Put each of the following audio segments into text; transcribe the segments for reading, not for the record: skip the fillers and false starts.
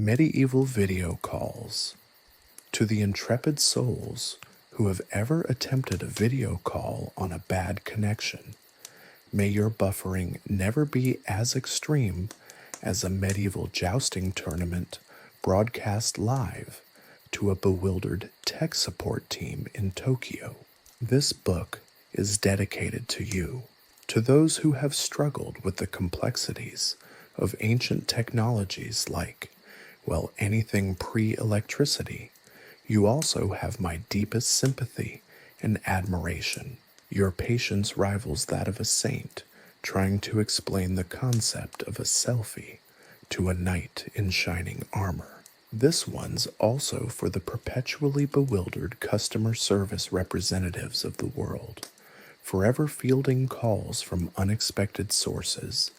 Medieval video calls. To the intrepid souls who have ever attempted a video call on a bad connection, may your buffering never be as extreme as a medieval jousting tournament broadcast live to a bewildered tech support team in Tokyo. This book is dedicated to you, to those who have struggled with the complexities of ancient technologies like, well, anything pre-electricity. You also have my deepest sympathy and admiration. Your patience rivals that of a saint trying to explain the concept of a selfie to a knight in shining armor. This one's also for the perpetually bewildered customer service representatives of the world, forever fielding calls from unexpected sources,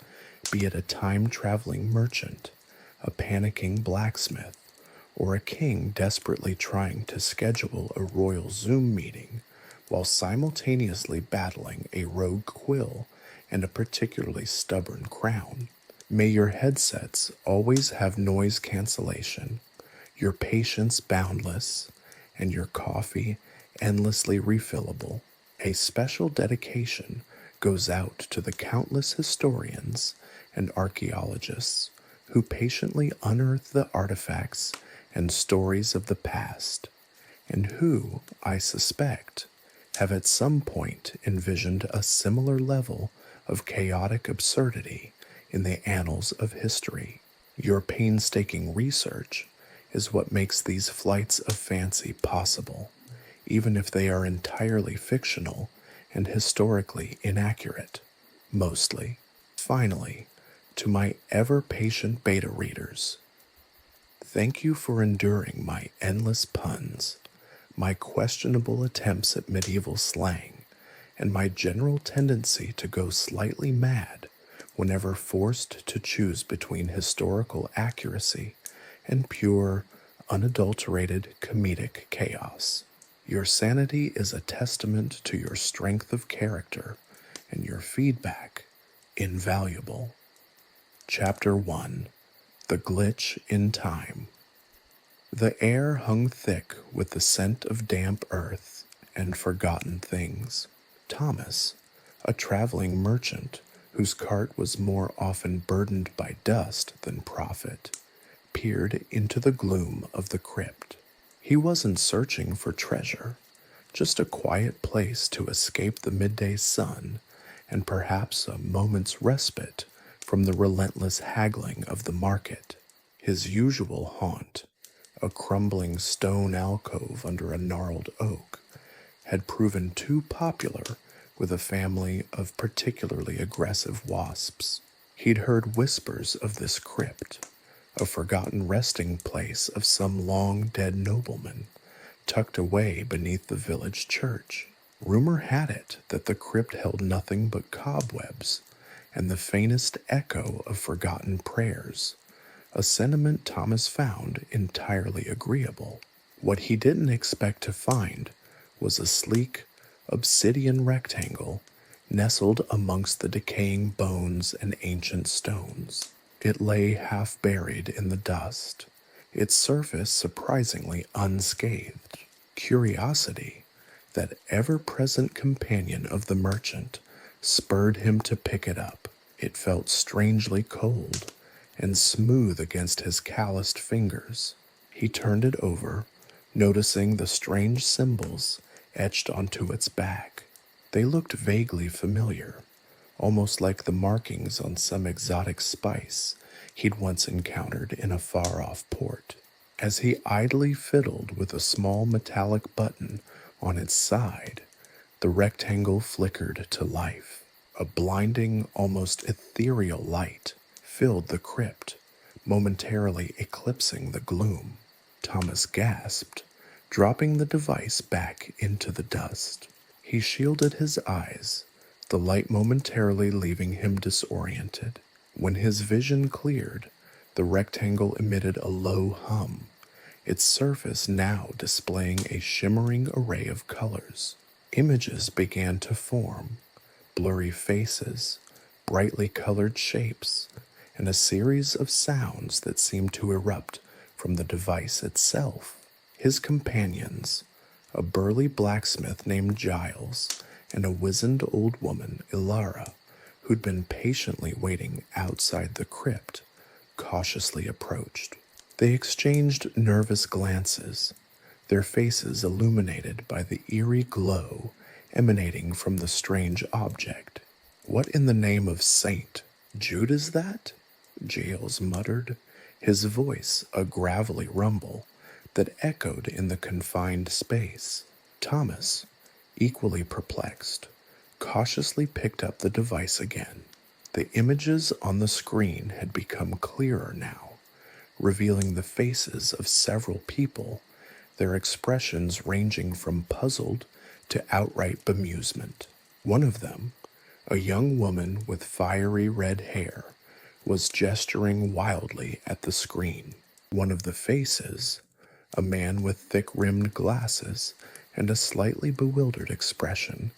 be it a time-traveling merchant, a panicking blacksmith, or a king desperately trying to schedule a royal Zoom meeting while simultaneously battling a rogue quill and a particularly stubborn crown. May your headsets always have noise cancellation, your patience boundless, and your coffee endlessly refillable. A special dedication goes out to the countless historians and archaeologists who patiently unearth the artifacts and stories of the past, and who, I suspect, have at some point envisioned a similar level of chaotic absurdity in the annals of history. Your painstaking research is what makes these flights of fancy possible, even if they are entirely fictional and historically inaccurate, mostly. Finally, to my ever-patient beta readers, thank you for enduring my endless puns, my questionable attempts at medieval slang, and my general tendency to go slightly mad whenever forced to choose between historical accuracy and pure, unadulterated comedic chaos. Your sanity is a testament to your strength of character, and your feedback invaluable. Chapter 1. The Glitch in Time. The air hung thick with the scent of damp earth and forgotten things. Thomas, a traveling merchant whose cart was more often burdened by dust than profit, peered into the gloom of the crypt. He wasn't searching for treasure, just a quiet place to escape the midday sun and perhaps a moment's respite from the relentless haggling of the market. His usual haunt, a crumbling stone alcove under a gnarled oak, had proven too popular with a family of particularly aggressive wasps. He'd heard whispers of this crypt, a forgotten resting place of some long-dead nobleman, tucked away beneath the village church. Rumor had it that the crypt held nothing but cobwebs and the faintest echo of forgotten prayers, a sentiment Thomas found entirely agreeable. What he didn't expect to find was a sleek, obsidian rectangle nestled amongst the decaying bones and ancient stones. It lay half buried in the dust, its surface surprisingly unscathed. Curiosity, that ever-present companion of the merchant, spurred him to pick it up. It felt strangely cold and smooth against his calloused fingers. He turned it over, noticing the strange symbols etched onto its back. They looked vaguely familiar, almost like the markings on some exotic spice he'd once encountered in a far-off port. As he idly fiddled with a small metallic button on its side, the rectangle flickered to life. A blinding, almost ethereal light filled the crypt, momentarily eclipsing the gloom. Thomas gasped, dropping the device back into the dust. He shielded his eyes, the light momentarily leaving him disoriented. When his vision cleared, the rectangle emitted a low hum, its surface now displaying a shimmering array of colors. Images began to form, blurry faces, brightly colored shapes, and a series of sounds that seemed to erupt from the device itself. His companions, a burly blacksmith named Giles and a wizened old woman, Ilara, who'd been patiently waiting outside the crypt, cautiously approached. They exchanged nervous glances, their faces illuminated by the eerie glow emanating from the strange object. "What in the name of Saint Jude is that?" Giles muttered, his voice a gravelly rumble that echoed in the confined space. Thomas, equally perplexed, cautiously picked up the device again. The images on the screen had become clearer now, revealing the faces of several people, their expressions ranging from puzzled to outright bemusement. One of them, a young woman with fiery red hair, was gesturing wildly at the screen. One of the faces, a man with thick-rimmed glasses and a slightly bewildered expression,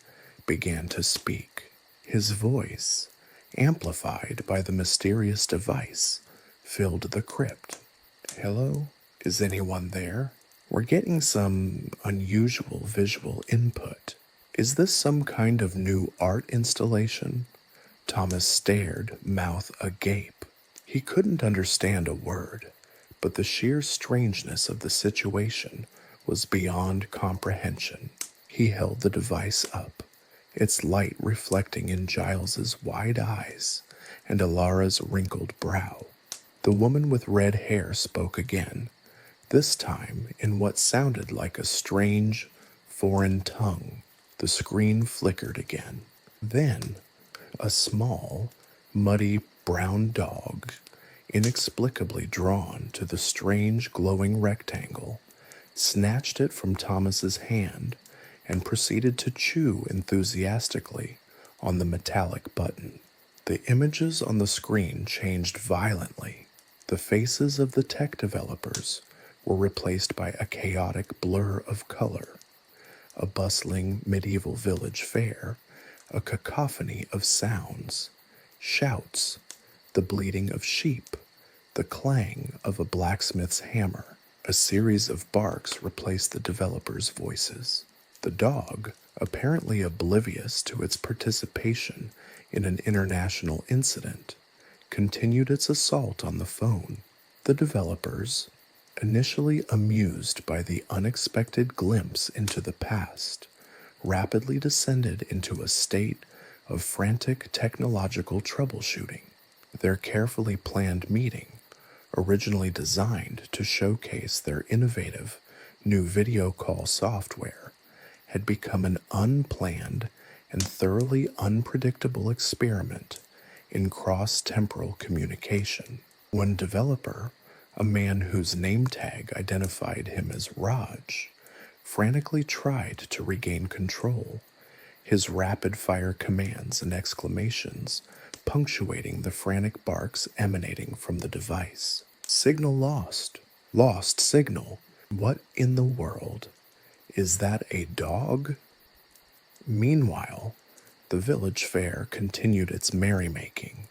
began to speak. His voice, amplified by the mysterious device, filled the crypt. "Hello? Is anyone there? We're getting some unusual visual input. Is this some kind of new art installation?" Thomas stared, mouth agape. He couldn't understand a word, but the sheer strangeness of the situation was beyond comprehension. He held the device up, its light reflecting in Giles's wide eyes and Alara's wrinkled brow. The woman with red hair spoke again, this time in what sounded like a strange, foreign tongue. The screen flickered again. Then, a small, muddy brown dog, inexplicably drawn to the strange glowing rectangle, snatched it from Thomas's hand and proceeded to chew enthusiastically on the metallic button. The images on the screen changed violently. The faces of the tech developers were replaced by a chaotic blur of color, a bustling medieval village fair, a cacophony of sounds, shouts, the bleating of sheep, the clang of a blacksmith's hammer. A series of barks replaced the developers' voices. The dog, apparently oblivious to its participation in an international incident, continued its assault on the phone. The developers, initially amused by the unexpected glimpse into the past, rapidly descended into a state of frantic technological troubleshooting. Their carefully planned meeting, originally designed to showcase their innovative new video call software, had become an unplanned and thoroughly unpredictable experiment in cross-temporal communication. One developer, a man whose name tag identified him as Raj, frantically tried to regain control, his rapid-fire commands and exclamations punctuating the frantic barks emanating from the device. "Signal lost. Lost signal. What in the world? Is that a dog?" Meanwhile, the village fair continued its merrymaking,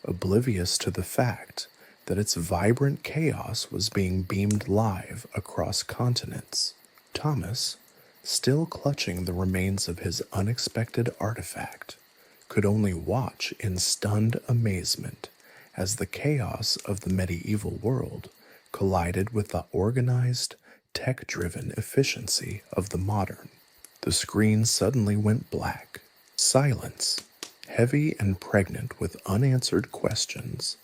oblivious to the fact that its vibrant chaos was being beamed live across continents. Thomas, still clutching the remains of his unexpected artifact, could only watch in stunned amazement as the chaos of the medieval world collided with the organized, tech-driven efficiency of the modern. The screen suddenly went black. Silence, heavy and pregnant with unanswered questions,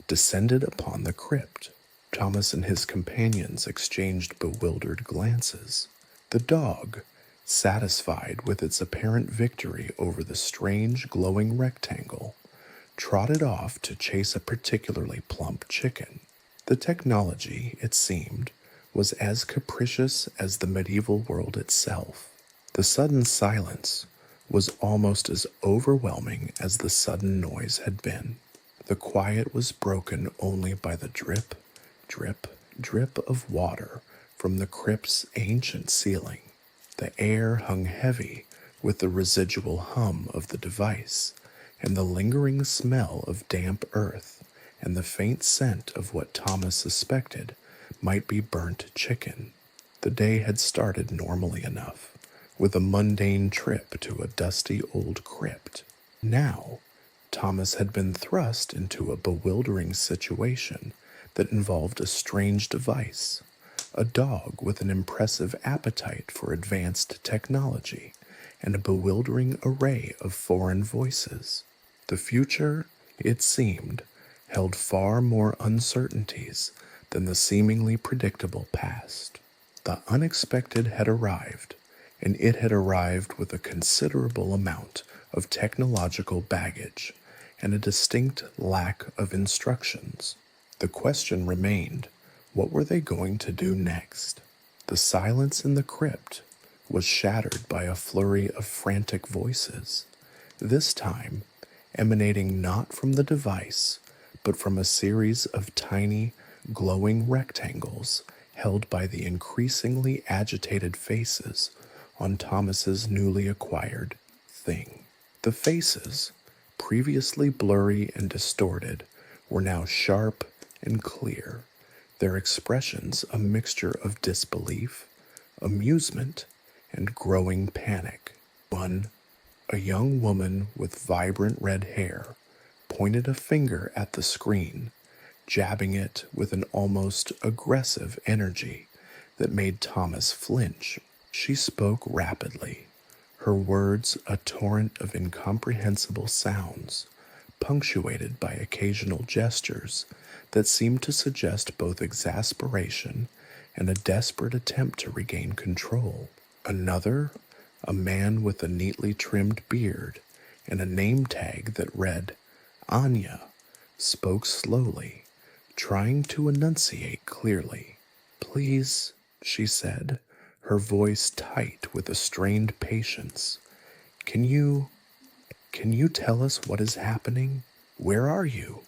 descended upon the crypt. Thomas and his companions exchanged bewildered glances. The dog, satisfied with its apparent victory over the strange glowing rectangle, trotted off to chase a particularly plump chicken. The technology, it seemed, was as capricious as the medieval world itself. The sudden silence was almost as overwhelming as the sudden noise had been. The quiet was broken only by the drip, drip, drip of water from the crypt's ancient ceiling. The air hung heavy with the residual hum of the device and the lingering smell of damp earth and the faint scent of what Thomas suspected might be burnt chicken. The day had started normally enough, with a mundane trip to a dusty old crypt. Now, Thomas had been thrust into a bewildering situation that involved a strange device, a dog with an impressive appetite for advanced technology, and a bewildering array of foreign voices. The future, it seemed, held far more uncertainties than the seemingly predictable past. The unexpected had arrived, and it had arrived with a considerable amount of technological baggage and a distinct lack of instructions. The question remained, what were they going to do next? The silence in the crypt was shattered by a flurry of frantic voices, this time emanating not from the device, but from a series of tiny, glowing rectangles held by the increasingly agitated faces on Thomas's newly acquired thing. The faces, previously blurry and distorted, were now sharp and clear, their expressions a mixture of disbelief, amusement, and growing panic. One, a young woman with vibrant red hair, pointed a finger at the screen, jabbing it with an almost aggressive energy that made Thomas flinch. She spoke rapidly, her words a torrent of incomprehensible sounds, punctuated by occasional gestures that seemed to suggest both exasperation and a desperate attempt to regain control. Another, a man with a neatly trimmed beard and a name tag that read Anya, spoke slowly, trying to enunciate clearly. "Please," she said, her voice tight with a strained patience. Can you tell us what is happening? Where are you?"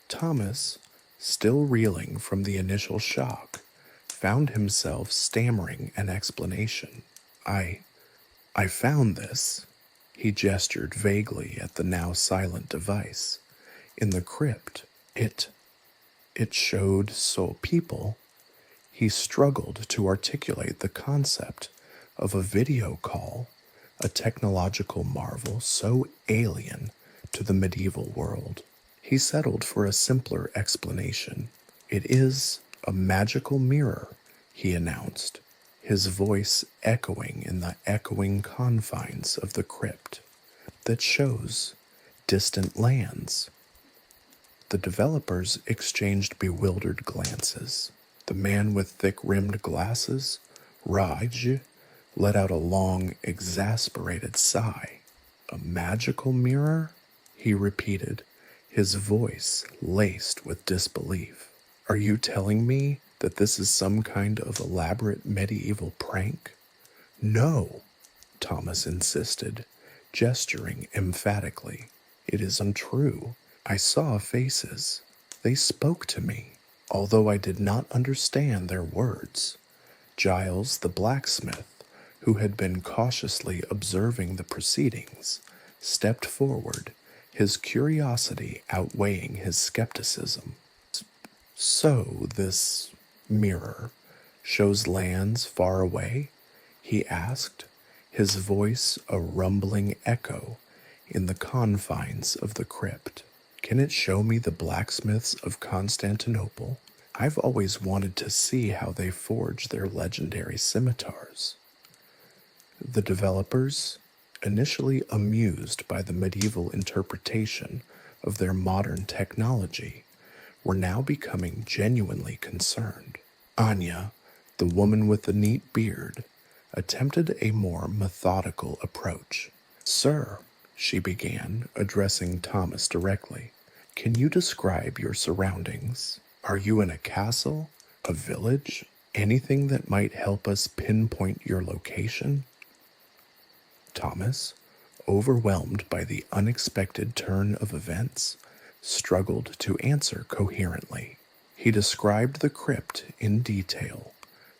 Thomas, still reeling from the initial shock, found himself stammering an explanation. I found this." He gestured vaguely at the now silent device. "In the crypt, it showed so people." He struggled to articulate the concept of a video call, a technological marvel so alien to the medieval world. He settled for a simpler explanation. "It is a magical mirror," he announced, his voice echoing in the echoing confines of the crypt, "that shows distant lands." The developers exchanged bewildered glances. The man with thick-rimmed glasses, Raj, let out a long, exasperated sigh. "A magical mirror?" he repeated, his voice laced with disbelief. "Are you telling me that this is some kind of elaborate medieval prank?" "No," Thomas insisted, gesturing emphatically. "It is untrue. I saw faces. They spoke to me, although I did not understand their words." Giles the blacksmith, who had been cautiously observing the proceedings, stepped forward, his curiosity outweighing his skepticism. "So this mirror shows lands far away?" he asked, his voice a rumbling echo in the confines of the crypt. "Can it show me the blacksmiths of Constantinople? I've always wanted to see how they forge their legendary scimitars." The developers, initially amused by the medieval interpretation of their modern technology, were now becoming genuinely concerned. Anya, the woman with the neat beard, attempted a more methodical approach. "Sir," she began, addressing Thomas directly, "can you describe your surroundings? Are you in a castle, a village, anything that might help us pinpoint your location?" Thomas, overwhelmed by the unexpected turn of events, struggled to answer coherently. He described the crypt in detail,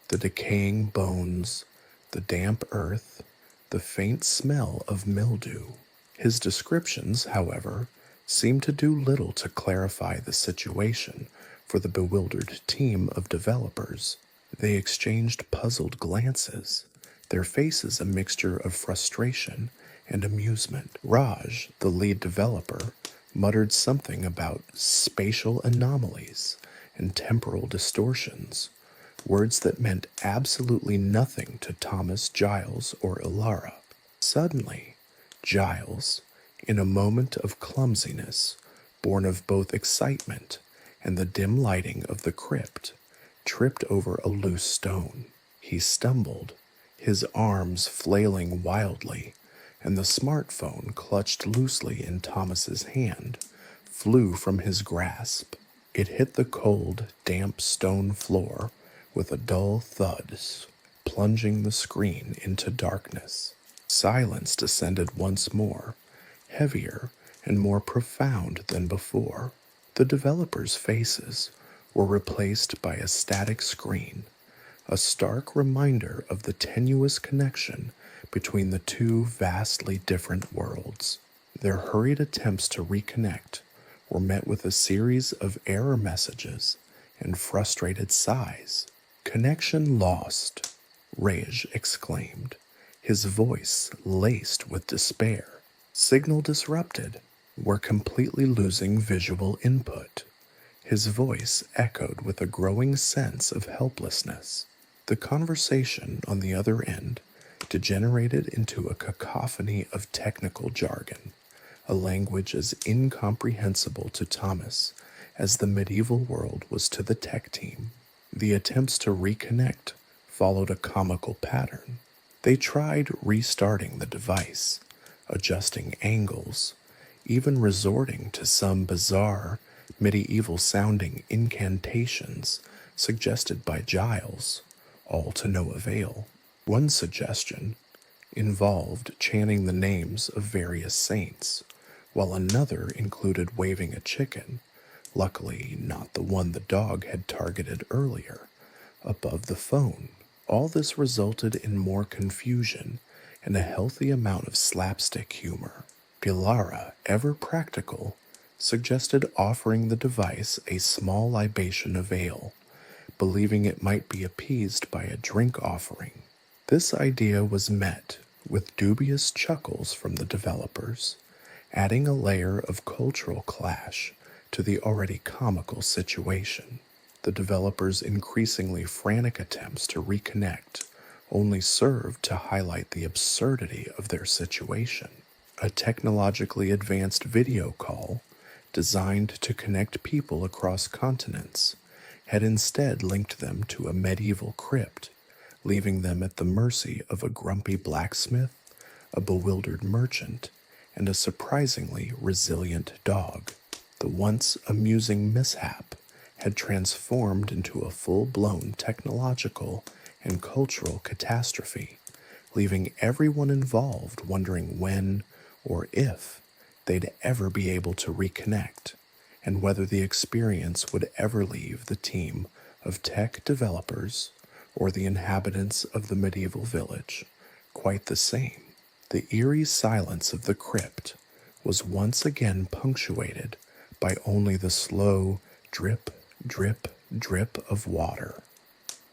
the decaying bones, the damp earth, the faint smell of mildew. His descriptions, however, seemed to do little to clarify the situation For the bewildered team of developers, they exchanged puzzled glances, their faces a mixture of frustration and amusement. Raj, the lead developer, muttered something about spatial anomalies and temporal distortions, words that meant absolutely nothing to Thomas, Giles, or Ilara. Suddenly, Giles, in a moment of clumsiness, born of both excitement and the dim lighting of the crypt, tripped over a loose stone. He stumbled, his arms flailing wildly, and the smartphone clutched loosely in Thomas's hand flew from his grasp. It hit the cold, damp stone floor with a dull thud, plunging the screen into darkness. Silence descended once more, heavier and more profound than before. The developers' faces were replaced by a static screen, a stark reminder of the tenuous connection between the two vastly different worlds. Their hurried attempts to reconnect were met with a series of error messages and frustrated sighs. "Connection lost," Raj exclaimed, his voice laced with despair. "Signal disrupted. We're completely losing visual input." His voice echoed with a growing sense of helplessness. The conversation on the other end degenerated into a cacophony of technical jargon, a language as incomprehensible to Thomas as the medieval world was to the tech team. The attempts to reconnect followed a comical pattern. They tried restarting the device, adjusting angles, even resorting to some bizarre, medieval-sounding incantations suggested by Giles, all to no avail. One suggestion involved chanting the names of various saints, while another included waving a chicken, luckily not the one the dog had targeted earlier, above the phone. All this resulted in more confusion and a healthy amount of slapstick humor. Ilara, ever practical, suggested offering the device a small libation of ale, believing it might be appeased by a drink offering. This idea was met with dubious chuckles from the developers, adding a layer of cultural clash to the already comical situation. The developers' increasingly frantic attempts to reconnect only served to highlight the absurdity of their situation. A technologically advanced video call, designed to connect people across continents, had instead linked them to a medieval crypt, leaving them at the mercy of a grumpy blacksmith, a bewildered merchant, and a surprisingly resilient dog. The once amusing mishap had transformed into a full-blown technological and cultural catastrophe, leaving everyone involved wondering when or if they'd ever be able to reconnect, and whether the experience would ever leave the team of tech developers or the inhabitants of the medieval village quite the same. The eerie silence of the crypt was once again punctuated by only the slow drip, drip, drip of water,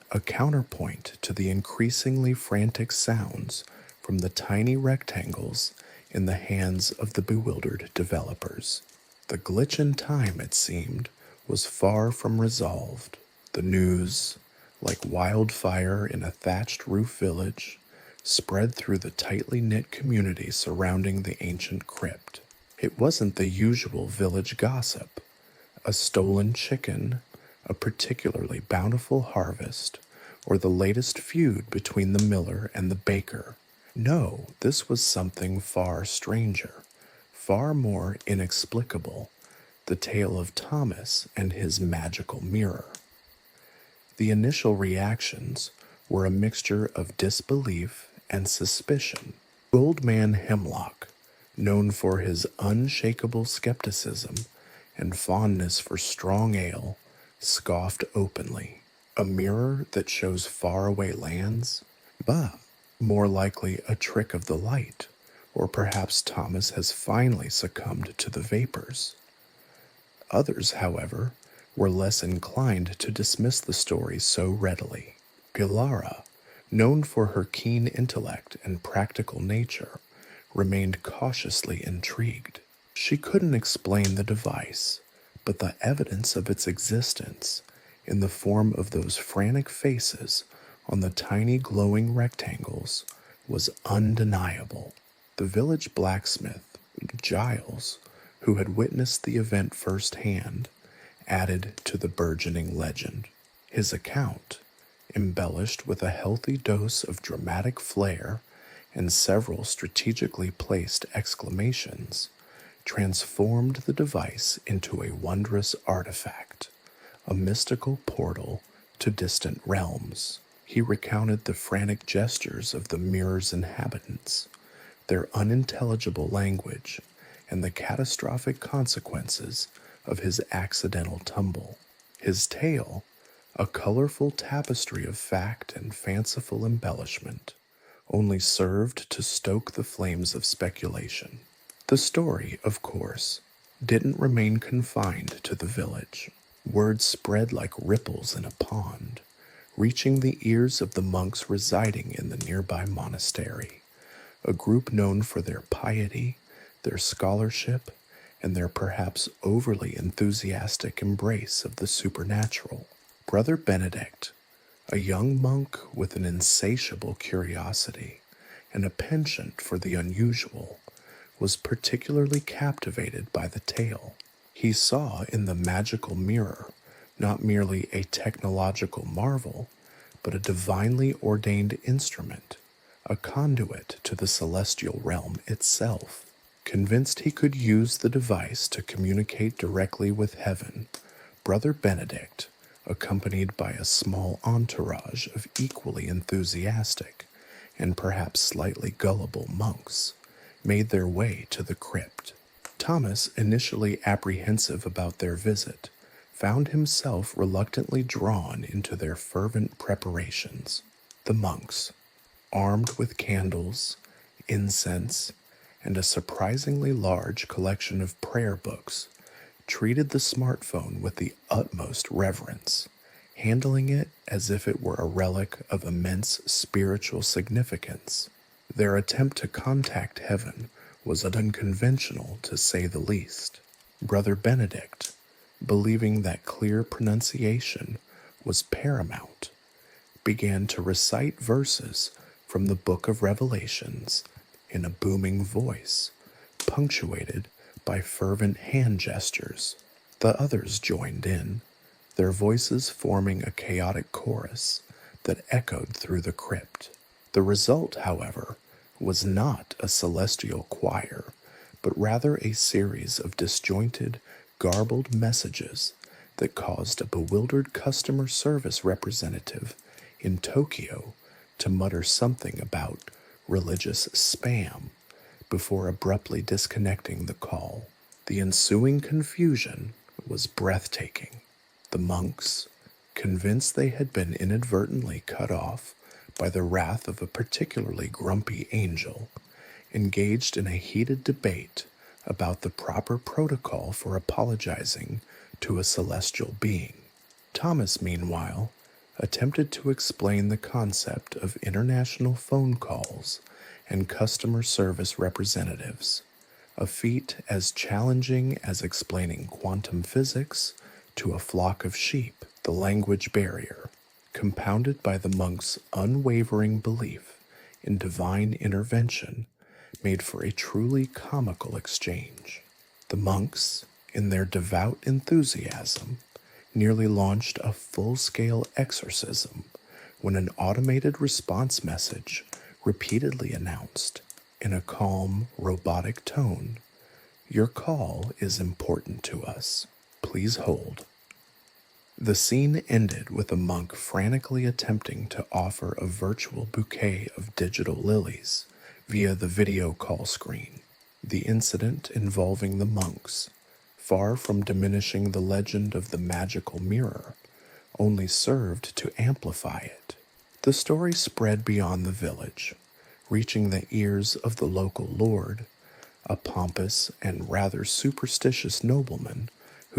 a counterpoint to the increasingly frantic sounds from the tiny rectangles in the hands of the bewildered developers. The glitch in time, it seemed, was far from resolved. The news, like wildfire in a thatched roof village, spread through the tightly knit community surrounding the ancient crypt. It wasn't the usual village gossip, a stolen chicken, a particularly bountiful harvest, or the latest feud between the miller and the baker. No, this was something far stranger, far more inexplicable, the tale of Thomas and his magical mirror. The initial reactions were a mixture of disbelief and suspicion. Old Man Hemlock, known for his unshakable skepticism and fondness for strong ale, scoffed openly. A mirror that shows faraway lands? Bah! More likely a trick of the light, or perhaps Thomas has finally succumbed to the vapors. Others, however, were less inclined to dismiss the story so readily. Pilara, known for her keen intellect and practical nature, remained cautiously intrigued. She couldn't explain the device, but the evidence of its existence, in the form of those frantic faces on the tiny glowing rectangles, was undeniable. The village blacksmith, Giles, who had witnessed the event firsthand, added to the burgeoning legend. His account, embellished with a healthy dose of dramatic flair and several strategically placed exclamations, transformed the device into a wondrous artifact, a mystical portal to distant realms. He recounted the frantic gestures of the mirror's inhabitants, their unintelligible language, and the catastrophic consequences of his accidental tumble. His tale, a colorful tapestry of fact and fanciful embellishment, only served to stoke the flames of speculation. The story, of course, didn't remain confined to the village. Word spread like ripples in a pond, reaching the ears of the monks residing in the nearby monastery, a group known for their piety, their scholarship, and their perhaps overly enthusiastic embrace of the supernatural. Brother Benedict, a young monk with an insatiable curiosity and a penchant for the unusual, was particularly captivated by the tale. He saw in the magical mirror not merely a technological marvel, but a divinely ordained instrument, a conduit to the celestial realm itself. Convinced he could use the device to communicate directly with heaven, Brother Benedict, accompanied by a small entourage of equally enthusiastic and perhaps slightly gullible monks, made their way to the crypt. Thomas, initially apprehensive about their visit, found himself reluctantly drawn into their fervent preparations. The monks, armed with candles, incense, and a surprisingly large collection of prayer books, treated the smartphone with the utmost reverence, handling it as if it were a relic of immense spiritual significance. Their attempt to contact heaven was unconventional, to say the least. Brother Benedict, believing that clear pronunciation was paramount, began to recite verses from the Book of Revelations in a booming voice, punctuated by fervent hand gestures. The others joined in, their voices forming a chaotic chorus that echoed through the crypt. The result, however, was not a celestial choir, but rather a series of disjointed, garbled messages that caused a bewildered customer service representative in Tokyo to mutter something about religious spam before abruptly disconnecting the call. The ensuing confusion was breathtaking. The monks, convinced they had been inadvertently cut off by the wrath of a particularly grumpy angel, engaged in a heated debate about the proper protocol for apologizing to a celestial being. Thomas, meanwhile, attempted to explain the concept of international phone calls and customer service representatives, a feat as challenging as explaining quantum physics to a flock of sheep. The language barrier, compounded by the monks' unwavering belief in divine intervention, made for a truly comical exchange. The monks, in their devout enthusiasm, nearly launched a full-scale exorcism when an automated response message repeatedly announced, in a calm, robotic tone, "Your call is important to us. Please hold." The scene ended with a monk frantically attempting to offer a virtual bouquet of digital lilies via the video call screen. The incident involving the monks, far from diminishing the legend of the magical mirror, only served to amplify it. The story spread beyond the village, reaching the ears of the local lord, a pompous and rather superstitious nobleman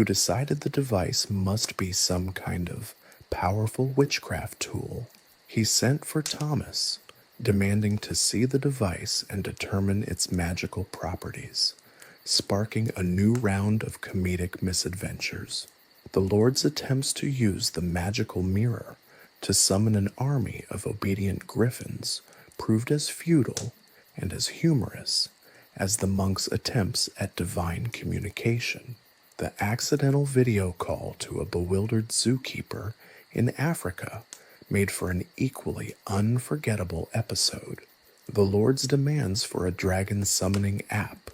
who decided the device must be some kind of powerful witchcraft tool. He sent for Thomas, demanding to see the device and determine its magical properties, sparking a new round of comedic misadventures. The Lord's attempts to use the magical mirror to summon an army of obedient griffins proved as futile and as humorous as the monk's attempts at divine communication. The accidental video call to a bewildered zookeeper in Africa made for an equally unforgettable episode. The Lord's demands for a dragon summoning app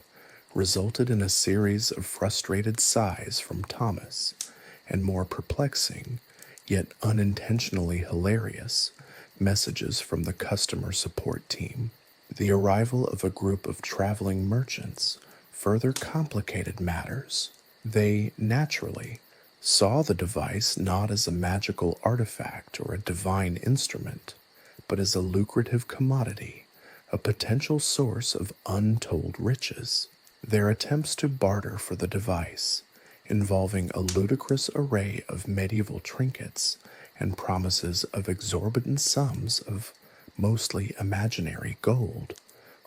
resulted in a series of frustrated sighs from Thomas and more perplexing, yet unintentionally hilarious, messages from the customer support team. The arrival of a group of traveling merchants further complicated matters. They, naturally, saw the device not as a magical artifact or a divine instrument, but as a lucrative commodity, a potential source of untold riches. Their attempts to barter for the device, involving a ludicrous array of medieval trinkets and promises of exorbitant sums of mostly imaginary gold,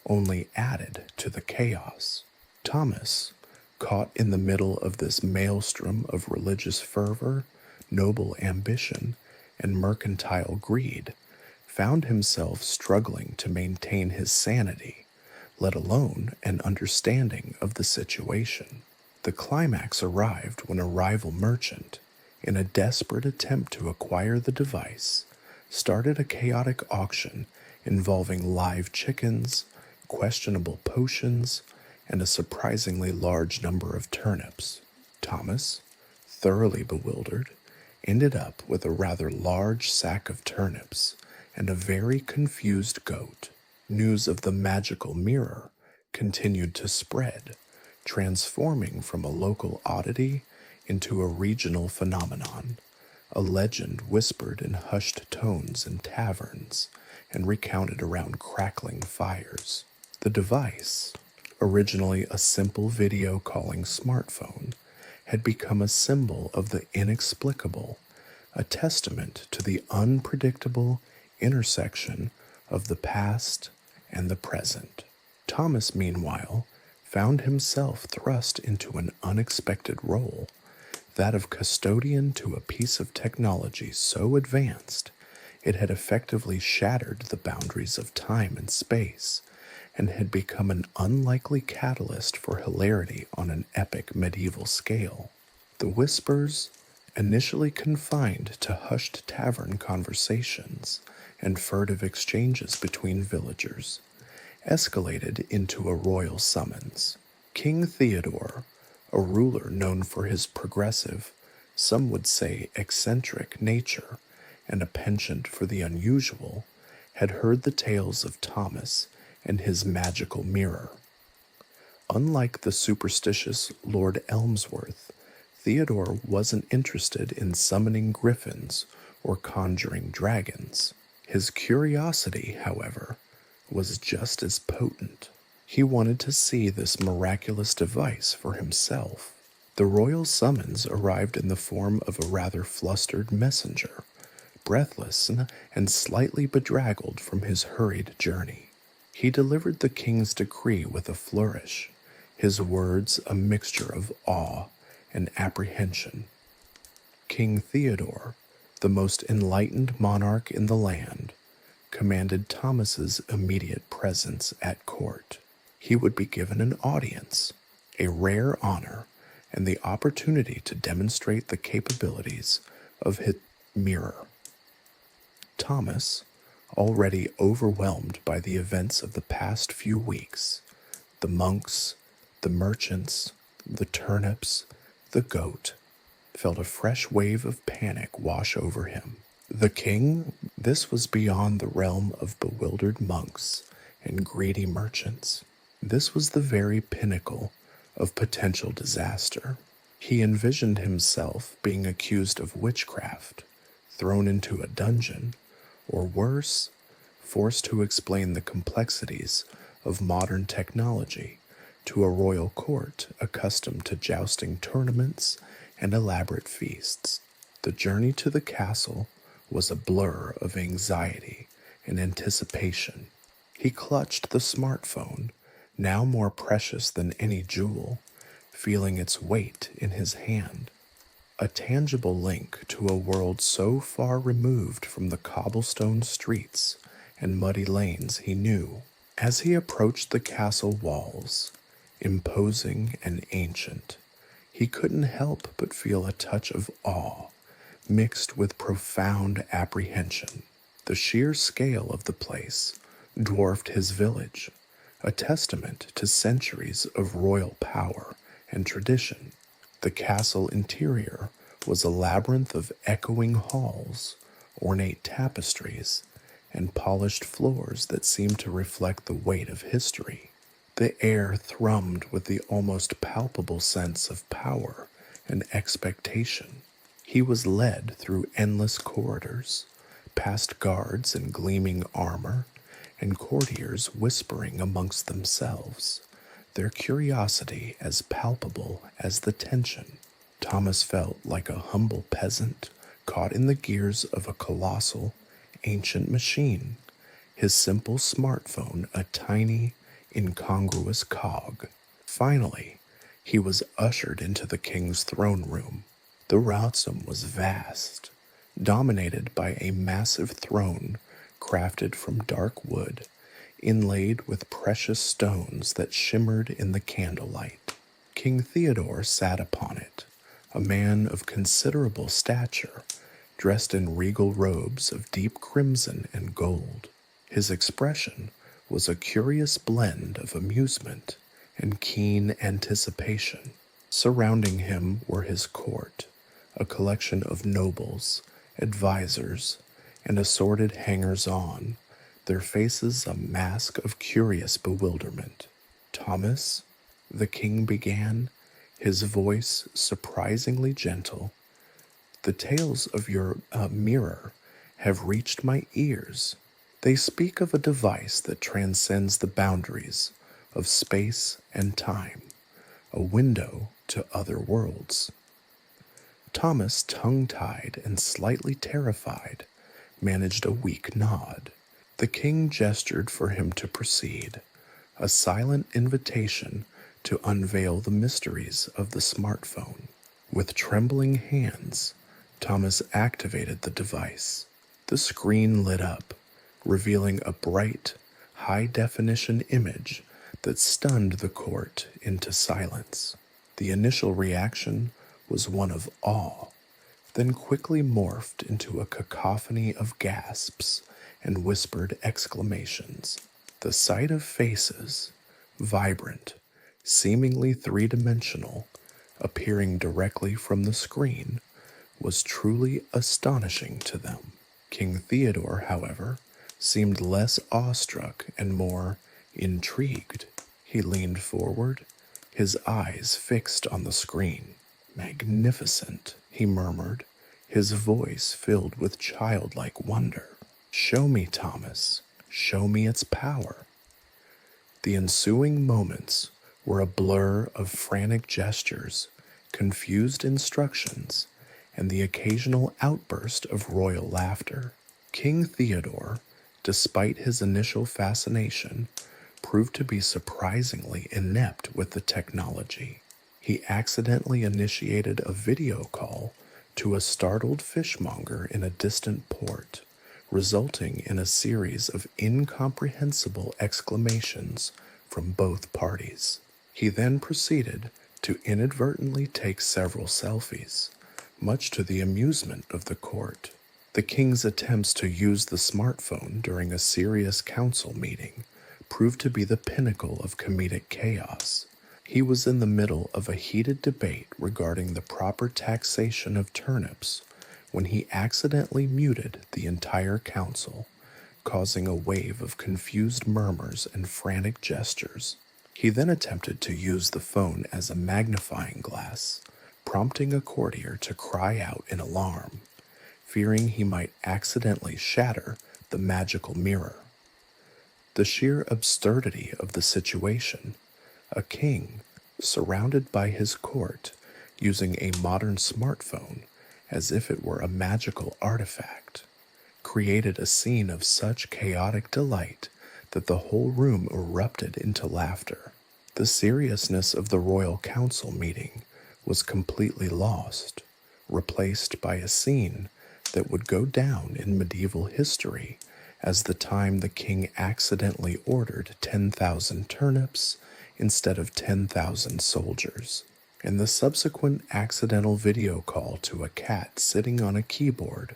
only added to the chaos. Thomas, caught in the middle of this maelstrom of religious fervor, noble ambition, and mercantile greed, found himself struggling to maintain his sanity, let alone an understanding of the situation. The climax arrived when a rival merchant, in a desperate attempt to acquire the device, started a chaotic auction involving live chickens, questionable potions, and a surprisingly large number of turnips. Thomas, thoroughly bewildered, ended up with a rather large sack of turnips and a very confused goat. News of the magical mirror continued to spread, transforming from a local oddity into a regional phenomenon, a legend whispered in hushed tones in taverns and recounted around crackling fires. The device, originally a simple video calling smartphone, had become a symbol of the inexplicable, a testament to the unpredictable intersection of the past and the present. Thomas, meanwhile, found himself thrust into an unexpected role, that of custodian to a piece of technology so advanced it had effectively shattered the boundaries of time and space, and had become an unlikely catalyst for hilarity on an epic medieval scale. The whispers, initially confined to hushed tavern conversations and furtive exchanges between villagers, escalated into a royal summons. King Theodore, a ruler known for his progressive, some would say eccentric nature, and a penchant for the unusual, had heard the tales of Thomas and his magical mirror. Unlike the superstitious Lord Elmsworth, Theodore wasn't interested in summoning griffins or conjuring dragons. His curiosity, however, was just as potent. He wanted to see this miraculous device for himself. The royal summons arrived in the form of a rather flustered messenger, breathless and slightly bedraggled from his hurried journey. He delivered the king's decree with a flourish, his words a mixture of awe and apprehension. King Theodore, the most enlightened monarch in the land, commanded Thomas's immediate presence at court. He would be given an audience, a rare honor, and the opportunity to demonstrate the capabilities of his mirror. Thomas, already overwhelmed by the events of the past few weeks, the monks, the merchants, the turnips, the goat, felt a fresh wave of panic wash over him. The king, this was beyond the realm of bewildered monks and greedy merchants. This was the very pinnacle of potential disaster. He envisioned himself being accused of witchcraft, thrown into a dungeon, or worse, forced to explain the complexities of modern technology to a royal court accustomed to jousting tournaments and elaborate feasts. The journey to the castle was a blur of anxiety and anticipation. He clutched the smartphone, now more precious than any jewel, feeling its weight in his hand. A tangible link to a world so far removed from the cobblestone streets and muddy lanes he knew. As he approached the castle walls, imposing and ancient, he couldn't help but feel a touch of awe mixed with profound apprehension. The sheer scale of the place dwarfed his village, a testament to centuries of royal power and tradition. The castle interior was a labyrinth of echoing halls, ornate tapestries, and polished floors that seemed to reflect the weight of history. The air thrummed with the almost palpable sense of power and expectation. He was led through endless corridors, past guards in gleaming armor, and courtiers whispering amongst themselves, their curiosity as palpable as the tension. Thomas felt like a humble peasant caught in the gears of a colossal, ancient machine, his simple smartphone a tiny, incongruous cog. Finally, he was ushered into the king's throne room. The Rotsum was vast, dominated by a massive throne crafted from dark wood, inlaid with precious stones that shimmered in the candlelight. King Theodore sat upon it, a man of considerable stature, dressed in regal robes of deep crimson and gold. His expression was a curious blend of amusement and keen anticipation. Surrounding him were his court, a collection of nobles, advisors, and assorted hangers-on, their faces a mask of curious bewilderment. "Thomas," the king began, his voice surprisingly gentle, "the tales of your mirror have reached my ears. They speak of a device that transcends the boundaries of space and time, a window to other worlds." Thomas, tongue-tied and slightly terrified, managed a weak nod. The king gestured for him to proceed, a silent invitation to unveil the mysteries of the smartphone. With trembling hands, Thomas activated the device. The screen lit up, revealing a bright, high-definition image that stunned the court into silence. The initial reaction was one of awe, then quickly morphed into a cacophony of gasps and whispered exclamations. The sight of faces, vibrant, seemingly three-dimensional, appearing directly from the screen, was truly astonishing to them. King Theodore, however, seemed less awestruck and more intrigued. He leaned forward, his eyes fixed on the screen. "Magnificent," he murmured, his voice filled with childlike wonder. "Show me, Thomas. Show me its power." The ensuing moments were a blur of frantic gestures, confused instructions, and the occasional outburst of royal laughter. King Theodore, despite his initial fascination, proved to be surprisingly inept with the technology. He accidentally initiated a video call to a startled fishmonger in a distant port, resulting in a series of incomprehensible exclamations from both parties. He then proceeded to inadvertently take several selfies, much to the amusement of the court. The king's attempts to use the smartphone during a serious council meeting proved to be the pinnacle of comedic chaos. He was in the middle of a heated debate regarding the proper taxation of turnips when he accidentally muted the entire council, causing a wave of confused murmurs and frantic gestures. He then attempted to use the phone as a magnifying glass, prompting a courtier to cry out in alarm, fearing he might accidentally shatter the magical mirror. The sheer absurdity of the situation, a king, surrounded by his court, using a modern smartphone as if it were a magical artifact, created a scene of such chaotic delight that the whole room erupted into laughter. The seriousness of the Royal Council meeting was completely lost, replaced by a scene that would go down in medieval history as the time the king accidentally ordered 10,000 turnips instead of 10,000 soldiers, and the subsequent accidental video call to a cat sitting on a keyboard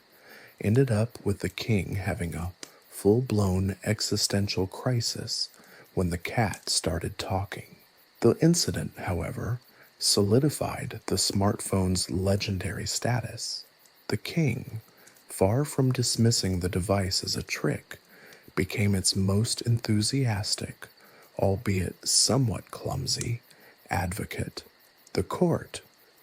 ended up with the king having a full-blown existential crisis when the cat started talking. The incident, however, solidified the smartphone's legendary status. The king, far from dismissing the device as a trick, became its most enthusiastic, albeit somewhat clumsy, advocate. The court,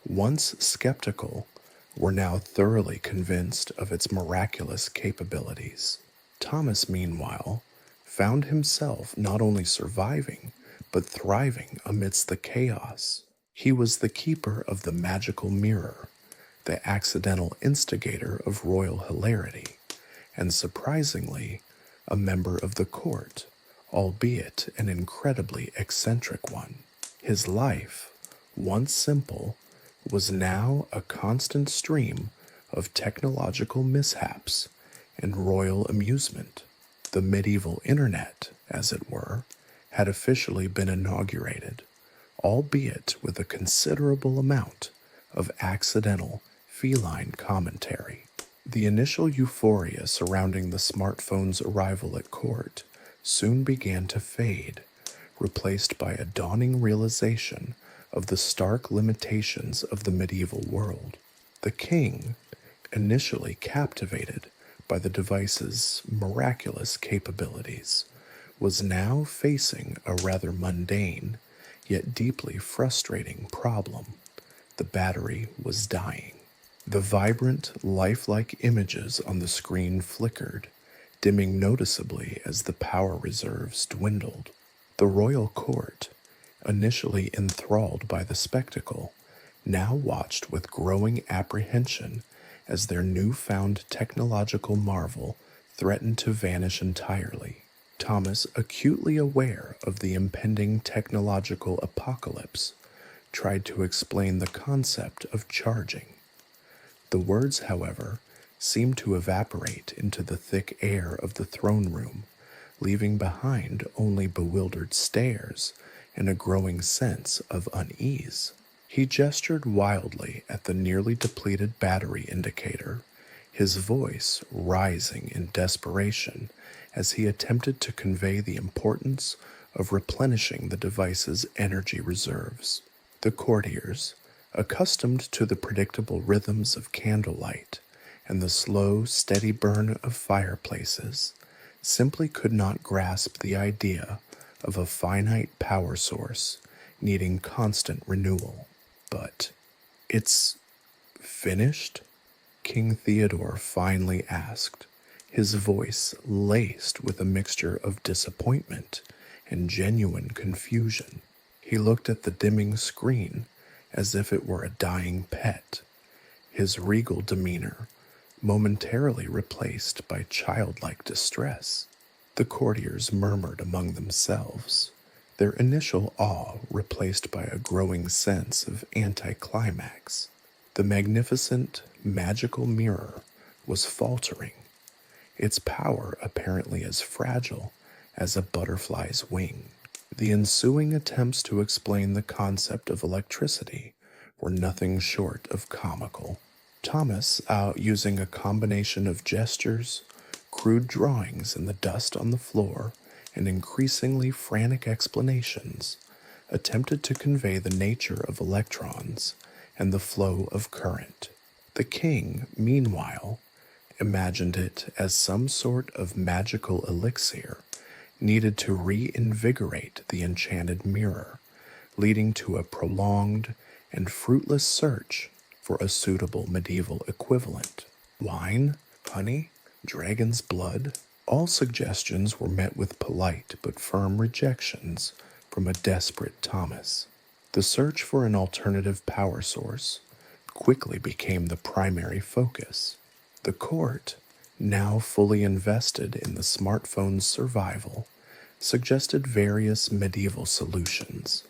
once skeptical, were now thoroughly convinced of its miraculous capabilities. Thomas, meanwhile, found himself not only surviving, but thriving amidst the chaos. He was the keeper of the magical mirror, the accidental instigator of royal hilarity, and surprisingly, a member of the court, albeit an incredibly eccentric one. His life, once simple, was now a constant stream of technological mishaps and royal amusement. The medieval internet, as it were, had officially been inaugurated, albeit with a considerable amount of accidental feline commentary. The initial euphoria surrounding the smartphone's arrival at court soon began to fade, replaced by a dawning realization of the stark limitations of the medieval world. The king, initially captivated by the device's miraculous capabilities, was now facing a rather mundane, yet deeply frustrating problem. The battery was dying. The vibrant, lifelike images on the screen flickered, dimming noticeably as the power reserves dwindled. The royal court, initially enthralled by the spectacle, now watched with growing apprehension as their newfound technological marvel threatened to vanish entirely. Thomas, acutely aware of the impending technological apocalypse, tried to explain the concept of charging. The words, however, seemed to evaporate into the thick air of the throne room, leaving behind only bewildered stares and a growing sense of unease. He gestured wildly at the nearly depleted battery indicator, his voice rising in desperation as he attempted to convey the importance of replenishing the device's energy reserves. The courtiers, accustomed to the predictable rhythms of candlelight and the slow, steady burn of fireplaces, simply could not grasp the idea of a finite power source needing constant renewal. But, "It's finished?" King Theodore finally asked, his voice laced with a mixture of disappointment and genuine confusion. He looked at the dimming screen as if it were a dying pet, his regal demeanor momentarily replaced by childlike distress. The courtiers murmured among themselves, their initial awe replaced by a growing sense of anticlimax. The magnificent, magical mirror was faltering, its power apparently as fragile as a butterfly's wing. The ensuing attempts to explain the concept of electricity were nothing short of comical. Thomas, using a combination of gestures, crude drawings in the dust on the floor, and increasingly frantic explanations, attempted to convey the nature of electrons and the flow of current. The king, meanwhile, imagined it as some sort of magical elixir needed to reinvigorate the enchanted mirror, leading to a prolonged and fruitless search for a suitable medieval equivalent. Wine, honey, dragon's blood, all suggestions were met with polite but firm rejections from a desperate Thomas. The search for an alternative power source quickly became the primary focus. The court, now fully invested in the smartphone's survival, suggested various medieval solutions,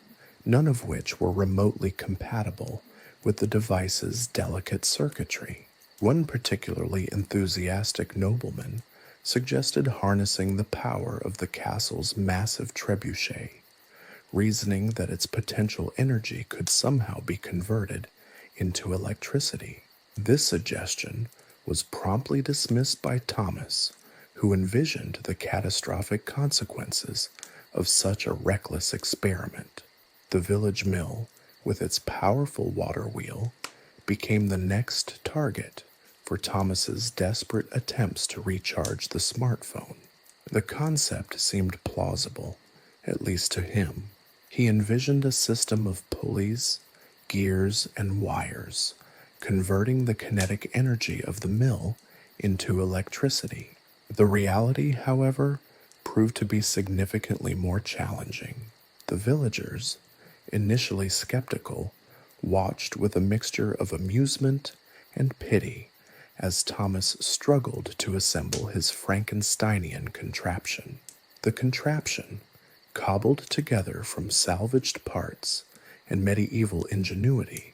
none of which were remotely compatible with the device's delicate circuitry. One particularly enthusiastic nobleman suggested harnessing the power of the castle's massive trebuchet, reasoning that its potential energy could somehow be converted into electricity. This suggestion was promptly dismissed by Thomas, who envisioned the catastrophic consequences of such a reckless experiment. The village mill, with its powerful water wheel, became the next target for Thomas's desperate attempts to recharge the smartphone. The concept seemed plausible, at least to him. He envisioned a system of pulleys, gears, and wires, converting the kinetic energy of the mill into electricity. The reality, however, proved to be significantly more challenging. The villagers, initially skeptical, watched with a mixture of amusement and pity as Thomas struggled to assemble his Frankensteinian contraption. The contraption, cobbled together from salvaged parts and medieval ingenuity,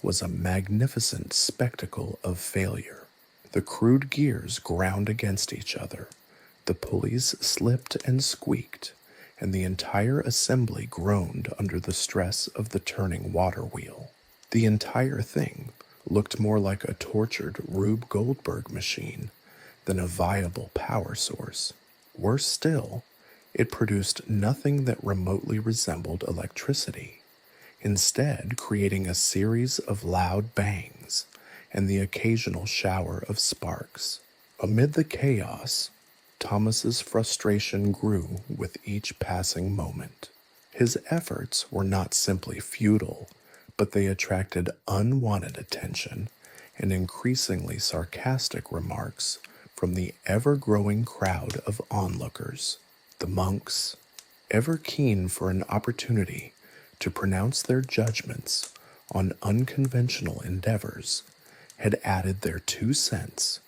was a magnificent spectacle of failure. The crude gears ground against each other, the pulleys slipped and squeaked, and the entire assembly groaned under the stress of the turning water wheel. The entire thing looked more like a tortured Rube Goldberg machine than a viable power source. Worse still, it produced nothing that remotely resembled electricity, instead creating a series of loud bangs and the occasional shower of sparks. Amid the chaos, Thomas's frustration grew with each passing moment. His efforts were not simply futile, but they attracted unwanted attention and increasingly sarcastic remarks from the ever-growing crowd of onlookers. The monks, ever keen for an opportunity to pronounce their judgments on unconventional endeavors, had added their 2 cents,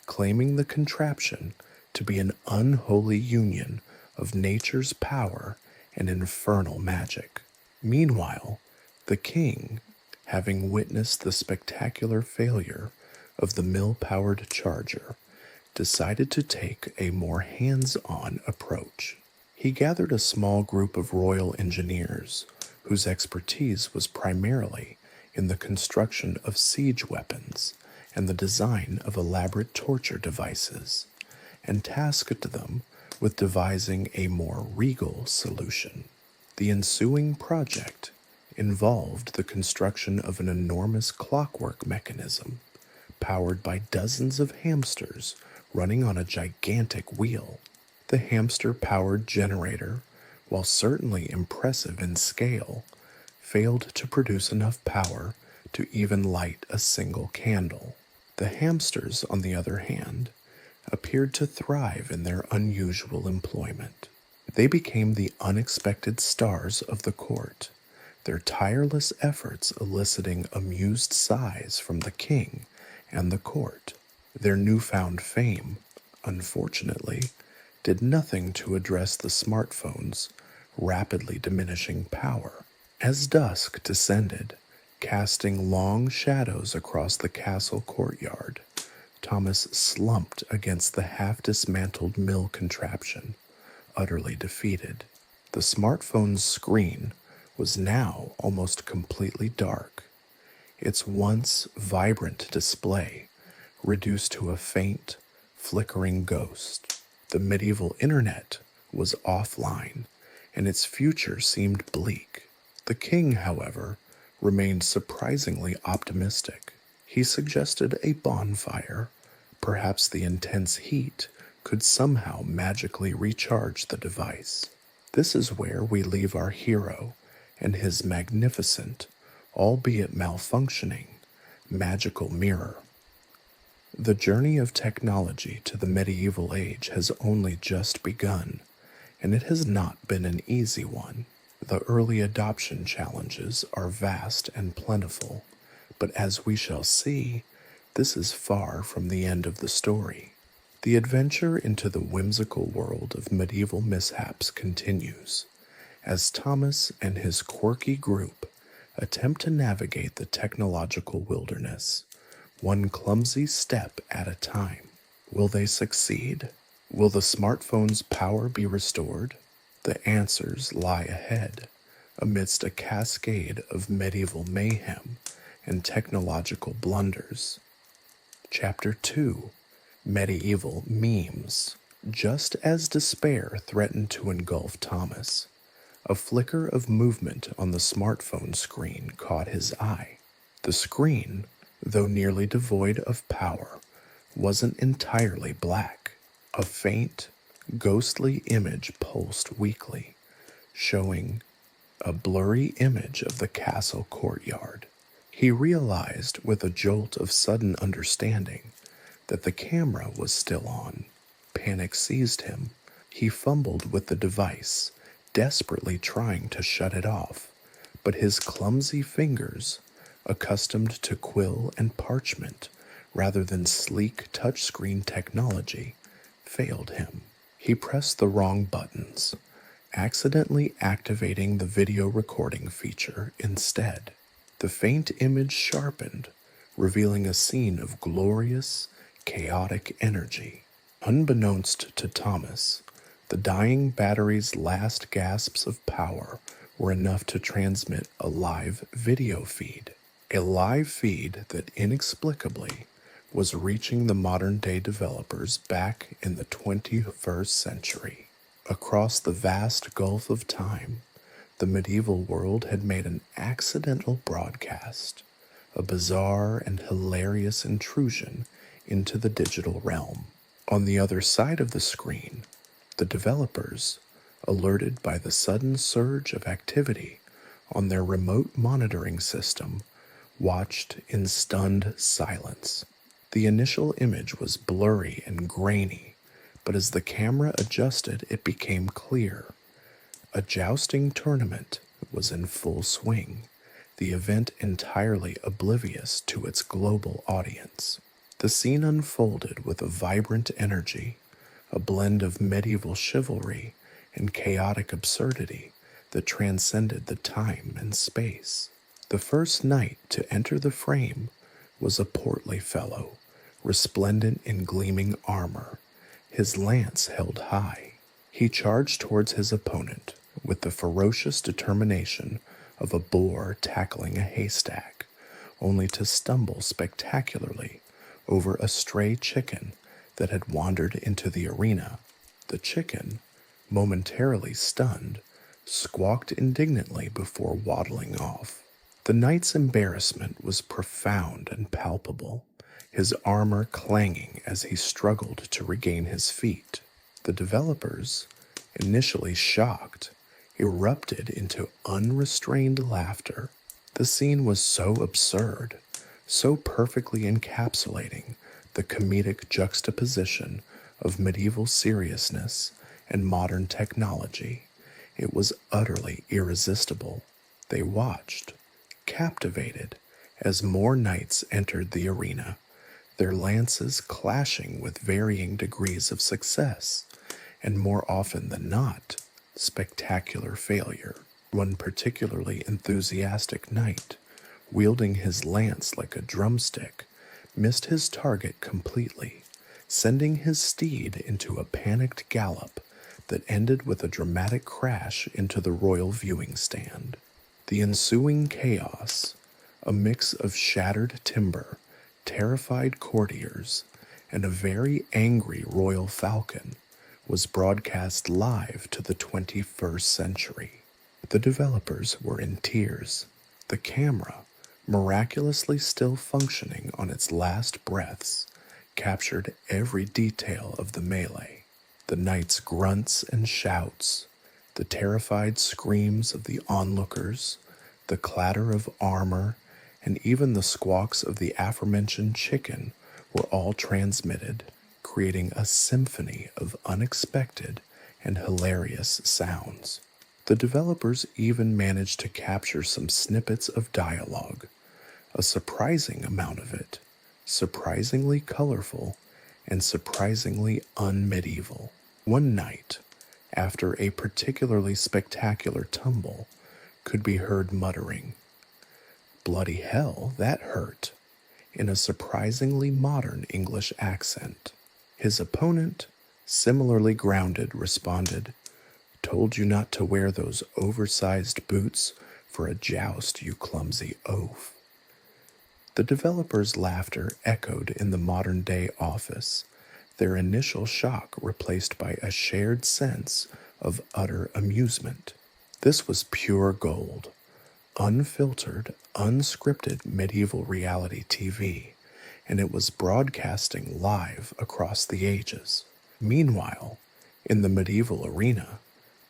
claiming the contraption to be an unholy union of nature's power and infernal magic. Meanwhile, the king, having witnessed the spectacular failure of the mill-powered charger, decided to take a more hands-on approach. He gathered a small group of royal engineers, whose expertise was primarily in the construction of siege weapons and the design of elaborate torture devices, and tasked them with devising a more regal solution. The ensuing project involved the construction of an enormous clockwork mechanism powered by dozens of hamsters running on a gigantic wheel. The hamster-powered generator, while certainly impressive in scale, failed to produce enough power to even light a single candle. The hamsters, on the other hand, appeared to thrive in their unusual employment. They became the unexpected stars of the court, their tireless efforts eliciting amused sighs from the king and the court. Their newfound fame, unfortunately, did nothing to address the smartphone's rapidly diminishing power. As dusk descended, casting long shadows across the castle courtyard, Thomas slumped against the half-dismantled mill contraption, utterly defeated. The smartphone's screen was now almost completely dark, its once vibrant display reduced to a faint, flickering ghost. The medieval internet was offline, and its future seemed bleak. The king, however, remained surprisingly optimistic. He suggested a bonfire. Perhaps the intense heat could somehow magically recharge the device. This is where we leave our hero and his magnificent, albeit malfunctioning, magical mirror. The journey of technology to the medieval age has only just begun, and it has not been an easy one. The early adoption challenges are vast and plentiful, but as we shall see, this is far from the end of the story. The adventure into the whimsical world of medieval mishaps continues, as Thomas and his quirky group attempt to navigate the technological wilderness, one clumsy step at a time. Will they succeed? Will the smartphone's power be restored? The answers lie ahead, amidst a cascade of medieval mayhem and technological blunders. Chapter 2: Medieval Memes. Just as despair threatened to engulf Thomas, a flicker of movement on the smartphone screen caught his eye. The screen, though nearly devoid of power, wasn't entirely black. A faint, ghostly image pulsed weakly, showing a blurry image of the castle courtyard. He realized with a jolt of sudden understanding that the camera was still on. Panic seized him. He fumbled with the device, desperately trying to shut it off, but his clumsy fingers, accustomed to quill and parchment rather than sleek touchscreen technology, failed him. He pressed the wrong buttons, accidentally activating the video recording feature instead. The faint image sharpened, revealing a scene of glorious, chaotic energy. Unbeknownst to Thomas, the dying battery's last gasps of power were enough to transmit a live video feed. A live feed that inexplicably was reaching the modern-day developers back in the 21st century. Across the vast gulf of time, the medieval world had made an accidental broadcast, a bizarre and hilarious intrusion into the digital realm. On the other side of the screen, the developers, alerted by the sudden surge of activity on their remote monitoring system, watched in stunned silence. The initial image was blurry and grainy, but as the camera adjusted, it became clear. A jousting tournament was in full swing, the event entirely oblivious to its global audience. The scene unfolded with a vibrant energy, a blend of medieval chivalry and chaotic absurdity that transcended the time and space. The first knight to enter the frame was a portly fellow, resplendent in gleaming armor, his lance held high. He charged towards his opponent with the ferocious determination of a boar tackling a haystack, only to stumble spectacularly over a stray chicken that had wandered into the arena. The chicken, momentarily stunned, squawked indignantly before waddling off. The knight's embarrassment was profound and palpable, his armor clanging as he struggled to regain his feet. The developers, initially shocked, erupted into unrestrained laughter. The scene was so absurd, so perfectly encapsulating the comedic juxtaposition of medieval seriousness and modern technology. It was utterly irresistible. They watched, captivated, as more knights entered the arena, their lances clashing with varying degrees of success, and more often than not, spectacular failure. One particularly enthusiastic knight, wielding his lance like a drumstick, missed his target completely, sending his steed into a panicked gallop that ended with a dramatic crash into the royal viewing stand. The ensuing chaos, a mix of shattered timber, terrified courtiers, and a very angry royal falcon, was broadcast live to the 21st century. The developers were in tears. The camera, miraculously still functioning on its last breaths, captured every detail of the melee. The knights' grunts and shouts, the terrified screams of the onlookers, the clatter of armor, and even the squawks of the aforementioned chicken were all transmitted, creating a symphony of unexpected and hilarious sounds. The developers even managed to capture some snippets of dialogue, a surprising amount of it, surprisingly colorful and surprisingly unmedieval. One night, after a particularly spectacular tumble, could be heard muttering, "Bloody hell, that hurt," in a surprisingly modern English accent. His opponent, similarly grounded, responded, "Told you not to wear those oversized boots for a joust, you clumsy oaf." The developers' laughter echoed in the modern-day office, their initial shock replaced by a shared sense of utter amusement. This was pure gold, unfiltered, unscripted medieval reality TV, and it was broadcasting live across the ages. Meanwhile, in the medieval arena,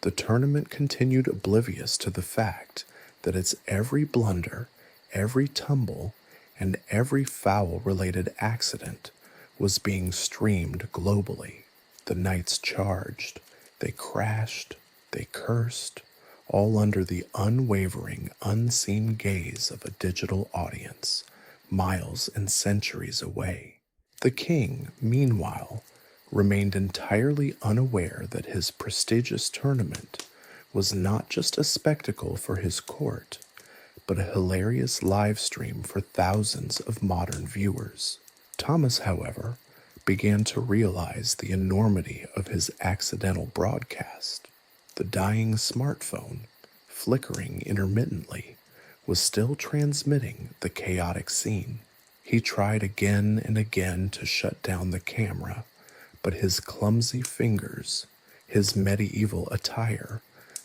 the tournament continued oblivious to the fact that its every blunder, every tumble, and every foul-related accident was being streamed globally. The knights charged, they crashed, they cursed, all under the unwavering, unseen gaze of a digital audience, miles and centuries away. The king, meanwhile, remained entirely unaware that his prestigious tournament was not just a spectacle for his court, but a hilarious live stream for thousands of modern viewers. Thomas, however, began to realize the enormity of his accidental broadcast. The dying smartphone, flickering intermittently, was still transmitting the chaotic scene. He tried again and again to shut down the camera, but his clumsy fingers, his medieval attire,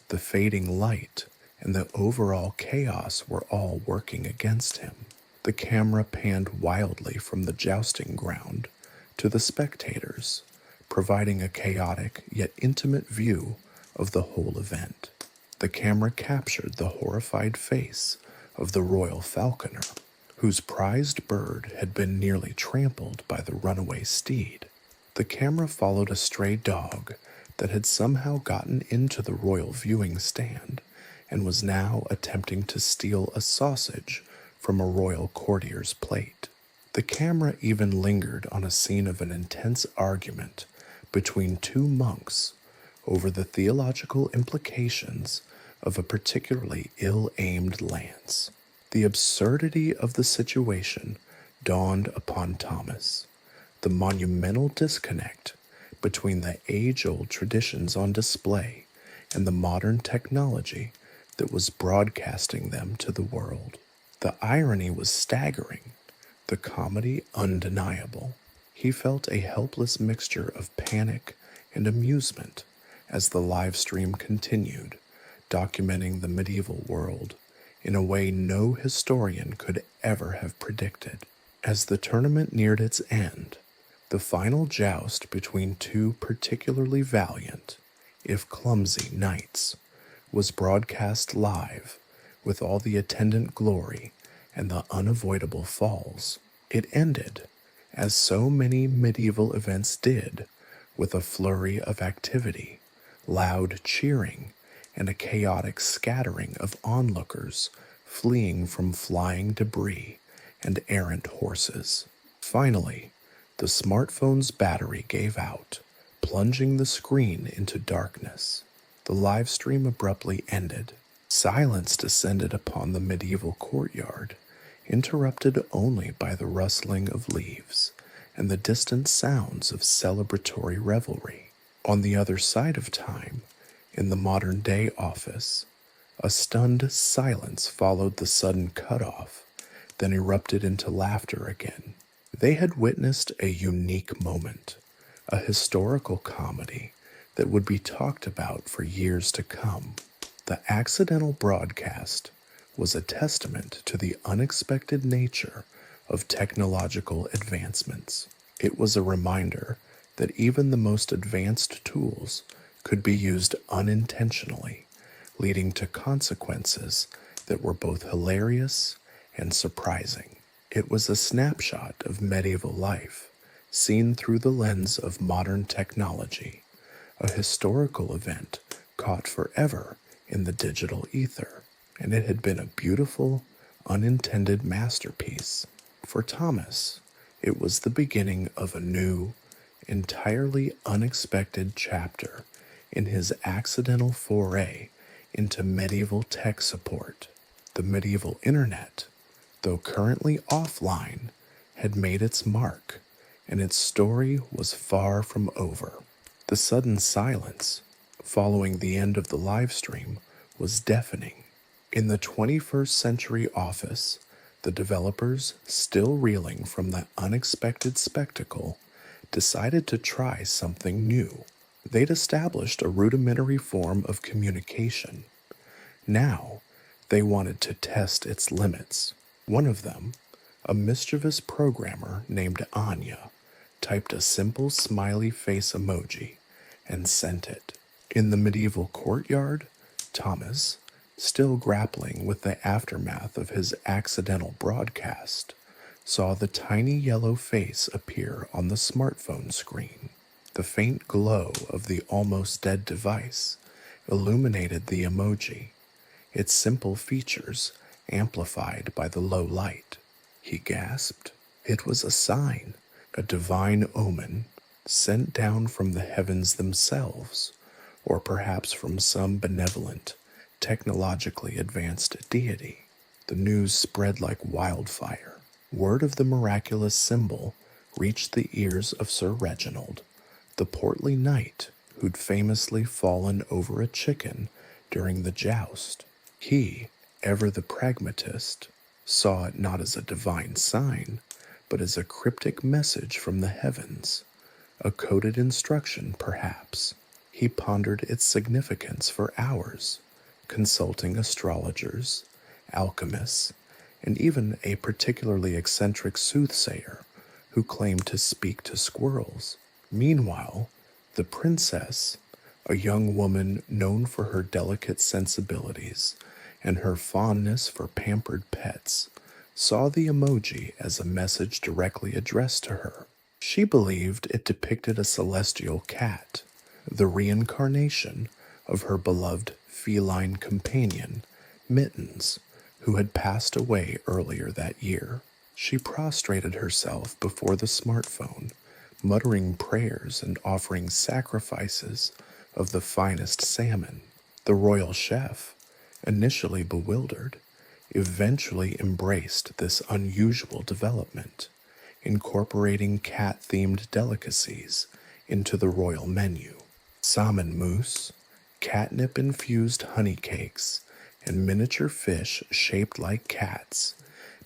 the fading light, and the overall chaos were all working against him. The camera panned wildly from the jousting ground to the spectators, providing a chaotic yet intimate view of the whole event. The camera captured the horrified face of the royal falconer, whose prized bird had been nearly trampled by the runaway steed. The camera followed a stray dog that had somehow gotten into the royal viewing stand and was now attempting to steal a sausage from a royal courtier's plate. The camera even lingered on a scene of an intense argument between two monks over the theological implications of a particularly ill-aimed lance. The absurdity of the situation dawned upon Thomas. The monumental disconnect between the age-old traditions on display and the modern technology that was broadcasting them to the world. The irony was staggering, the comedy undeniable. He felt a helpless mixture of panic and amusement as the live stream continued, documenting the medieval world in a way no historian could ever have predicted. As the tournament neared its end, the final joust between two particularly valiant, if clumsy, knights was broadcast live with all the attendant glory and the unavoidable falls. It ended, as so many medieval events did, with a flurry of activity, loud cheering, and a chaotic scattering of onlookers fleeing from flying debris and errant horses. Finally, the smartphone's battery gave out, plunging the screen into darkness. The live stream abruptly ended. Silence descended upon the medieval courtyard, interrupted only by the rustling of leaves and the distant sounds of celebratory revelry. On the other side of time, in the modern-day office, a stunned silence followed the sudden cutoff, then erupted into laughter again. They had witnessed a unique moment, a historical comedy that would be talked about for years to come. The accidental broadcast was a testament to the unexpected nature of technological advancements. It was a reminder that even the most advanced tools could be used unintentionally, leading to consequences that were both hilarious and surprising. It was a snapshot of medieval life, seen through the lens of modern technology, a historical event caught forever in the digital ether, and it had been a beautiful, unintended masterpiece. For Thomas, it was the beginning of a new, entirely unexpected chapter in his accidental foray into medieval tech support. The medieval internet, though currently offline, had made its mark, and its story was far from over. The sudden silence following the end of the live stream was deafening. In the 21st century office, the developers, still reeling from the unexpected spectacle, decided to try something new. They'd established a rudimentary form of communication. Now, they wanted to test its limits. One of them, a mischievous programmer named Anya, typed a simple smiley face emoji and sent it. In the medieval courtyard, Thomas, still grappling with the aftermath of his accidental broadcast, saw the tiny yellow face appear on the smartphone screen. The faint glow of the almost dead device illuminated the emoji, its simple features amplified by the low light. He gasped. It was a sign, a divine omen, sent down from the heavens themselves, or perhaps from some benevolent, technologically advanced deity. The news spread like wildfire. Word of the miraculous symbol reached the ears of Sir Reginald, the portly knight who'd famously fallen over a chicken during the joust. He, ever the pragmatist, saw it not as a divine sign, but as a cryptic message from the heavens, a coded instruction perhaps. He pondered its significance for hours, consulting astrologers, alchemists, and even a particularly eccentric soothsayer who claimed to speak to squirrels. Meanwhile, the princess, a young woman known for her delicate sensibilities and her fondness for pampered pets, saw the emoji as a message directly addressed to her. She believed it depicted a celestial cat, the reincarnation of her beloved feline companion, Mittens, who had passed away earlier that year. She prostrated herself before the smartphone, muttering prayers and offering sacrifices of the finest salmon. The royal chef, initially bewildered, eventually embraced this unusual development, incorporating cat-themed delicacies into the royal menu. Salmon mousse, catnip-infused honey cakes, and miniature fish shaped like cats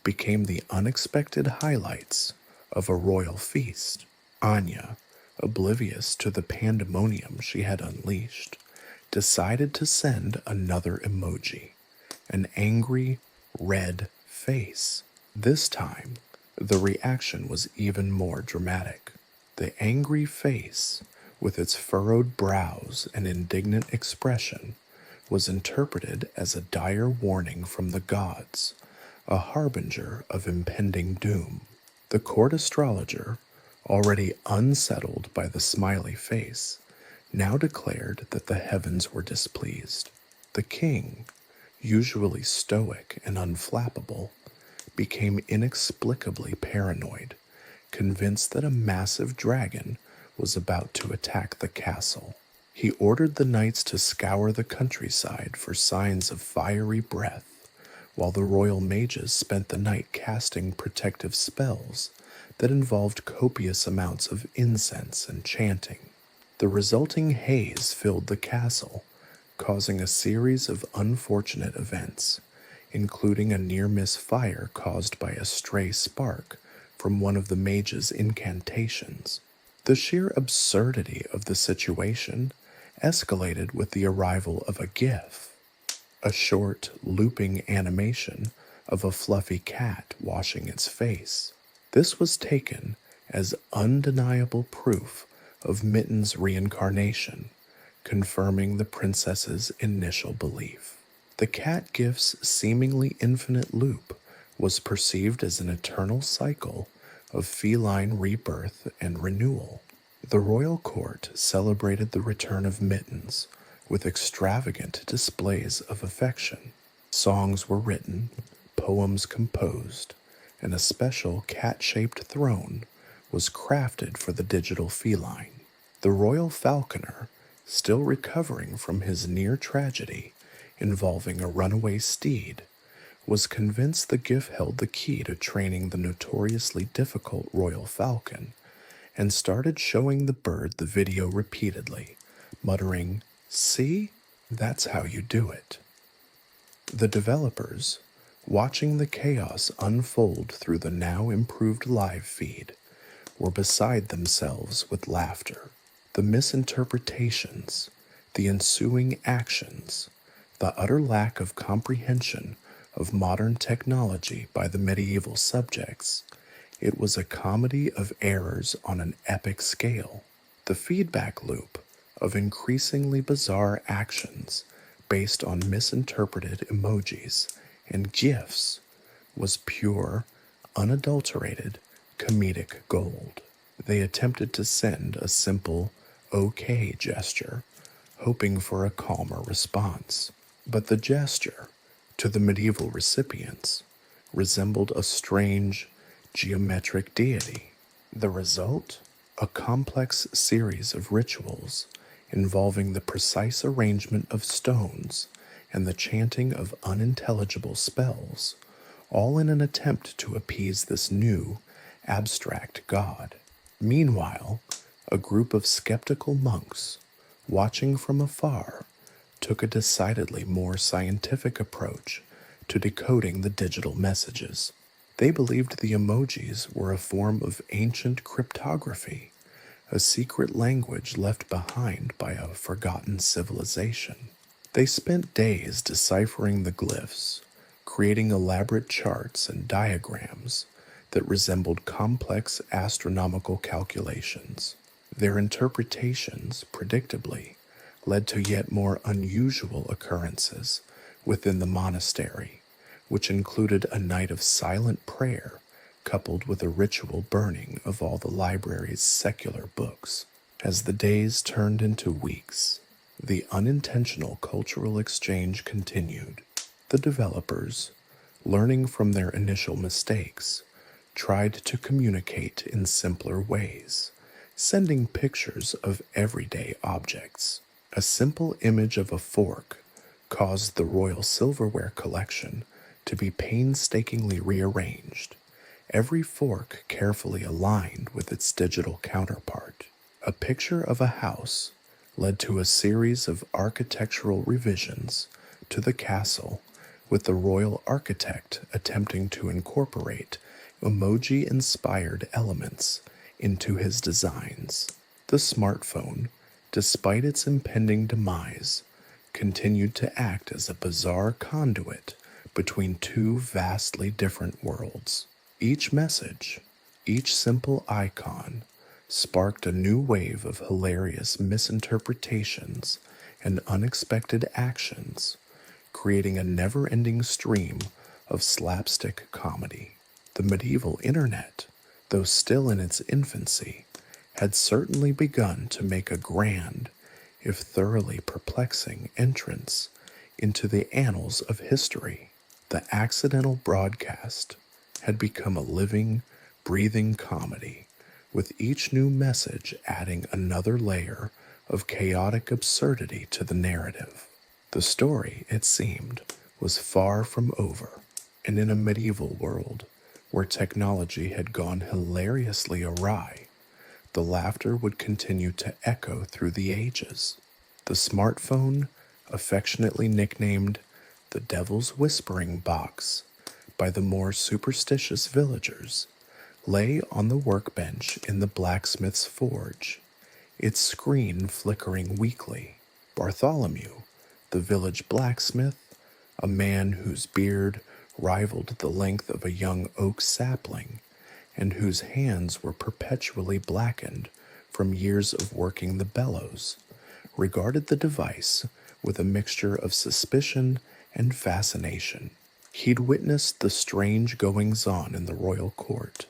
became the unexpected highlights of a royal feast. Anya, oblivious to the pandemonium she had unleashed, decided to send another emoji, an angry, red face. This time, the reaction was even more dramatic. The angry face, with its furrowed brows and indignant expression, was interpreted as a dire warning from the gods, a harbinger of impending doom. The court astrologer, already unsettled by the smiley face, now declared that the heavens were displeased. The king, usually stoic and unflappable, became inexplicably paranoid, convinced that a massive dragon was about to attack the castle. He ordered the knights to scour the countryside for signs of fiery breath, while the royal mages spent the night casting protective spells that involved copious amounts of incense and chanting. The resulting haze filled the castle, causing a series of unfortunate events, including a near-miss fire caused by a stray spark from one of the mage's incantations. The sheer absurdity of the situation escalated with the arrival of a GIF, a short, looping animation of a fluffy cat washing its face. This was taken as undeniable proof of Mitten's reincarnation, confirming the princess's initial belief. The cat GIF's seemingly infinite loop was perceived as an eternal cycle of feline rebirth and renewal. The royal court celebrated the return of Mittens with extravagant displays of affection. Songs were written, poems composed, and a special cat-shaped throne was crafted for the digital feline. The royal falconer, still recovering from his near tragedy involving a runaway steed, was convinced the gift held the key to training the notoriously difficult royal falcon and started showing the bird the video repeatedly, muttering, "See? That's how you do it." The developers, watching the chaos unfold through the now improved live feed, were beside themselves with laughter. The misinterpretations, the ensuing actions, the utter lack of comprehension of modern technology by the medieval subjects. It was a comedy of errors on an epic scale. The feedback loop of increasingly bizarre actions based on misinterpreted emojis and GIFs was pure, unadulterated comedic gold. They attempted to send a simple "OK" gesture, hoping for a calmer response. But the gesture, to the medieval recipients, resembled a strange, geometric deity. The result? A complex series of rituals involving the precise arrangement of stones and the chanting of unintelligible spells, all in an attempt to appease this new, abstract god. Meanwhile, a group of skeptical monks, watching from afar, took a decidedly more scientific approach to decoding the digital messages. They believed the emojis were a form of ancient cryptography, a secret language left behind by a forgotten civilization. They spent days deciphering the glyphs, creating elaborate charts and diagrams that resembled complex astronomical calculations. Their interpretations, predictably, led to yet more unusual occurrences within the monastery, which included a night of silent prayer coupled with a ritual burning of all the library's secular books. As the days turned into weeks, the unintentional cultural exchange continued. The developers, learning from their initial mistakes, tried to communicate in simpler ways, sending pictures of everyday objects. A simple image of a fork caused the royal silverware collection to be painstakingly rearranged, every fork carefully aligned with its digital counterpart. A picture of a house led to a series of architectural revisions to the castle, with the royal architect attempting to incorporate emoji-inspired elements into his designs. The smartphone, despite its impending demise, continued to act as a bizarre conduit between two vastly different worlds. Each message, each simple icon, sparked a new wave of hilarious misinterpretations and unexpected actions, creating a never-ending stream of slapstick comedy. The medieval internet, though still in its infancy, had certainly begun to make a grand, if thoroughly perplexing, entrance into the annals of history. The accidental broadcast had become a living, breathing comedy, with each new message adding another layer of chaotic absurdity to the narrative. The story, it seemed, was far from over, and in a medieval world where technology had gone hilariously awry, the laughter would continue to echo through the ages. The smartphone, affectionately nicknamed the Devil's Whispering Box by the more superstitious villagers, lay on the workbench in the blacksmith's forge, its screen flickering weakly. Bartholomew, the village blacksmith, a man whose beard rivaled the length of a young oak sapling, and whose hands were perpetually blackened from years of working the bellows, regarded the device with a mixture of suspicion and fascination. He'd witnessed the strange goings-on in the royal court,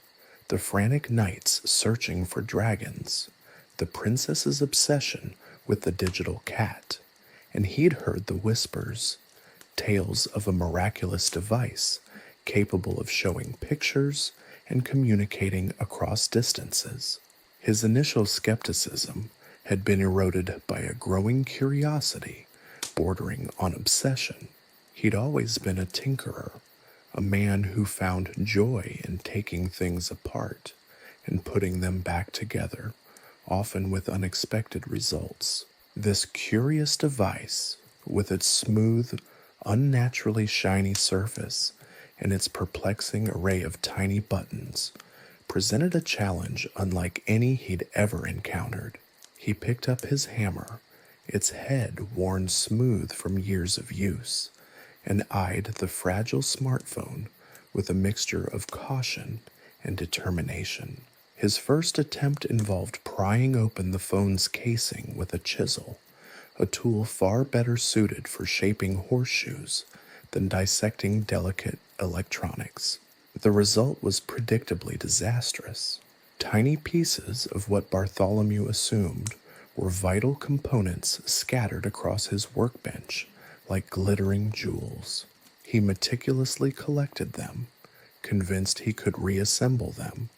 the frantic knights searching for dragons, the princess's obsession with the digital cat, and he'd heard the whispers, tales of a miraculous device capable of showing pictures and communicating across distances. His initial skepticism had been eroded by a growing curiosity bordering on obsession. He'd always been a tinkerer, a man who found joy in taking things apart and putting them back together, often with unexpected results. This curious device, with its smooth, unnaturally shiny surface and its perplexing array of tiny buttons, presented a challenge unlike any he'd ever encountered. He picked up his hammer, its head worn smooth from years of use, and eyed the fragile smartphone with a mixture of caution and determination. His first attempt involved prying open the phone's casing with a chisel, a tool far better suited for shaping horseshoes than dissecting delicate electronics. The result was predictably disastrous. Tiny pieces of what Bartholomew assumed were vital components scattered across his workbench like glittering jewels. He meticulously collected them, convinced he could reassemble them,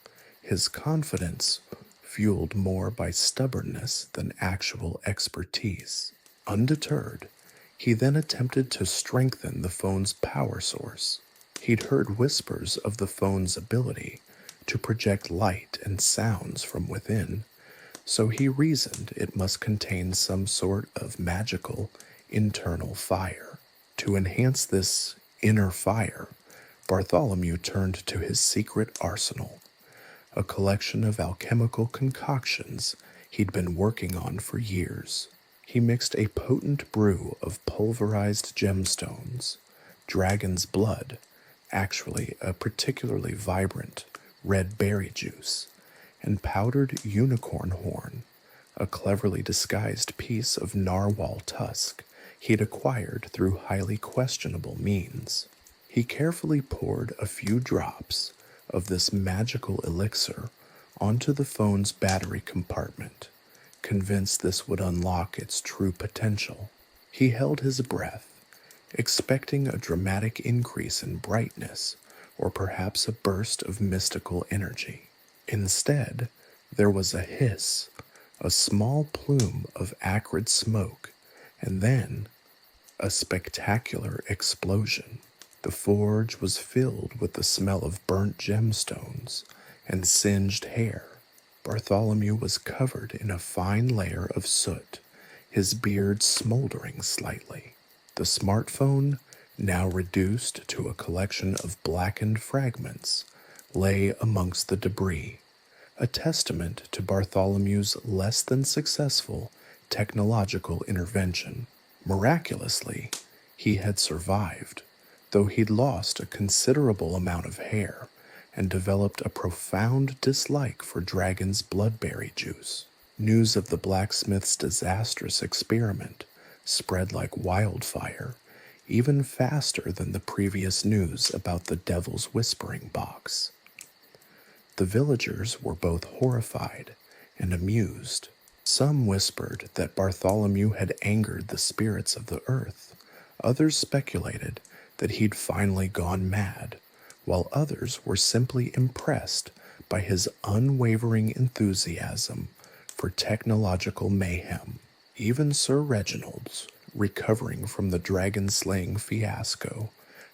his confidence fueled more by stubbornness than actual expertise. Undeterred, he then attempted to strengthen the phone's power source. He'd heard whispers of the phone's ability to project light and sounds from within, so he reasoned it must contain some sort of magical internal fire. To enhance this inner fire, Bartholomew turned to his secret arsenal, a collection of alchemical concoctions he'd been working on for years. He mixed a potent brew of pulverized gemstones, dragon's blood, actually a particularly vibrant red berry juice, and powdered unicorn horn, a cleverly disguised piece of narwhal tusk he'd acquired through highly questionable means. He carefully poured a few drops of this magical elixir onto the phone's battery compartment, convinced this would unlock its true potential. He held his breath, expecting a dramatic increase in brightness or perhaps a burst of mystical energy. Instead, there was a hiss, a small plume of acrid smoke, and then a spectacular explosion. The forge was filled with the smell of burnt gemstones and singed hair. Bartholomew was covered in a fine layer of soot, his beard smoldering slightly. The smartphone, now reduced to a collection of blackened fragments, lay amongst the debris, a testament to Bartholomew's less than successful technological intervention. Miraculously, he had survived, though he'd lost a considerable amount of hair and developed a profound dislike for dragon's bloodberry juice. News of the blacksmith's disastrous experiment spread like wildfire, even faster than the previous news about the devil's whispering box. The villagers were both horrified and amused. Some whispered that Bartholomew had angered the spirits of the earth. Others speculated that he'd finally gone mad, while others were simply impressed by his unwavering enthusiasm for technological mayhem. Even Sir Reginald's, recovering from the dragon-slaying fiasco,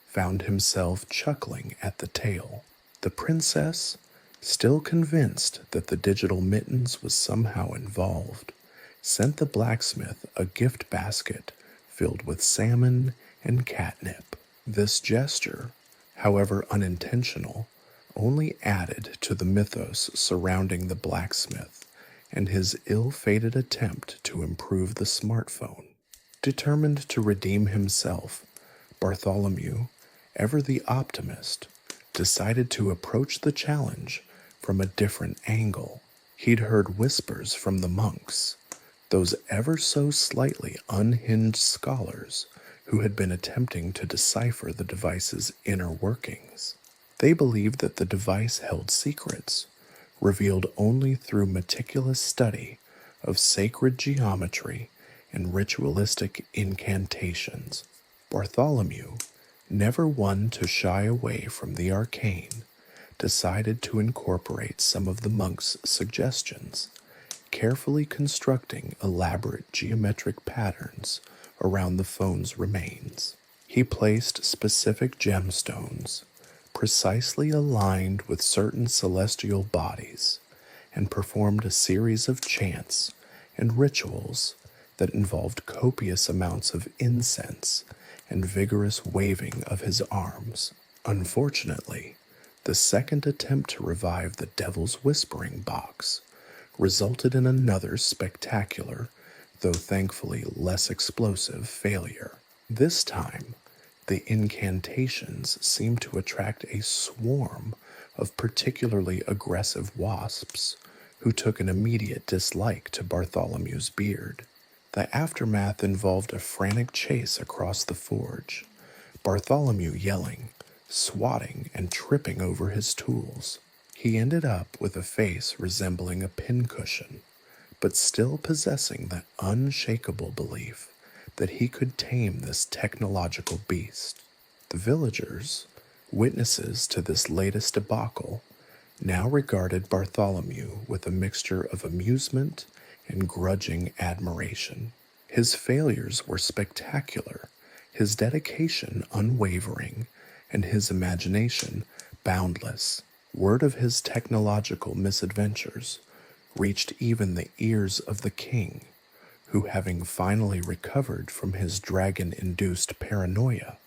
found himself chuckling at the tale. The princess, still convinced that the digital mittens was somehow involved, sent the blacksmith a gift basket filled with salmon and catnip. This gesture, however unintentional, only added to the mythos surrounding the blacksmith and his ill-fated attempt to improve the smartphone. Determined to redeem himself, Bartholomew, ever the optimist, decided to approach the challenge from a different angle. He'd heard whispers from the monks, those ever so slightly unhinged scholars who had been attempting to decipher the device's inner workings. They believed that the device held secrets, revealed only through meticulous study of sacred geometry and ritualistic incantations. Bartholomew, never one to shy away from the arcane, decided to incorporate some of the monk's suggestions, carefully constructing elaborate geometric patterns around the phone's remains. He placed specific gemstones, precisely aligned with certain celestial bodies, and performed a series of chants and rituals that involved copious amounts of incense and vigorous waving of his arms. Unfortunately, the second attempt to revive the Devil's Whispering Box resulted in another spectacular, though thankfully less explosive, failure. This time, the incantations seemed to attract a swarm of particularly aggressive wasps who took an immediate dislike to Bartholomew's beard. The aftermath involved a frantic chase across the forge, Bartholomew yelling, swatting, and tripping over his tools. He ended up with a face resembling a pincushion, but still possessing the unshakable belief that he could tame this technological beast. The villagers, witnesses to this latest debacle, now regarded Bartholomew with a mixture of amusement and grudging admiration. His failures were spectacular, his dedication unwavering, and his imagination boundless. Word of his technological misadventures reached even the ears of the king, who, having finally recovered from his dragon-induced paranoia,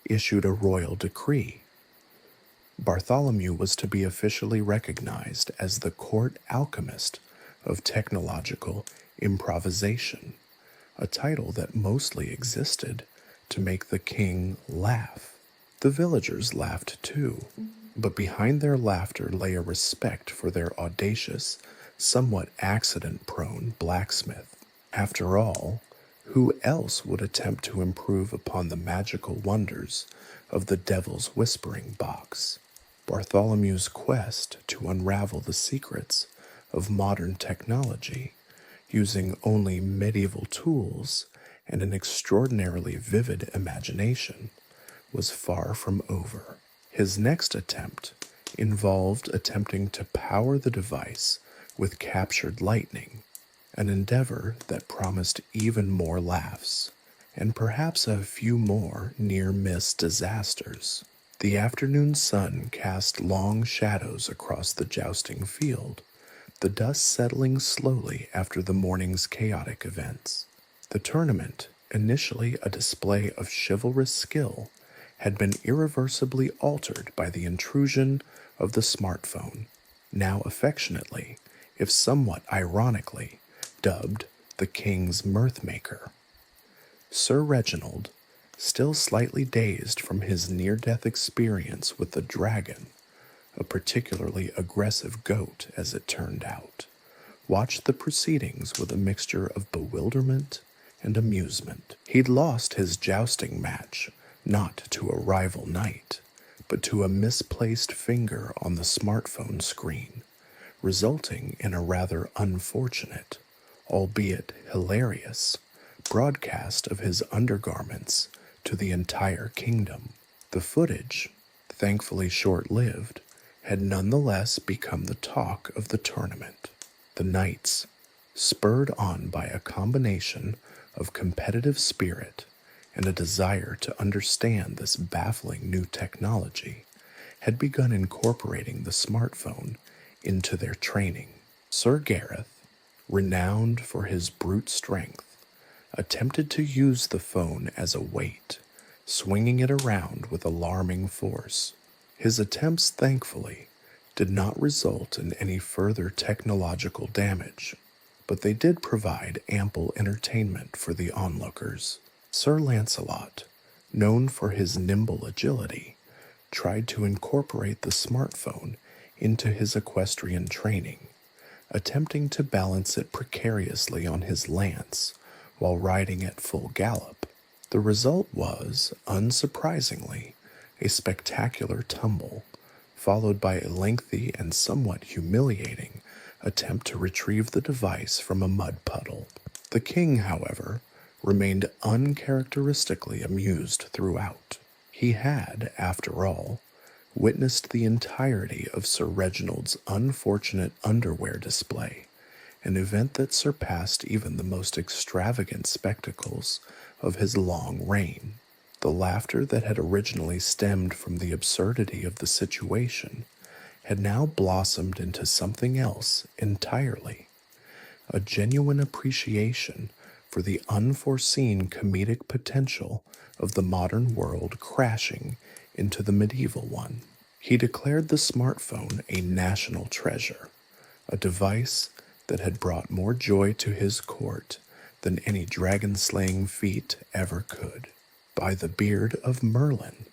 issued a royal decree. Bartholomew was to be officially recognized as the court alchemist of technological improvisation, a title that mostly existed to make the king laugh. The villagers laughed too, but behind their laughter lay a respect for their audacious, somewhat accident-prone blacksmith. After all, who else would attempt to improve upon the magical wonders of the Devil's Whispering Box? Bartholomew's quest to unravel the secrets of modern technology, using only medieval tools and an extraordinarily vivid imagination, was far from over. His next attempt involved attempting to power the device with captured lightning, an endeavor that promised even more laughs, and perhaps a few more near-miss disasters. The afternoon sun cast long shadows across the jousting field, the dust settling slowly after the morning's chaotic events. The tournament, initially a display of chivalrous skill, had been irreversibly altered by the intrusion of the smartphone, now affectionately, if somewhat ironically, dubbed the King's Mirthmaker. Sir Reginald, still slightly dazed from his near-death experience with the dragon, a particularly aggressive goat as it turned out, watched the proceedings with a mixture of bewilderment and amusement. He'd lost his jousting match, not to a rival knight, but to a misplaced finger on the smartphone screen, resulting in a rather unfortunate, albeit hilarious, broadcast of his undergarments to the entire kingdom. The footage, thankfully short-lived, had nonetheless become the talk of the tournament. The knights, spurred on by a combination of competitive spirit and a desire to understand this baffling new technology, had begun incorporating the smartphone into their training. Sir Gareth, renowned for his brute strength, attempted to use the phone as a weight, swinging it around with alarming force. His attempts, thankfully, did not result in any further technological damage, but they did provide ample entertainment for the onlookers. Sir Lancelot, known for his nimble agility, tried to incorporate the smartphone into his equestrian training, attempting to balance it precariously on his lance while riding at full gallop. The result was, unsurprisingly, a spectacular tumble, followed by a lengthy and somewhat humiliating attempt to retrieve the device from a mud puddle. The king, however, remained uncharacteristically amused throughout. He had, after all, witnessed the entirety of Sir Reginald's unfortunate underwear display, an event that surpassed even the most extravagant spectacles of his long reign. The laughter that had originally stemmed from the absurdity of the situation had now blossomed into something else entirely, a genuine appreciation for the unforeseen comedic potential of the modern world crashing into the medieval one. He declared the smartphone a national treasure, a device that had brought more joy to his court than any dragon-slaying feat ever could. By the beard of Merlin,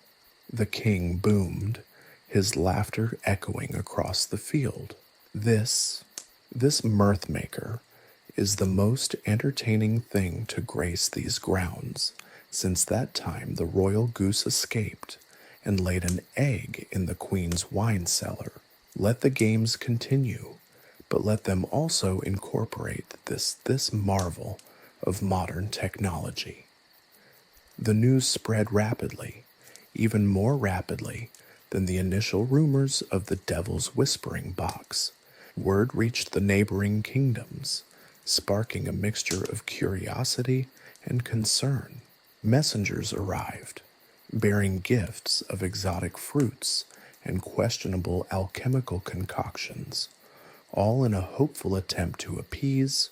the king boomed, his laughter echoing across the field. This mirth-maker is the most entertaining thing to grace these grounds since that time the royal goose escaped and laid an egg in the queen's wine cellar. Let the games continue, but let them also incorporate this marvel of modern technology. The news spread rapidly, even more rapidly than the initial rumors of the Devil's Whispering Box. Word reached the neighboring kingdoms, sparking a mixture of curiosity and concern. Messengers arrived, bearing gifts of exotic fruits and questionable alchemical concoctions, all in a hopeful attempt to appease,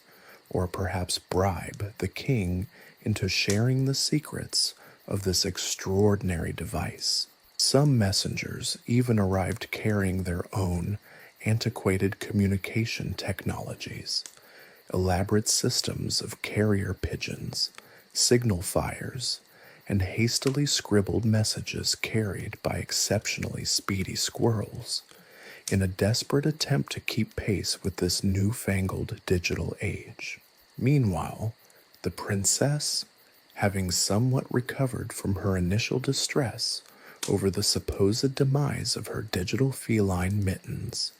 or perhaps bribe, the king into sharing the secrets of this extraordinary device. Some messengers even arrived carrying their own antiquated communication technologies, elaborate systems of carrier pigeons, signal fires, and hastily scribbled messages carried by exceptionally speedy squirrels, in a desperate attempt to keep pace with this newfangled digital age. Meanwhile, the princess, having somewhat recovered from her initial distress over the supposed demise of her digital feline mittens,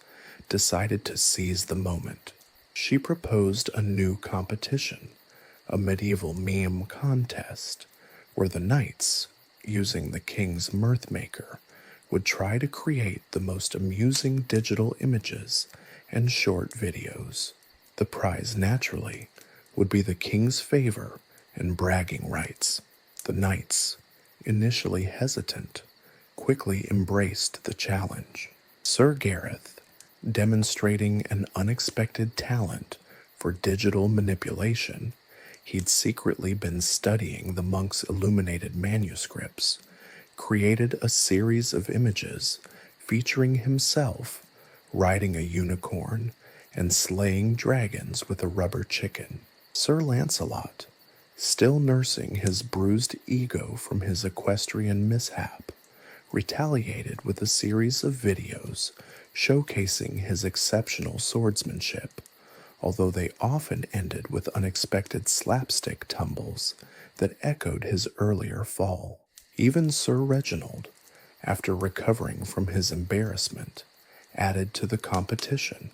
decided to seize the moment. She proposed a new competition, a medieval meme contest, where the knights, using the king's mirth-maker, would try to create the most amusing digital images and short videos. The prize, naturally, would be the king's favor and bragging rights. The knights, initially hesitant, quickly embraced the challenge. Sir Gareth, demonstrating an unexpected talent for digital manipulation, he'd secretly been studying the monks' illuminated manuscripts, created a series of images featuring himself riding a unicorn and slaying dragons with a rubber chicken. Sir Lancelot, still nursing his bruised ego from his equestrian mishap, retaliated with a series of videos showcasing his exceptional swordsmanship, although they often ended with unexpected slapstick tumbles that echoed his earlier fall. Even Sir Reginald, after recovering from his embarrassment, added to the competition,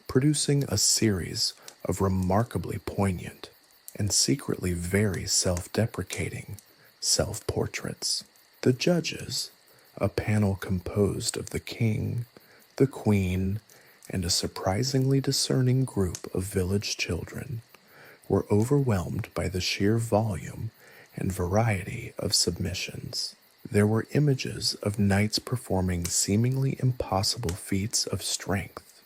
producing a series of remarkably poignant and secretly very self-deprecating self-portraits. The judges, a panel composed of the king, the queen, and a surprisingly discerning group of village children, were overwhelmed by the sheer volume and variety of submissions. There were images of knights performing seemingly impossible feats of strength,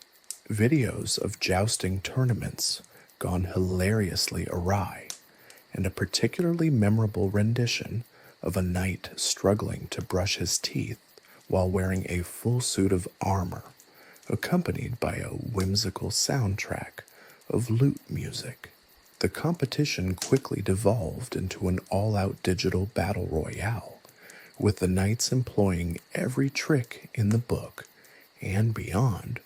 videos of jousting tournaments gone hilariously awry, and a particularly memorable rendition of a knight struggling to brush his teeth while wearing a full suit of armor, accompanied by a whimsical soundtrack of lute music. The competition quickly devolved into an all-out digital battle royale, with the knights employing every trick in the book and beyond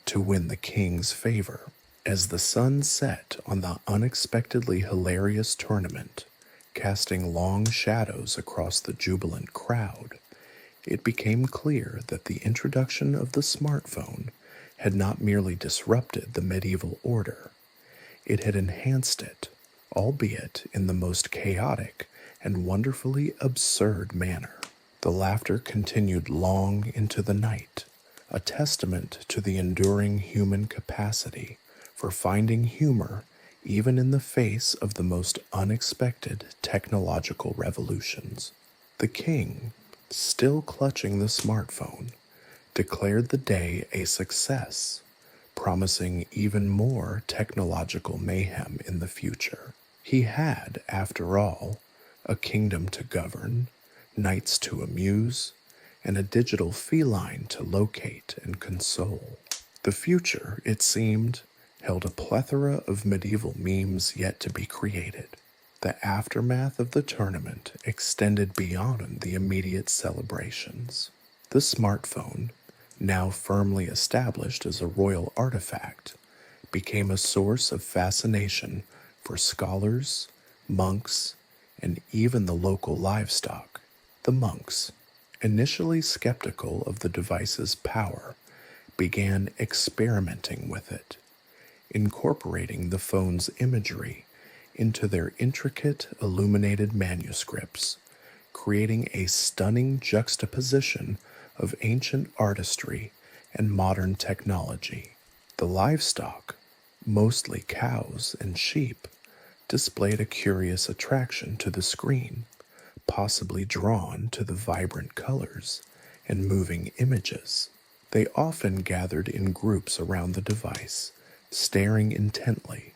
to win the king's favor. As the sun set on the unexpectedly hilarious tournament, casting long shadows across the jubilant crowd, it became clear that the introduction of the smartphone had not merely disrupted the medieval order, it had enhanced it, albeit in the most chaotic and wonderfully absurd manner. The laughter continued long into the night, a testament to the enduring human capacity for finding humor even in the face of the most unexpected technological revolutions. The king, still clutching the smartphone, declared the day a success, promising even more technological mayhem in the future. He had, after all, a kingdom to govern, knights to amuse, and a digital feline to locate and console. The future, it seemed, held a plethora of medieval memes yet to be created. The aftermath of the tournament extended beyond the immediate celebrations. The smartphone, now firmly established as a royal artifact, became a source of fascination for scholars, monks, and even the local livestock. The monks, initially skeptical of the device's power, began experimenting with it, incorporating the phone's imagery into their intricate illuminated manuscripts, creating a stunning juxtaposition of ancient artistry and modern technology. The livestock, mostly cows and sheep, displayed a curious attraction to the screen, possibly drawn to the vibrant colors and moving images. They often gathered in groups around the device, staring intently,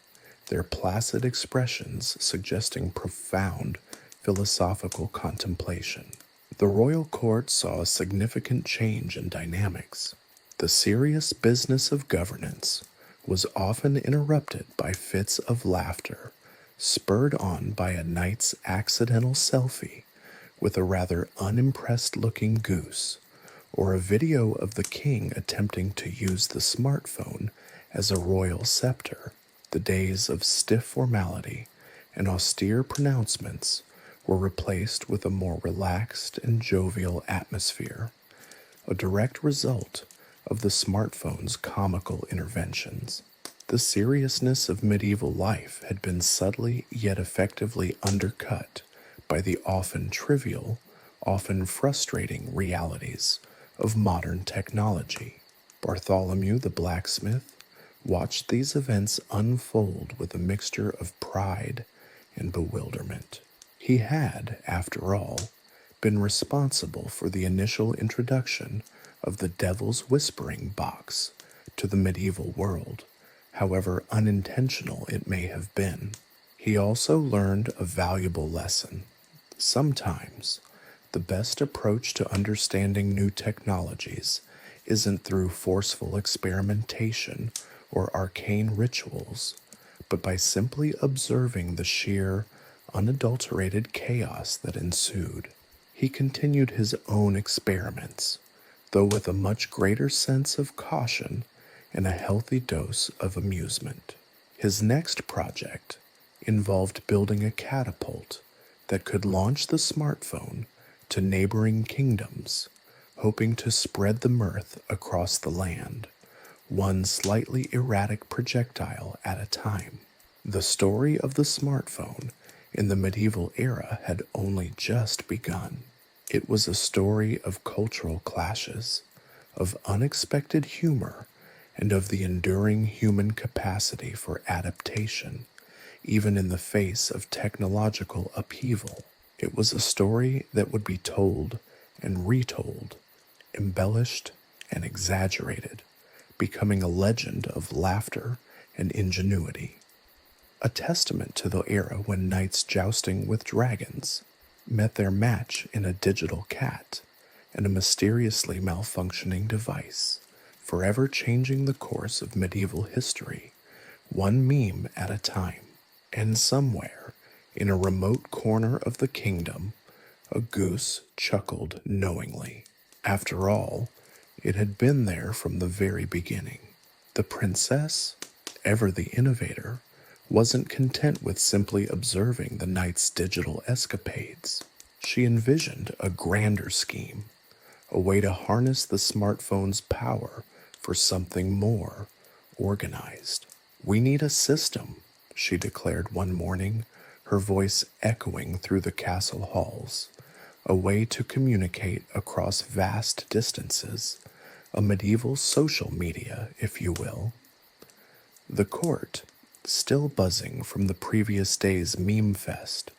their placid expressions suggesting profound philosophical contemplation. The royal court saw a significant change in dynamics. The serious business of governance was often interrupted by fits of laughter, spurred on by a knight's accidental selfie with a rather unimpressed-looking goose, or a video of the king attempting to use the smartphone as a royal scepter. The days of stiff formality and austere pronouncements were replaced with a more relaxed and jovial atmosphere, a direct result of the smartphone's comical interventions. The seriousness of medieval life had been subtly yet effectively undercut by the often trivial, often frustrating realities of modern technology. Bartholomew the blacksmith watched these events unfold with a mixture of pride and bewilderment. He had, after all, been responsible for the initial introduction of the Devil's Whispering box to the medieval world, however unintentional it may have been. He also learned a valuable lesson. Sometimes, the best approach to understanding new technologies isn't through forceful experimentation or arcane rituals, but by simply observing the sheer, unadulterated chaos that ensued. He continued his own experiments, though with a much greater sense of caution and a healthy dose of amusement. His next project involved building a catapult that could launch the smartphone to neighboring kingdoms, hoping to spread the mirth across the land, one slightly erratic projectile at a time. The story of the smartphone in the medieval era had only just begun. It was a story of cultural clashes, of unexpected humor, and of the enduring human capacity for adaptation, even in the face of technological upheaval. It was a story that would be told and retold, embellished and exaggerated, becoming a legend of laughter and ingenuity. A testament to the era when knights jousting with dragons met their match in a digital cat and a mysteriously malfunctioning device, forever changing the course of medieval history, one meme at a time. And somewhere, in a remote corner of the kingdom, a goose chuckled knowingly. After all, it had been there from the very beginning. The princess, ever the innovator, wasn't content with simply observing the knight's digital escapades. She envisioned a grander scheme, a way to harness the smartphone's power for something more organized. "We need a system," she declared one morning, her voice echoing through the castle halls. A way to communicate across vast distances, a medieval social media, if you will. The court, still buzzing from the previous day's meme fest,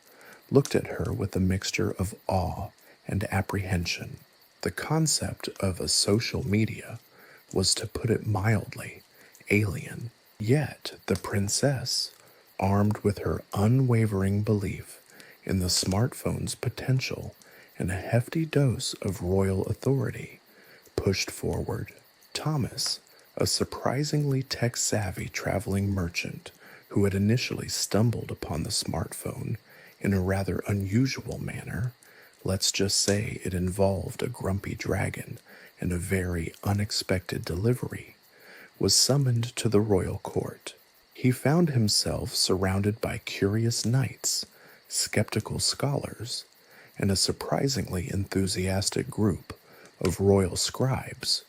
looked at her with a mixture of awe and apprehension. The concept of a social media was, to put it mildly, alien. Yet the princess, armed with her unwavering belief in the smartphone's potential and a hefty dose of royal authority, pushed forward. Thomas, a surprisingly tech-savvy traveling merchant who had initially stumbled upon the smartphone in a rather unusual manner, let's just say it involved a grumpy dragon and a very unexpected delivery, was summoned to the royal court. He found himself surrounded by curious knights, skeptical scholars, and a surprisingly enthusiastic group of royal scribes,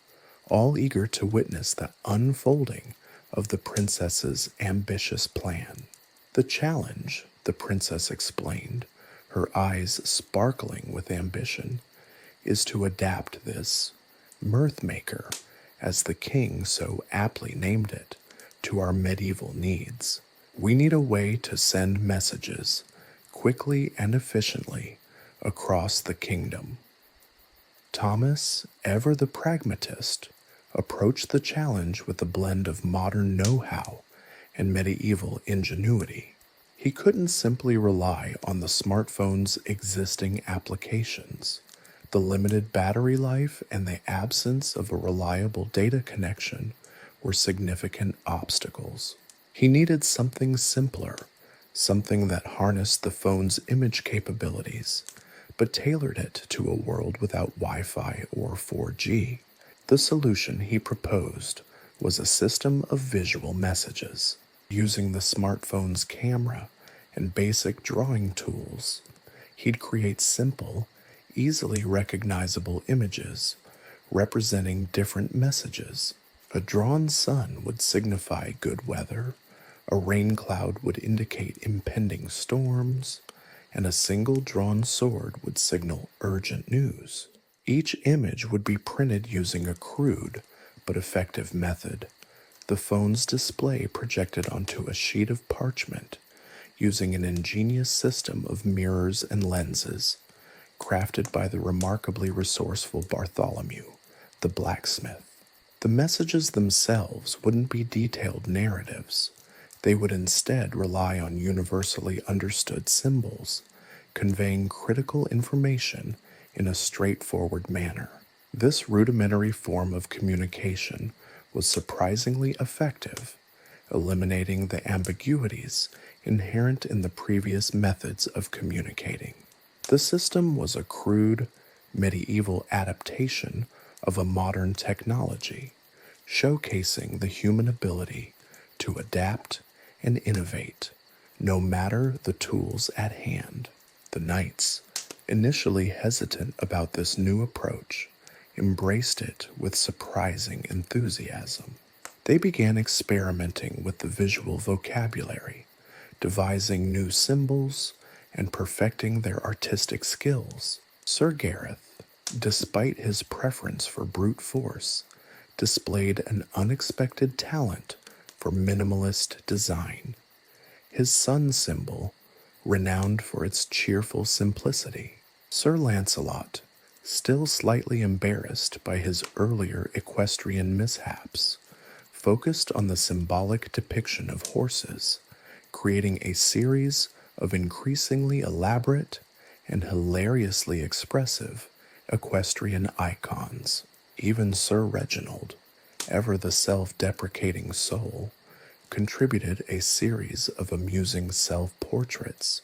all eager to witness the unfolding of the princess's ambitious plan. The challenge, the princess explained, her eyes sparkling with ambition, is to adapt this mirth maker, as the king so aptly named it, to our medieval needs. We need a way to send messages quickly and efficiently across the kingdom. Thomas, ever the pragmatist, approached the challenge with a blend of modern know-how and medieval ingenuity. He couldn't simply rely on the smartphone's existing applications. The limited battery life and the absence of a reliable data connection were significant obstacles. He needed something simpler, something that harnessed the phone's image capabilities, but tailored it to a world without Wi-Fi or 4G. The solution he proposed was a system of visual messages. Using the smartphone's camera and basic drawing tools, he'd create simple, easily recognizable images representing different messages. A drawn sun would signify good weather, a rain cloud would indicate impending storms, and a single drawn sword would signal urgent news. Each image would be printed using a crude but effective method. The phone's display projected onto a sheet of parchment using an ingenious system of mirrors and lenses, crafted by the remarkably resourceful Bartholomew, the blacksmith. The messages themselves wouldn't be detailed narratives. They would instead rely on universally understood symbols, conveying critical information in a straightforward manner. This rudimentary form of communication was surprisingly effective, eliminating the ambiguities inherent in the previous methods of communicating. The system was a crude, medieval adaptation of a modern technology, showcasing the human ability to adapt and innovate, no matter the tools at hand. The knights, initially hesitant about this new approach, embraced it with surprising enthusiasm. They began experimenting with the visual vocabulary, devising new symbols, and perfecting their artistic skills. Sir Gareth, despite his preference for brute force, displayed an unexpected talent for minimalist design. His sun symbol, renowned for its cheerful simplicity. Sir Lancelot, still slightly embarrassed by his earlier equestrian mishaps, focused on the symbolic depiction of horses, creating a series of increasingly elaborate and hilariously expressive equestrian icons. Even Sir Reginald, ever the self-deprecating soul, contributed a series of amusing self-portraits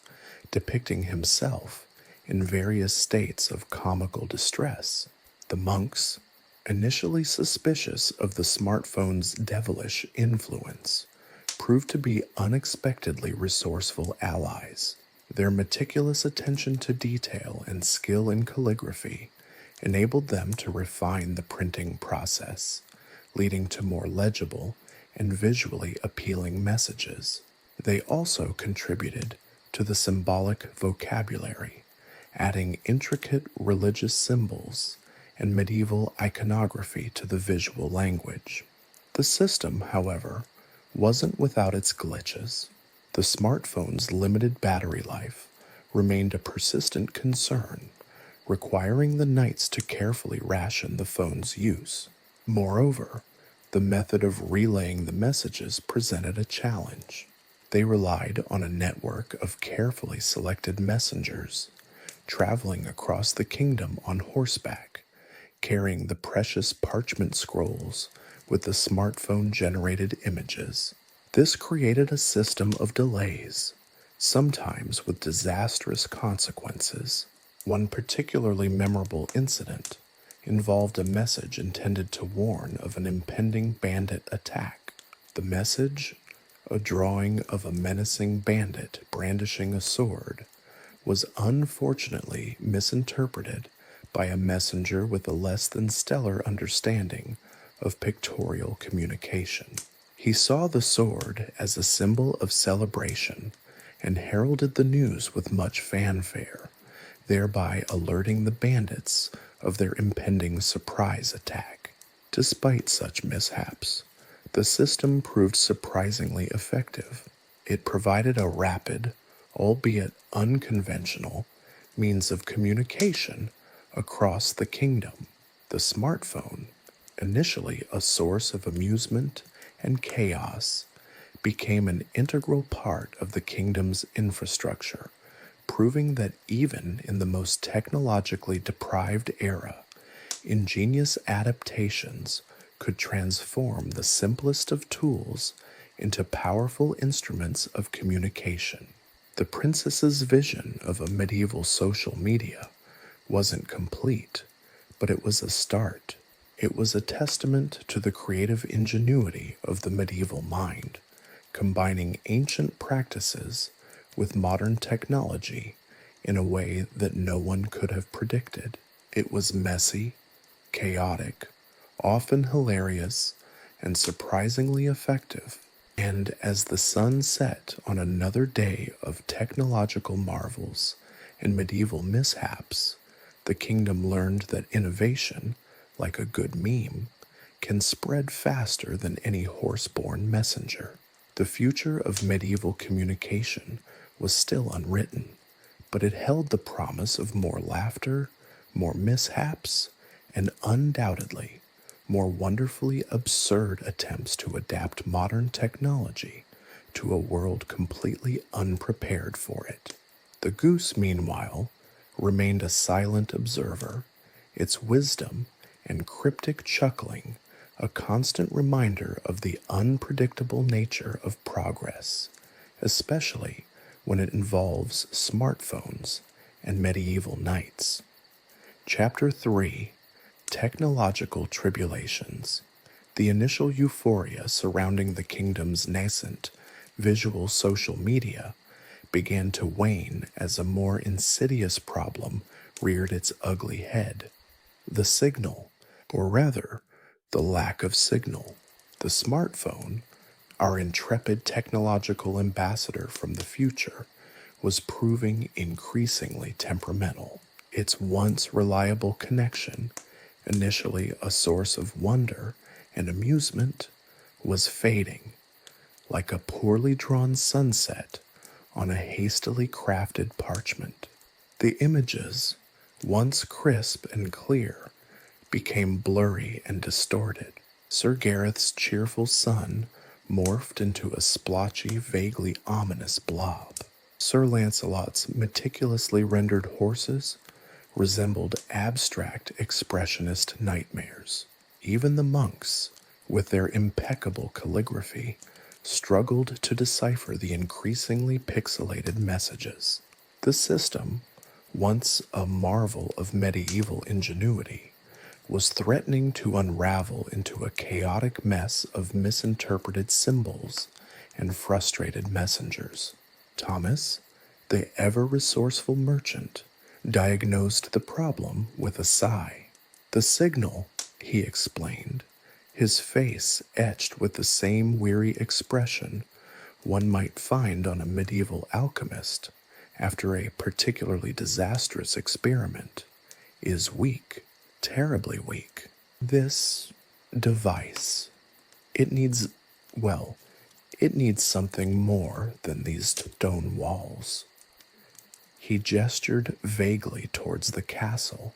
depicting himself in various states of comical distress. The monks, initially suspicious of the smartphone's devilish influence, proved to be unexpectedly resourceful allies. Their meticulous attention to detail and skill in calligraphy enabled them to refine the printing process, leading to more legible and visually appealing messages. They also contributed to the symbolic vocabulary, adding intricate religious symbols and medieval iconography to the visual language. The system, however, wasn't without its glitches. The smartphone's limited battery life remained a persistent concern, requiring the knights to carefully ration the phone's use. Moreover, the method of relaying the messages presented a challenge. They relied on a network of carefully selected messengers, traveling across the kingdom on horseback, carrying the precious parchment scrolls with the smartphone-generated images. This created a system of delays, sometimes with disastrous consequences. One particularly memorable incident involved a message intended to warn of an impending bandit attack. The message, a drawing of a menacing bandit brandishing a sword, was unfortunately misinterpreted by a messenger with a less than stellar understanding of pictorial communication. He saw the sword as a symbol of celebration and heralded the news with much fanfare, thereby alerting the bandits of their impending surprise attack. Despite such mishaps, the system proved surprisingly effective. It provided a rapid, albeit unconventional, means of communication across the kingdom. The smartphone, initially a source of amusement and chaos, became an integral part of the kingdom's infrastructure, proving that even in the most technologically deprived era, ingenious adaptations could transform the simplest of tools into powerful instruments of communication. The princess's vision of a medieval social media wasn't complete, but it was a start. It was a testament to the creative ingenuity of the medieval mind, combining ancient practices with modern technology in a way that no one could have predicted. It was messy, chaotic, often hilarious, and surprisingly effective. And as the sun set on another day of technological marvels and medieval mishaps, the kingdom learned that innovation, like a good meme, can spread faster than any horse-borne messenger. The future of medieval communication was still unwritten, but it held the promise of more laughter, more mishaps, and undoubtedly more wonderfully absurd attempts to adapt modern technology to a world completely unprepared for it. The goose, meanwhile, remained a silent observer, its wisdom and cryptic chuckling a constant reminder of the unpredictable nature of progress, especially when it involves smartphones and medieval knights. Chapter 3: Technological Tribulations. The initial euphoria surrounding the kingdom's nascent visual social media began to wane as a more insidious problem reared its ugly head: the signal, or rather, the lack of signal. The smartphone, our intrepid technological ambassador from the future, was proving increasingly temperamental. Its once reliable connection, initially a source of wonder and amusement, was fading like a poorly drawn sunset on a hastily crafted parchment. The images, once crisp and clear, became blurry and distorted. Sir Gareth's cheerful sun morphed into a splotchy, vaguely ominous blob. Sir Lancelot's meticulously rendered horses resembled abstract expressionist nightmares. Even the monks, with their impeccable calligraphy, struggled to decipher the increasingly pixelated messages. The system, once a marvel of medieval ingenuity, was threatening to unravel into a chaotic mess of misinterpreted symbols and frustrated messengers. Thomas, the ever-resourceful merchant, diagnosed the problem with a sigh. "The signal," he explained, his face etched with the same weary expression, one might find on a medieval alchemist after a particularly disastrous experiment, is weak, terribly weak. This device, it needs, well, it needs something more than these stone walls. He gestured vaguely towards the castle,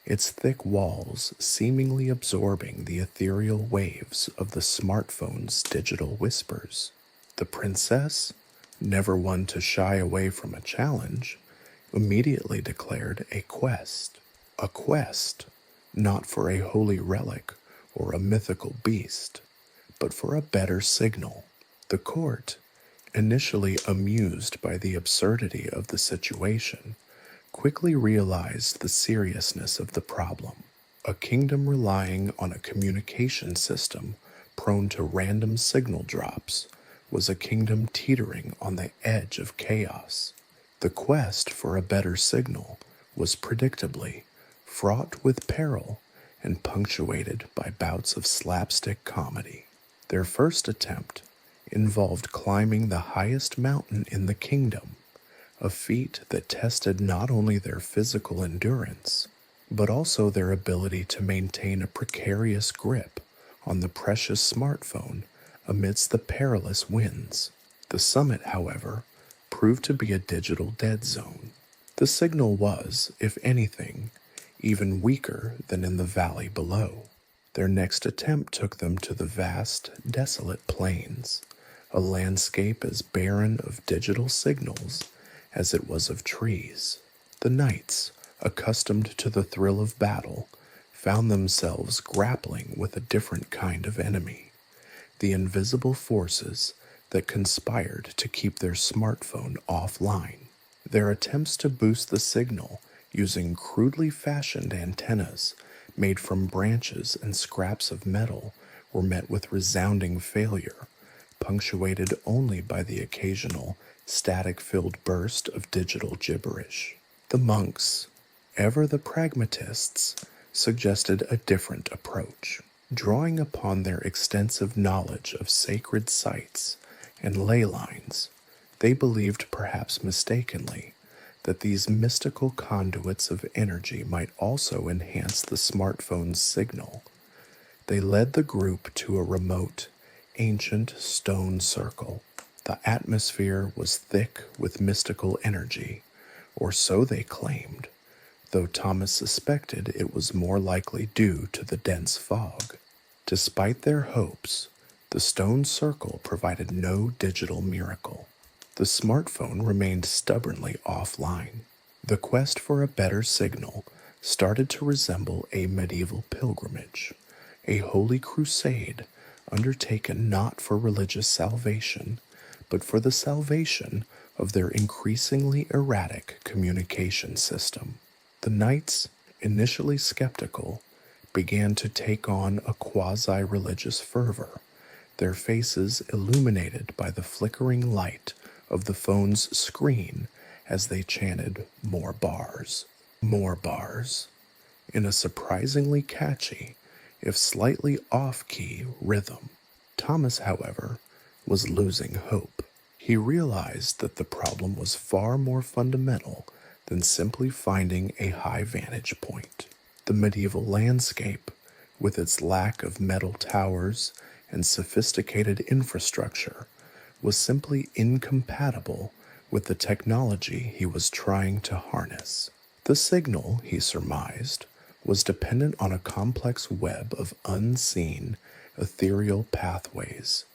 its thick walls seemingly absorbing the ethereal waves of the smartphone's digital whispers. The princess, never one to shy away from a challenge, immediately declared a quest. A quest, not for a holy relic or a mythical beast, but for a better signal. The court, initially amused by the absurdity of the situation, quickly realized the seriousness of the problem. A kingdom relying on a communication system prone to random signal drops was a kingdom teetering on the edge of chaos. The quest for a better signal was predictably fraught with peril and punctuated by bouts of slapstick comedy. Their first attempt involved climbing the highest mountain in the kingdom, a feat that tested not only their physical endurance, but also their ability to maintain a precarious grip on the precious smartphone amidst the perilous winds. The summit, however, proved to be a digital dead zone. The signal was, if anything, even weaker than in the valley below. Their next attempt took them to the vast, desolate plains, a landscape as barren of digital signals as it was of trees. The knights, accustomed to the thrill of battle, found themselves grappling with a different kind of enemy, the invisible forces that conspired to keep their smartphone offline. Their attempts to boost the signal using crudely fashioned antennas made from branches and scraps of metal were met with resounding failure, punctuated only by the occasional static-filled burst of digital gibberish. The monks, ever the pragmatists, suggested a different approach. Drawing upon their extensive knowledge of sacred sites and ley lines, they believed, perhaps mistakenly, that these mystical conduits of energy might also enhance the smartphone's signal. They led the group to a remote, ancient stone circle. The atmosphere was thick with mystical energy, or so they claimed, though Thomas suspected it was more likely due to the dense fog. Despite their hopes, the stone circle provided no digital miracle. The smartphone remained stubbornly offline. The quest for a better signal started to resemble a medieval pilgrimage, a holy crusade undertaken not for religious salvation, but for the salvation of their increasingly erratic communication system. The knights, initially skeptical, began to take on a quasi-religious fervor, their faces illuminated by the flickering light of the phone's screen as they chanted, "More bars, more bars," in a surprisingly catchy, if slightly off-key rhythm. Thomas, however, was losing hope. He realized that the problem was far more fundamental than simply finding a high vantage point. The medieval landscape, with its lack of metal towers and sophisticated infrastructure, was simply incompatible with the technology he was trying to harness. The signal, he surmised, was dependent on a complex web of unseen, ethereal pathways,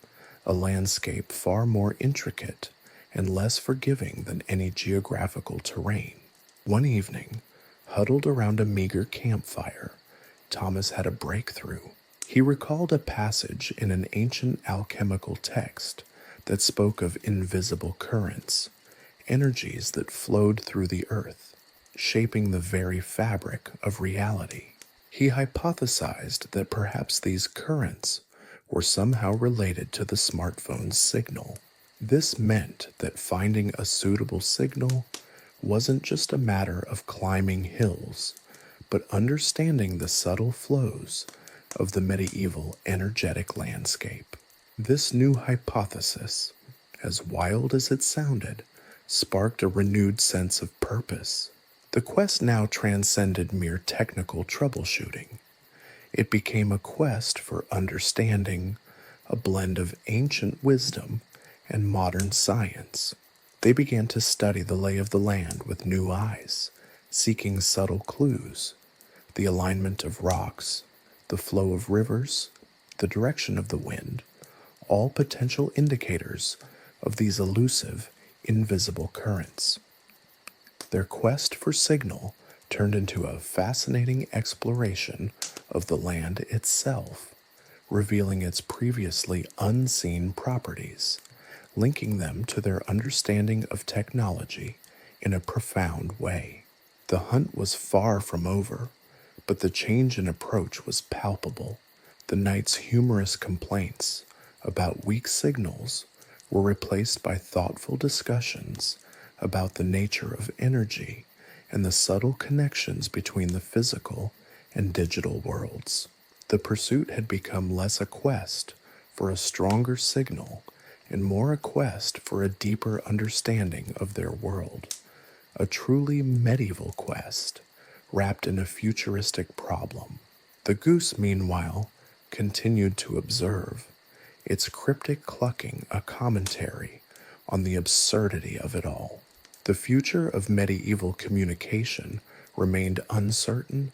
a landscape far more intricate and less forgiving than any geographical terrain. One evening, huddled around a meager campfire, Thomas had a breakthrough. He recalled a passage in an ancient alchemical text that spoke of invisible currents, energies that flowed through the earth, shaping the very fabric of reality. He hypothesized that perhaps these currents were somehow related to the smartphone's signal. This meant that finding a suitable signal wasn't just a matter of climbing hills, but understanding the subtle flows of the medieval energetic landscape. This new hypothesis, as wild as it sounded, sparked a renewed sense of purpose. The quest now transcended mere technical troubleshooting. It became a quest for understanding, a blend of ancient wisdom and modern science. They began to study the lay of the land with new eyes, seeking subtle clues, the alignment of rocks, the flow of rivers, the direction of the wind, all potential indicators of these elusive, invisible currents. Their quest for signal turned into a fascinating exploration of the land itself, revealing its previously unseen properties, linking them to their understanding of technology in a profound way. The hunt was far from over, but the change in approach was palpable. The knight's humorous complaints about weak signals were replaced by thoughtful discussions about the nature of energy and the subtle connections between the physical and digital worlds. The pursuit had become less a quest for a stronger signal and more a quest for a deeper understanding of their world, a truly medieval quest wrapped in a futuristic problem. The goose, meanwhile, continued to observe, its cryptic clucking a commentary on the absurdity of it all. The future of medieval communication remained uncertain,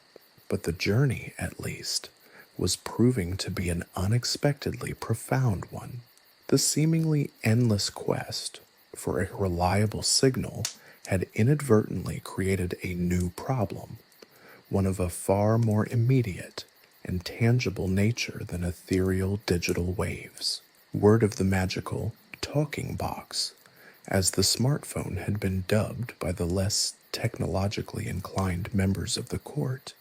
but the journey, at least, was proving to be an unexpectedly profound one. The seemingly endless quest for a reliable signal had inadvertently created a new problem, one of a far more immediate and tangible nature than ethereal digital waves. Word of the magical talking box, as the smartphone had been dubbed by the less technologically inclined members of the court,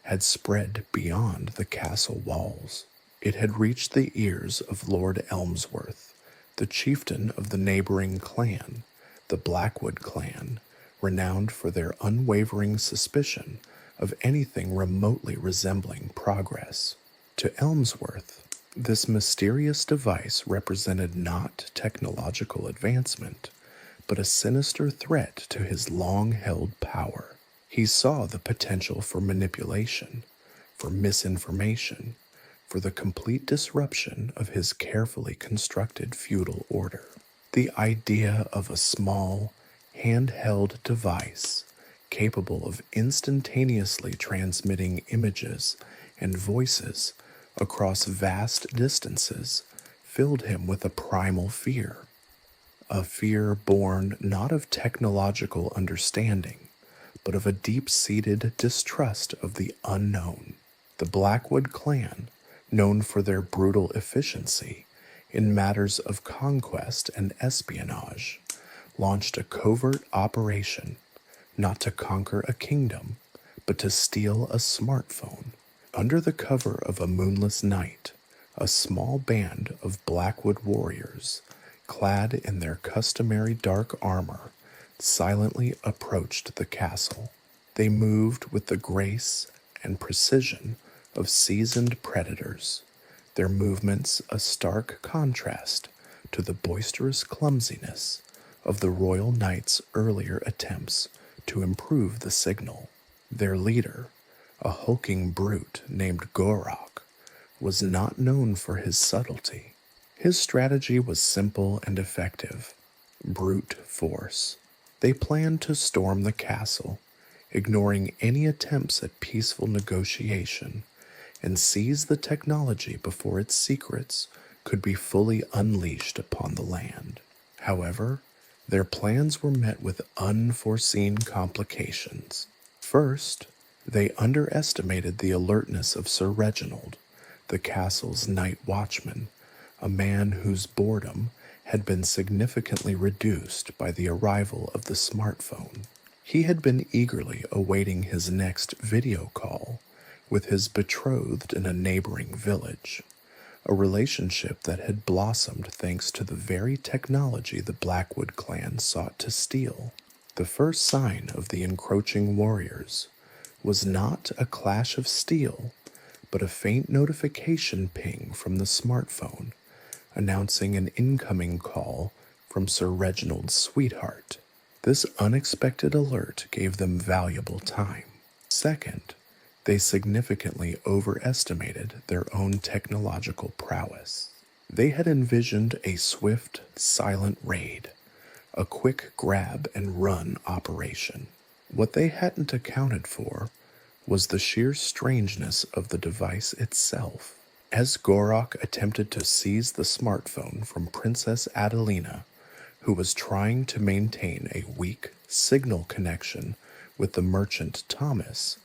had spread beyond the castle walls. It had reached the ears of Lord Elmsworth, the chieftain of the neighboring clan, the Blackwood clan, renowned for their unwavering suspicion of anything remotely resembling progress. To Elmsworth, this mysterious device represented not technological advancement, but a sinister threat to his long-held power. He saw the potential for manipulation, for misinformation, for the complete disruption of his carefully constructed feudal order. The idea of a small, handheld device capable of instantaneously transmitting images and voices across vast distances filled him with a primal fear, a fear born not of technological understanding, but of a deep-seated distrust of the unknown. The Blackwood clan, known for their brutal efficiency in matters of conquest and espionage, launched a covert operation not to conquer a kingdom, but to steal a smartphone. Under the cover of a moonless night, a small band of Blackwood warriors, clad in their customary dark armor, silently approached the castle. They moved with the grace and precision of seasoned predators, their movements a stark contrast to the boisterous clumsiness of the royal knight's earlier attempts to improve the signal. Their leader, a hulking brute named Gorok, was not known for his subtlety. His strategy was simple and effective: brute force. They planned to storm the castle, ignoring any attempts at peaceful negotiation, and seize the technology before its secrets could be fully unleashed upon the land. However, their plans were met with unforeseen complications. First, they underestimated the alertness of Sir Reginald, the castle's night watchman, a man whose boredom had been significantly reduced by the arrival of the smartphone. He had been eagerly awaiting his next video call with his betrothed in a neighboring village, a relationship that had blossomed thanks to the very technology the Blackwood clan sought to steal. The first sign of the encroaching warriors was not a clash of steel, but a faint notification ping from the smartphone, announcing an incoming call from Sir Reginald's sweetheart. This unexpected alert gave them valuable time. Second, they significantly overestimated their own technological prowess. They had envisioned a swift, silent raid, a quick grab and run operation. What they hadn't accounted for was the sheer strangeness of the device itself. As Gorok attempted to seize the smartphone from Princess Adelina, who was trying to maintain a weak signal connection with the merchant Thomas,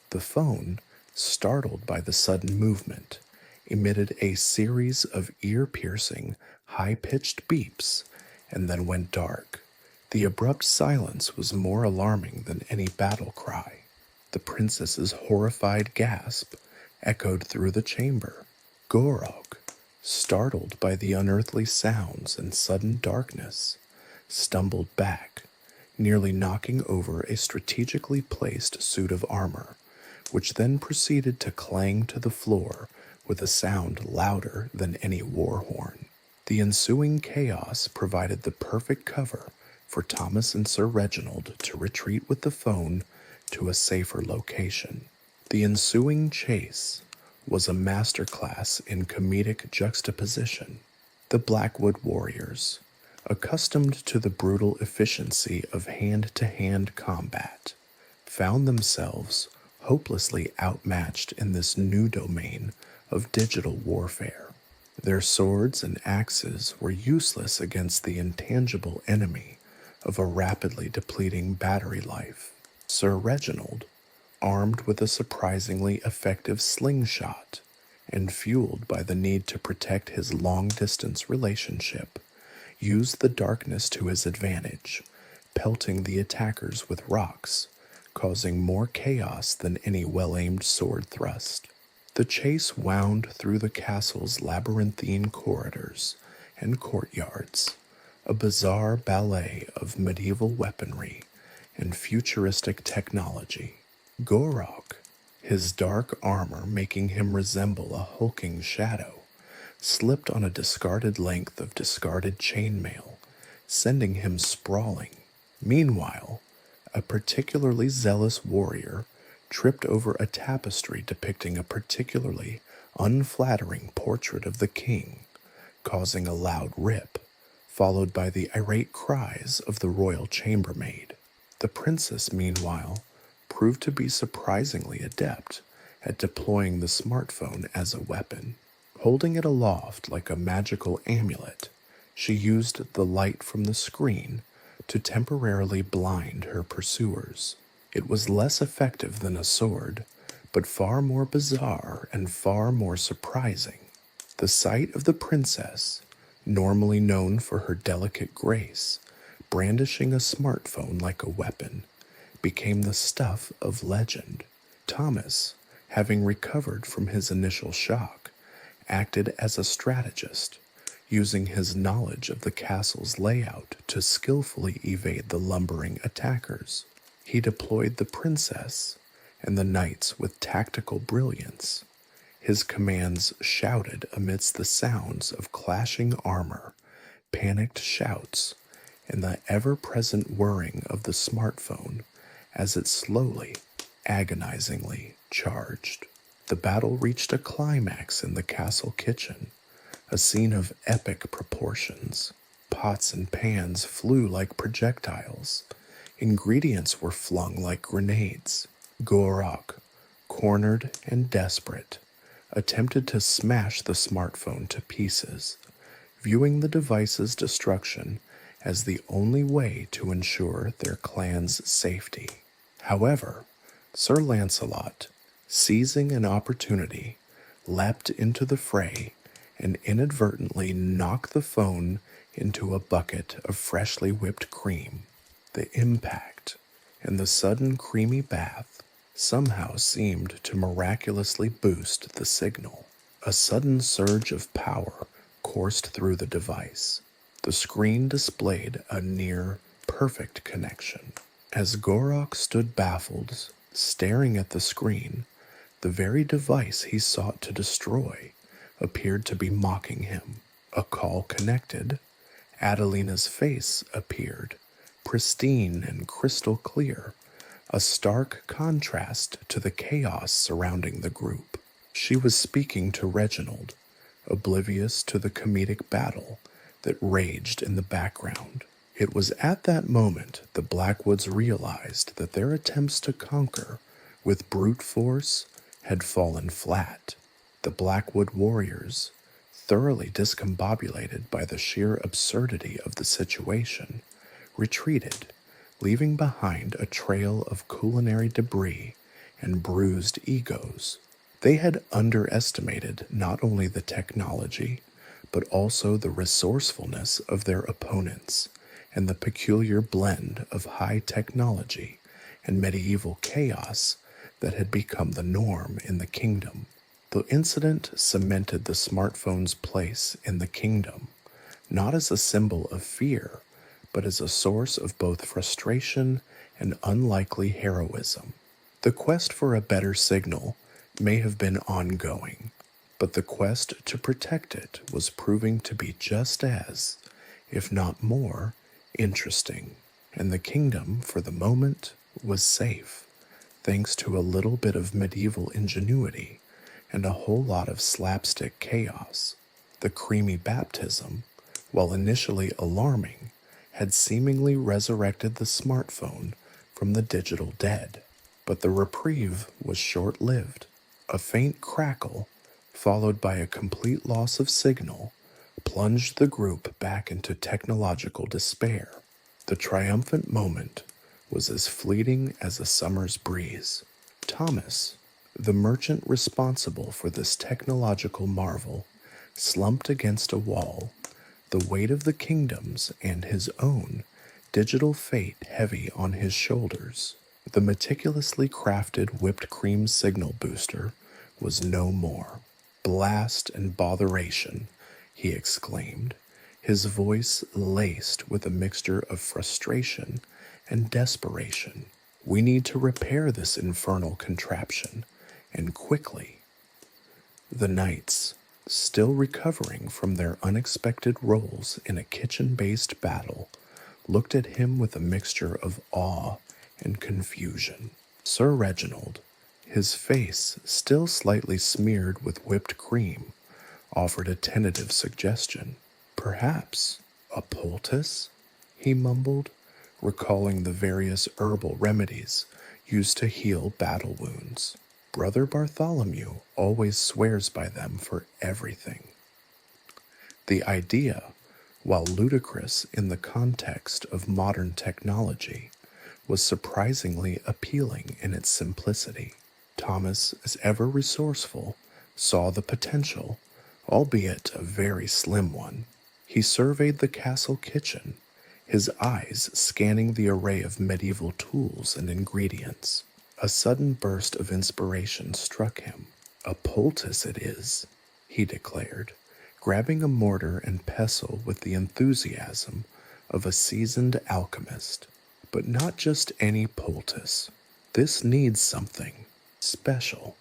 the phone, startled by the sudden movement, emitted a series of ear-piercing, high-pitched beeps and then went dark. The abrupt silence was more alarming than any battle cry. The princess's horrified gasp echoed through the chamber. Gorok, startled by the unearthly sounds and sudden darkness, stumbled back, nearly knocking over a strategically placed suit of armor, which then proceeded to clang to the floor with a sound louder than any war horn. The ensuing chaos provided the perfect cover for Thomas and Sir Reginald to retreat with the phone to a safer location. The ensuing chase was a masterclass in comedic juxtaposition. The Blackwood warriors, accustomed to the brutal efficiency of hand-to-hand combat, found themselves hopelessly outmatched in this new domain of digital warfare. Their swords and axes were useless against the intangible enemy of a rapidly depleting battery life. Sir Reginald, armed with a surprisingly effective slingshot and fueled by the need to protect his long-distance relationship, used the darkness to his advantage, pelting the attackers with rocks, causing more chaos than any well-aimed sword thrust. The chase wound through the castle's labyrinthine corridors and courtyards, a bizarre ballet of medieval weaponry and futuristic technology. Gorok, his dark armor making him resemble a hulking shadow, slipped on a discarded length of discarded chainmail, sending him sprawling. Meanwhile, a particularly zealous warrior tripped over a tapestry depicting a particularly unflattering portrait of the king, causing a loud rip, followed by the irate cries of the royal chambermaid. The princess, meanwhile, proved to be surprisingly adept at deploying the smartphone as a weapon. Holding it aloft like a magical amulet, she used the light from the screen to temporarily blind her pursuers. It was less effective than a sword, but far more bizarre and far more surprising. The sight of the princess, normally known for her delicate grace, brandishing a smartphone like a weapon, became the stuff of legend. Thomas, having recovered from his initial shock, acted as a strategist, using his knowledge of the castle's layout to skillfully evade the lumbering attackers. He deployed the princess and the knights with tactical brilliance. His commands shouted amidst the sounds of clashing armor, panicked shouts, and the ever-present whirring of the smartphone as it slowly, agonizingly charged. The battle reached a climax in the castle kitchen, a scene of epic proportions. Pots and pans flew like projectiles. Ingredients were flung like grenades. Gorok, cornered and desperate, attempted to smash the smartphone to pieces, viewing the device's destruction as the only way to ensure their clan's safety. However, Sir Lancelot, seizing an opportunity, leapt into the fray and inadvertently knocked the phone into a bucket of freshly whipped cream. The impact and the sudden creamy bath somehow seemed to miraculously boost the signal. A sudden surge of power coursed through the device. The screen displayed a near perfect connection. As Gorok stood baffled, staring at the screen, the very device he sought to destroy appeared to be mocking him. A call connected, Adelina's face appeared, pristine and crystal clear, a stark contrast to the chaos surrounding the group. She was speaking to Reginald, oblivious to the comedic battle that raged in the background. It was at that moment the Blackwoods realized that their attempts to conquer with brute force had fallen flat. The Blackwood warriors, thoroughly discombobulated by the sheer absurdity of the situation, retreated, leaving behind a trail of culinary debris and bruised egos. They had underestimated not only the technology, but also the resourcefulness of their opponents and the peculiar blend of high technology and medieval chaos that had become the norm in the kingdom. The incident cemented the smartphone's place in the kingdom, not as a symbol of fear, but as a source of both frustration and unlikely heroism. The quest for a better signal may have been ongoing, but the quest to protect it was proving to be just as, if not more, interesting, and the kingdom, for the moment, was safe, thanks to a little bit of medieval ingenuity and a whole lot of slapstick chaos. The creamy baptism, while initially alarming, had seemingly resurrected the smartphone from the digital dead. But the reprieve was short-lived. A faint crackle, followed by a complete loss of signal, plunged the group back into technological despair. The triumphant moment was as fleeting as a summer's breeze. Thomas, the merchant responsible for this technological marvel, slumped against a wall, the weight of the kingdom's and his own digital fate heavy on his shoulders. The meticulously crafted whipped cream signal booster was no more. "Blast and botheration," he exclaimed, his voice laced with a mixture of frustration and desperation. "We need to repair this infernal contraption, and quickly." The knights, still recovering from their unexpected roles in a kitchen-based battle, looked at him with a mixture of awe and confusion. Sir Reginald, his face still slightly smeared with whipped cream, offered a tentative suggestion. "Perhaps a poultice?" he mumbled, recalling the various herbal remedies used to heal battle wounds. "Brother Bartholomew always swears by them for everything." The idea, while ludicrous in the context of modern technology, was surprisingly appealing in its simplicity. Thomas, as ever resourceful, saw the potential, albeit a very slim one. He surveyed the castle kitchen, his eyes scanning the array of medieval tools and ingredients. A sudden burst of inspiration struck him. "A poultice it is," he declared, grabbing a mortar and pestle with the enthusiasm of a seasoned alchemist. "But not just any poultice. This needs something special."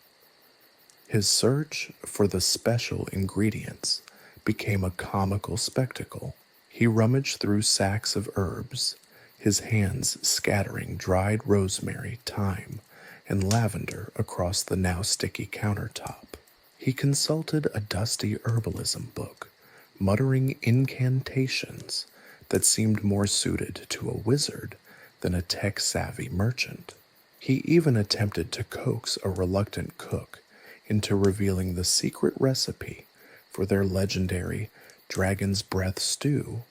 His search for the special ingredients became a comical spectacle. He rummaged through sacks of herbs, his hands scattering dried rosemary, thyme, and lavender across the now sticky countertop. He consulted a dusty herbalism book, muttering incantations that seemed more suited to a wizard than a tech-savvy merchant. He even attempted to coax a reluctant cook into revealing the secret recipe for their legendary dragon's breath stew,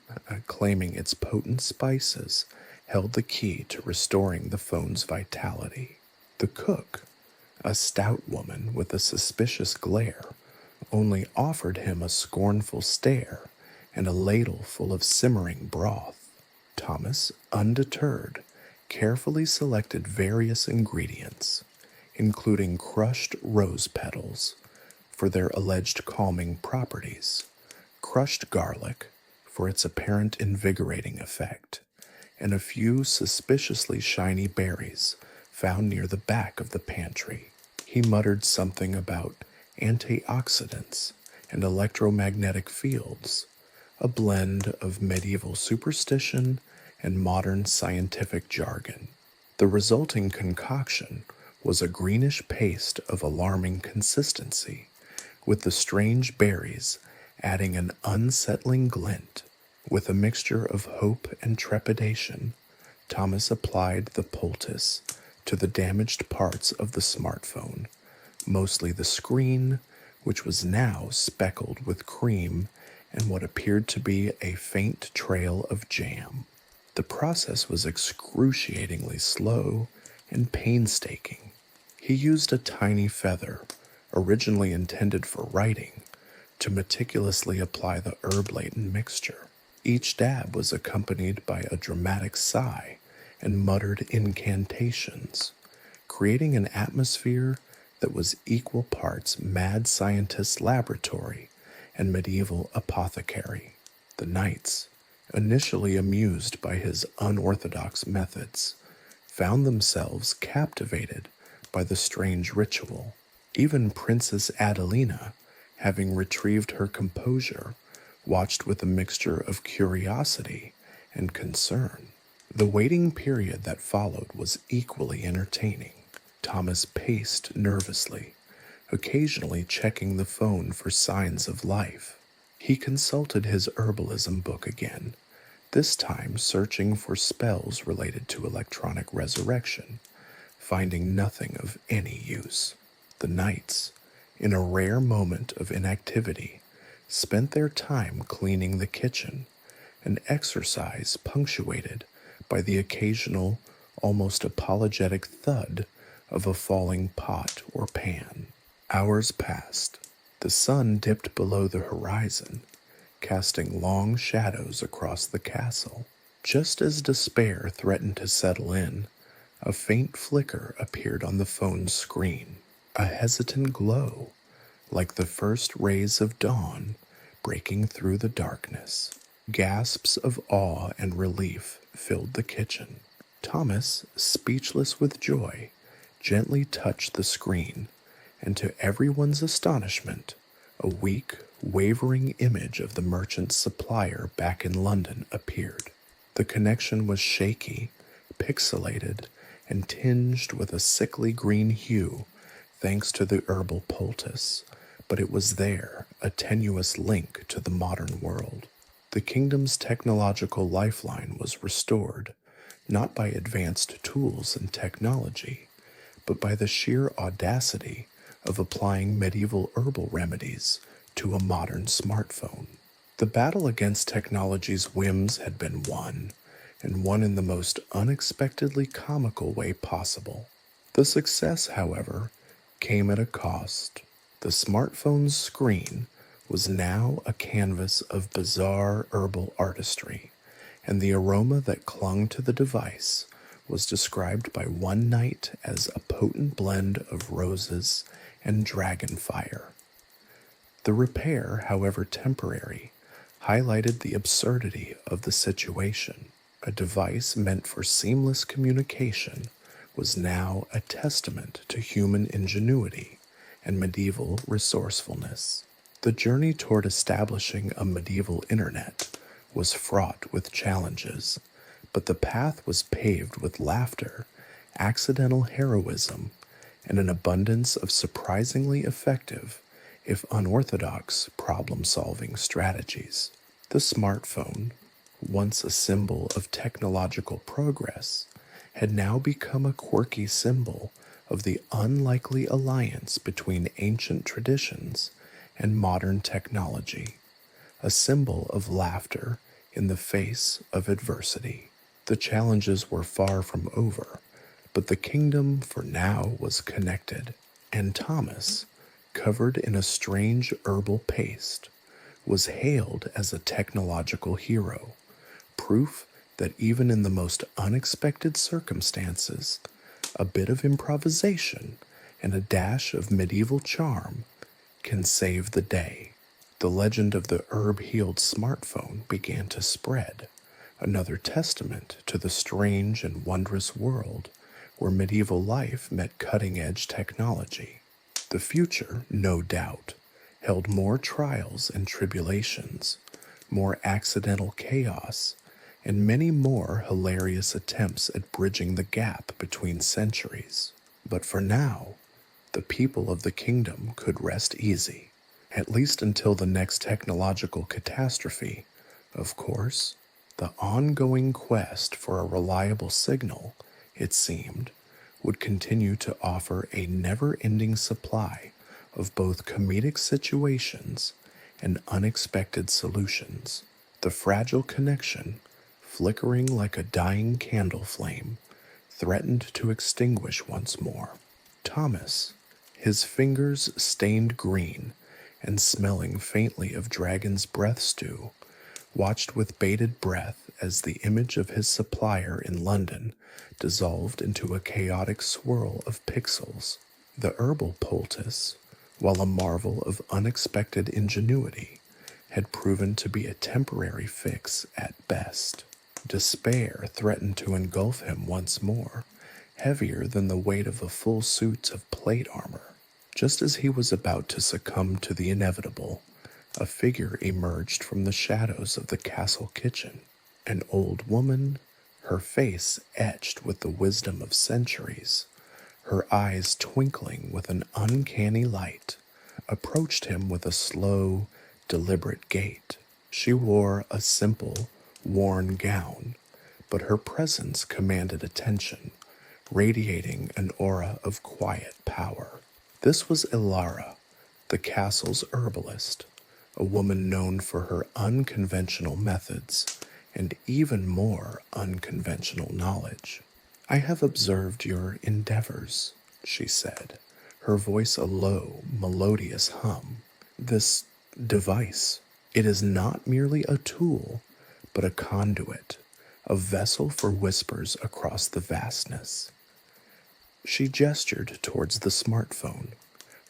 claiming its potent spices held the key to restoring the phone's vitality. The cook, a stout woman with a suspicious glare, only offered him a scornful stare and a ladle full of simmering broth. Thomas, undeterred, carefully selected various ingredients, including crushed rose petals for their alleged calming properties, crushed garlic for its apparent invigorating effect, and a few suspiciously shiny berries found near the back of the pantry. He muttered something about antioxidants and electromagnetic fields, a blend of medieval superstition and modern scientific jargon. The resulting concoction was a greenish paste of alarming consistency, with the strange berries adding an unsettling glint. With a mixture of hope and trepidation, Thomas applied the poultice to the damaged parts of the smartphone, mostly the screen, which was now speckled with cream and what appeared to be a faint trail of jam. The process was excruciatingly slow and painstaking. He used a tiny feather, originally intended for writing, to meticulously apply the herb-laden mixture. Each dab was accompanied by a dramatic sigh and muttered incantations, creating an atmosphere that was equal parts mad scientist's laboratory and medieval apothecary. The knights, initially amused by his unorthodox methods, found themselves captivated by the strange ritual. Even Princess Adelina, having retrieved her composure, watched with a mixture of curiosity and concern. The waiting period that followed was equally entertaining. Thomas paced nervously, occasionally checking the phone for signs of life. He consulted his herbalism book again, this time searching for spells related to electronic resurrection, finding nothing of any use. The knights, in a rare moment of inactivity, spent their time cleaning the kitchen, an exercise punctuated by the occasional, almost apologetic thud of a falling pot or pan. Hours passed. The sun dipped below the horizon, casting long shadows across the castle. Just as despair threatened to settle in, a faint flicker appeared on the phone's screen, a hesitant glow, like the first rays of dawn breaking through the darkness. Gasps of awe and relief filled the kitchen. Thomas, speechless with joy, gently touched the screen, and to everyone's astonishment, a weak, wavering image of the merchant's supplier back in London appeared. The connection was shaky, pixelated, and tinged with a sickly green hue thanks to the herbal poultice, but it was there, a tenuous link to the modern world. The kingdom's technological lifeline was restored, not by advanced tools and technology, but by the sheer audacity of applying medieval herbal remedies to a modern smartphone. The battle against technology's whims had been won, and won in the most unexpectedly comical way possible. The success, however, came at a cost. The smartphone's screen was now a canvas of bizarre herbal artistry, and the aroma that clung to the device was described by one knight as a potent blend of roses and dragonfire. The repair, however temporary, highlighted the absurdity of the situation. A device meant for seamless communication was now a testament to human ingenuity and medieval resourcefulness. The journey toward establishing a medieval internet was fraught with challenges, but the path was paved with laughter, accidental heroism, and an abundance of surprisingly effective, if unorthodox, problem-solving strategies. The smartphone, once a symbol of technological progress, had now become a quirky symbol of the unlikely alliance between ancient traditions and modern technology, a symbol of laughter in the face of adversity. The challenges were far from over, but the kingdom for now was connected, and Thomas, covered in a strange herbal paste, was hailed as a technological hero, proof that even in the most unexpected circumstances, a bit of improvisation and a dash of medieval charm can save the day. The legend of the herb-healed smartphone began to spread, another testament to the strange and wondrous world where medieval life met cutting-edge technology. The future, no doubt, held more trials and tribulations, more accidental chaos, and many more hilarious attempts at bridging the gap between centuries. But for now, the people of the kingdom could rest easy, at least until the next technological catastrophe. Of course, the ongoing quest for a reliable signal, it seemed, would continue to offer a never-ending supply of both comedic situations and unexpected solutions. The fragile connection, flickering like a dying candle flame, threatened to extinguish once more. Thomas, his fingers stained green and smelling faintly of dragon's breath stew, watched with bated breath as the image of his supplier in London dissolved into a chaotic swirl of pixels. The herbal poultice, while a marvel of unexpected ingenuity, had proven to be a temporary fix at best. Despair threatened to engulf him once more, heavier than the weight of a full suit of plate armor. Just as he was about to succumb to the inevitable, a figure emerged from the shadows of the castle kitchen. An old woman, her face etched with the wisdom of centuries, her eyes twinkling with an uncanny light, approached him with a slow, deliberate gait. She wore a simple, worn gown, but her presence commanded attention, radiating an aura of quiet power. This was Ilara, the castle's herbalist, a woman known for her unconventional methods and even more unconventional knowledge. "I have observed your endeavors," she said, her voice a low, melodious hum. "This device, it is not merely a tool, but a conduit, a vessel for whispers across the vastness." She gestured towards the smartphone,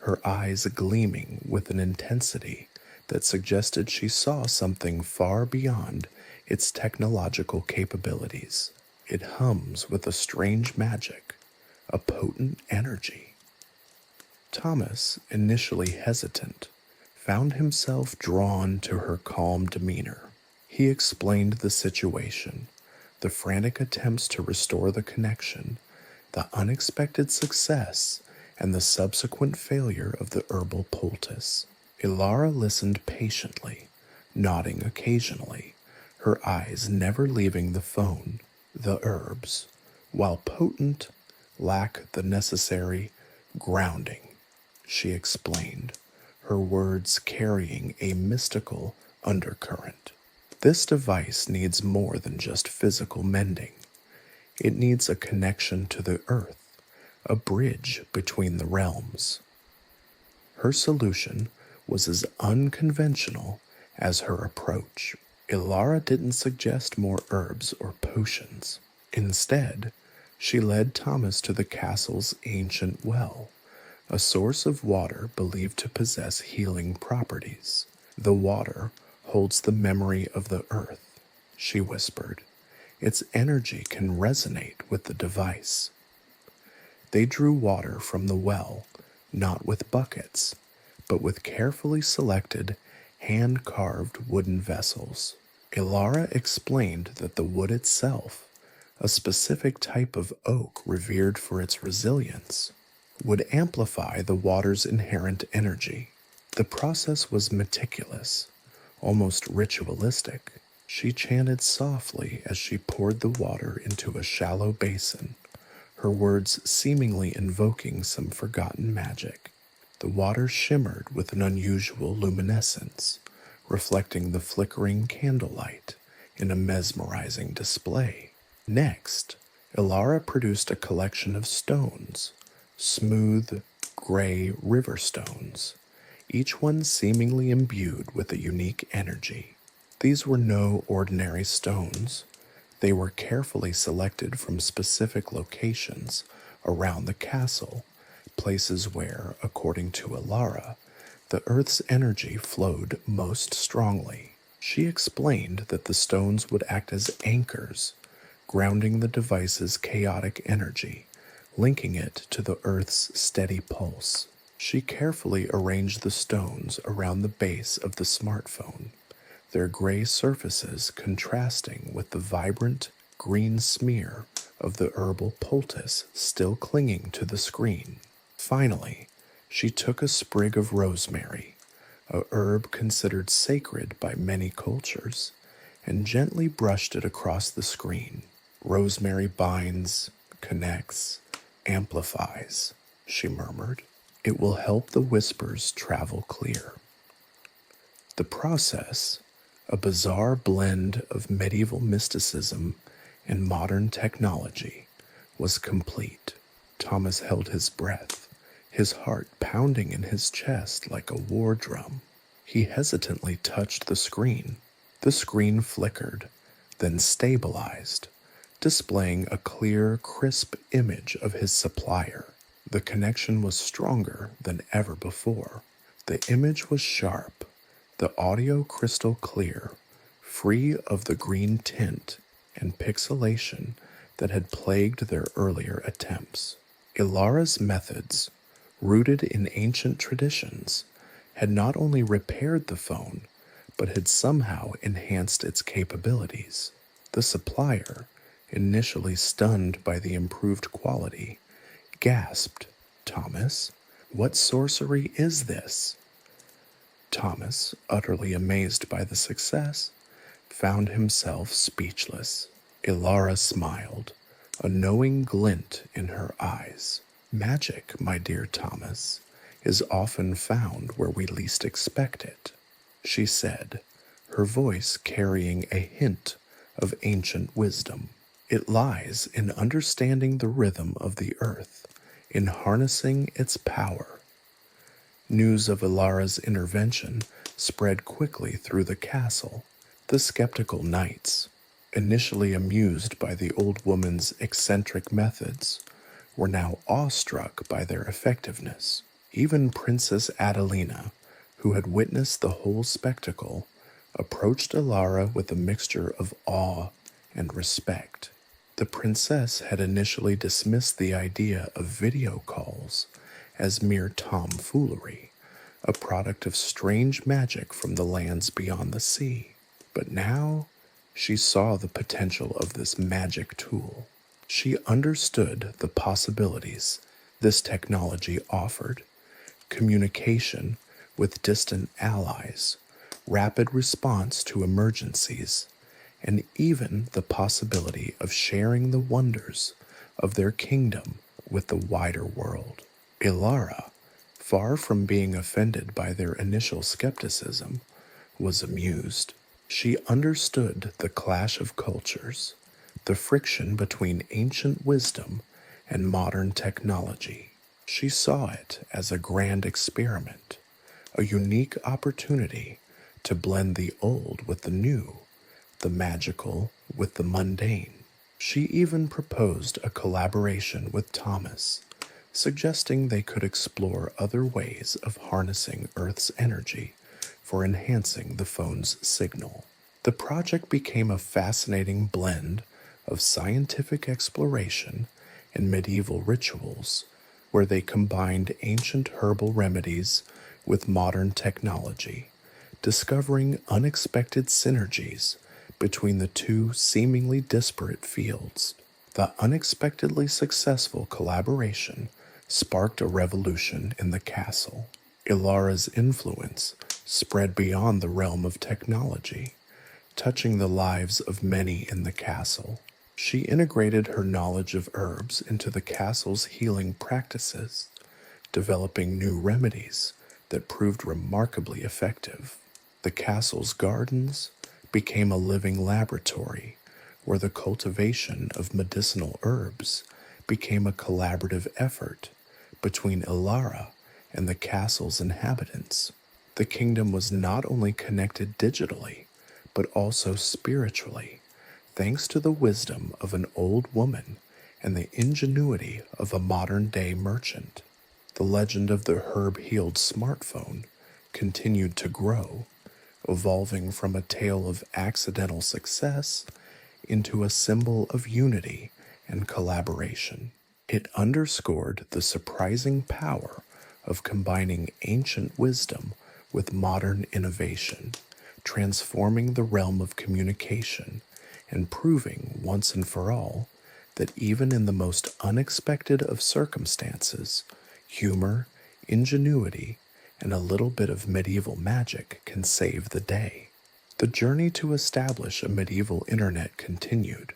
her eyes gleaming with an intensity that suggested she saw something far beyond its technological capabilities. "It hums with a strange magic, a potent energy." Thomas, initially hesitant, found himself drawn to her calm demeanor. He explained the situation, the frantic attempts to restore the connection, the unexpected success, and the subsequent failure of the herbal poultice. Ilara listened patiently, nodding occasionally, her eyes never leaving the phone. The herbs, while potent, lack the necessary grounding, she explained, her words carrying a mystical undercurrent. "This device needs more than just physical mending. It needs a connection to the earth, a bridge between the realms." Her solution was as unconventional as her approach. Ilara didn't suggest more herbs or potions. Instead, she led Thomas to the castle's ancient well, a source of water believed to possess healing properties. "The water holds the memory of the earth," she whispered. "Its energy can resonate with the device." They drew water from the well, not with buckets, but with carefully selected, hand-carved wooden vessels. Ilara explained that the wood itself, a specific type of oak revered for its resilience, would amplify the water's inherent energy. The process was meticulous, almost ritualistic. She chanted softly as she poured the water into a shallow basin, her words seemingly invoking some forgotten magic. The water shimmered with an unusual luminescence, reflecting the flickering candlelight in a mesmerizing display. Next, Ilara produced a collection of stones, smooth, gray river stones, each one seemingly imbued with a unique energy. These were no ordinary stones. They were carefully selected from specific locations around the castle, places where, according to Ilara, the earth's energy flowed most strongly. She explained that the stones would act as anchors, grounding the device's chaotic energy, linking it to the earth's steady pulse. She carefully arranged the stones around the base of the smartphone, their gray surfaces contrasting with the vibrant green smear of the herbal poultice still clinging to the screen. Finally, she took a sprig of rosemary, a herb considered sacred by many cultures, and gently brushed it across the screen. Rosemary binds, connects, amplifies, she murmured. It will help the whispers travel clear. The process, a bizarre blend of medieval mysticism and modern technology, was complete. Thomas held his breath, his heart pounding in his chest like a war drum. He hesitantly touched the screen. The screen flickered, then stabilized, displaying a clear, crisp image of his supplier. The connection was stronger than ever before. The image was sharp, the audio crystal clear, free of the green tint and pixelation that had plagued their earlier attempts. Ilara's methods, rooted in ancient traditions, had not only repaired the phone, but had somehow enhanced its capabilities. The supplier, initially stunned by the improved quality, gasped, "Thomas, what sorcery is this?" Thomas, utterly amazed by the success, found himself speechless. Ilara smiled, a knowing glint in her eyes. "Magic, my dear Thomas, is often found where we least expect it," she said, her voice carrying a hint of ancient wisdom. "It lies in understanding the rhythm of the earth, in harnessing its power." News of Ilara's intervention spread quickly through the castle. The skeptical knights, initially amused by the old woman's eccentric methods, were now awestruck by their effectiveness. Even Princess Adelina, who had witnessed the whole spectacle, approached Ilara with a mixture of awe and respect. The princess had initially dismissed the idea of video calls as mere tomfoolery, a product of strange magic from the lands beyond the sea. But now she saw the potential of this magic tool. She understood the possibilities this technology offered: communication with distant allies, rapid response to emergencies, and even the possibility of sharing the wonders of their kingdom with the wider world. Ilara, far from being offended by their initial skepticism, was amused. She understood the clash of cultures, the friction between ancient wisdom and modern technology. She saw it as a grand experiment, a unique opportunity to blend the old with the new, the magical with the mundane. She even proposed a collaboration with Thomas, suggesting they could explore other ways of harnessing Earth's energy for enhancing the phone's signal. The project became a fascinating blend of scientific exploration and medieval rituals, where they combined ancient herbal remedies with modern technology, discovering unexpected synergies between the two seemingly disparate fields. The unexpectedly successful collaboration sparked a revolution in the castle. Ilara's influence spread beyond the realm of technology, touching the lives of many in the castle. She integrated her knowledge of herbs into the castle's healing practices, developing new remedies that proved remarkably effective. The castle's gardens became a living laboratory where the cultivation of medicinal herbs became a collaborative effort between Ilara and the castle's inhabitants. The kingdom was not only connected digitally, but also spiritually, thanks to the wisdom of an old woman and the ingenuity of a modern-day merchant. The legend of the herb-healed smartphone continued to grow, evolving from a tale of accidental success into a symbol of unity and collaboration. It underscored the surprising power of combining ancient wisdom with modern innovation, transforming the realm of communication and proving once and for all that even in the most unexpected of circumstances, humor, ingenuity, and a little bit of medieval magic can save the day. The journey to establish a medieval internet continued,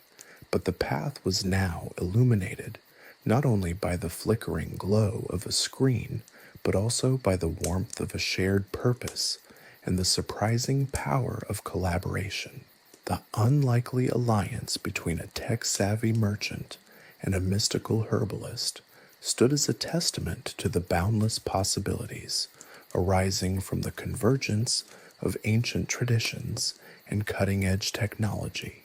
but the path was now illuminated not only by the flickering glow of a screen, but also by the warmth of a shared purpose and the surprising power of collaboration. The unlikely alliance between a tech-savvy merchant and a mystical herbalist stood as a testament to the boundless possibilities arising from the convergence of ancient traditions and cutting-edge technology,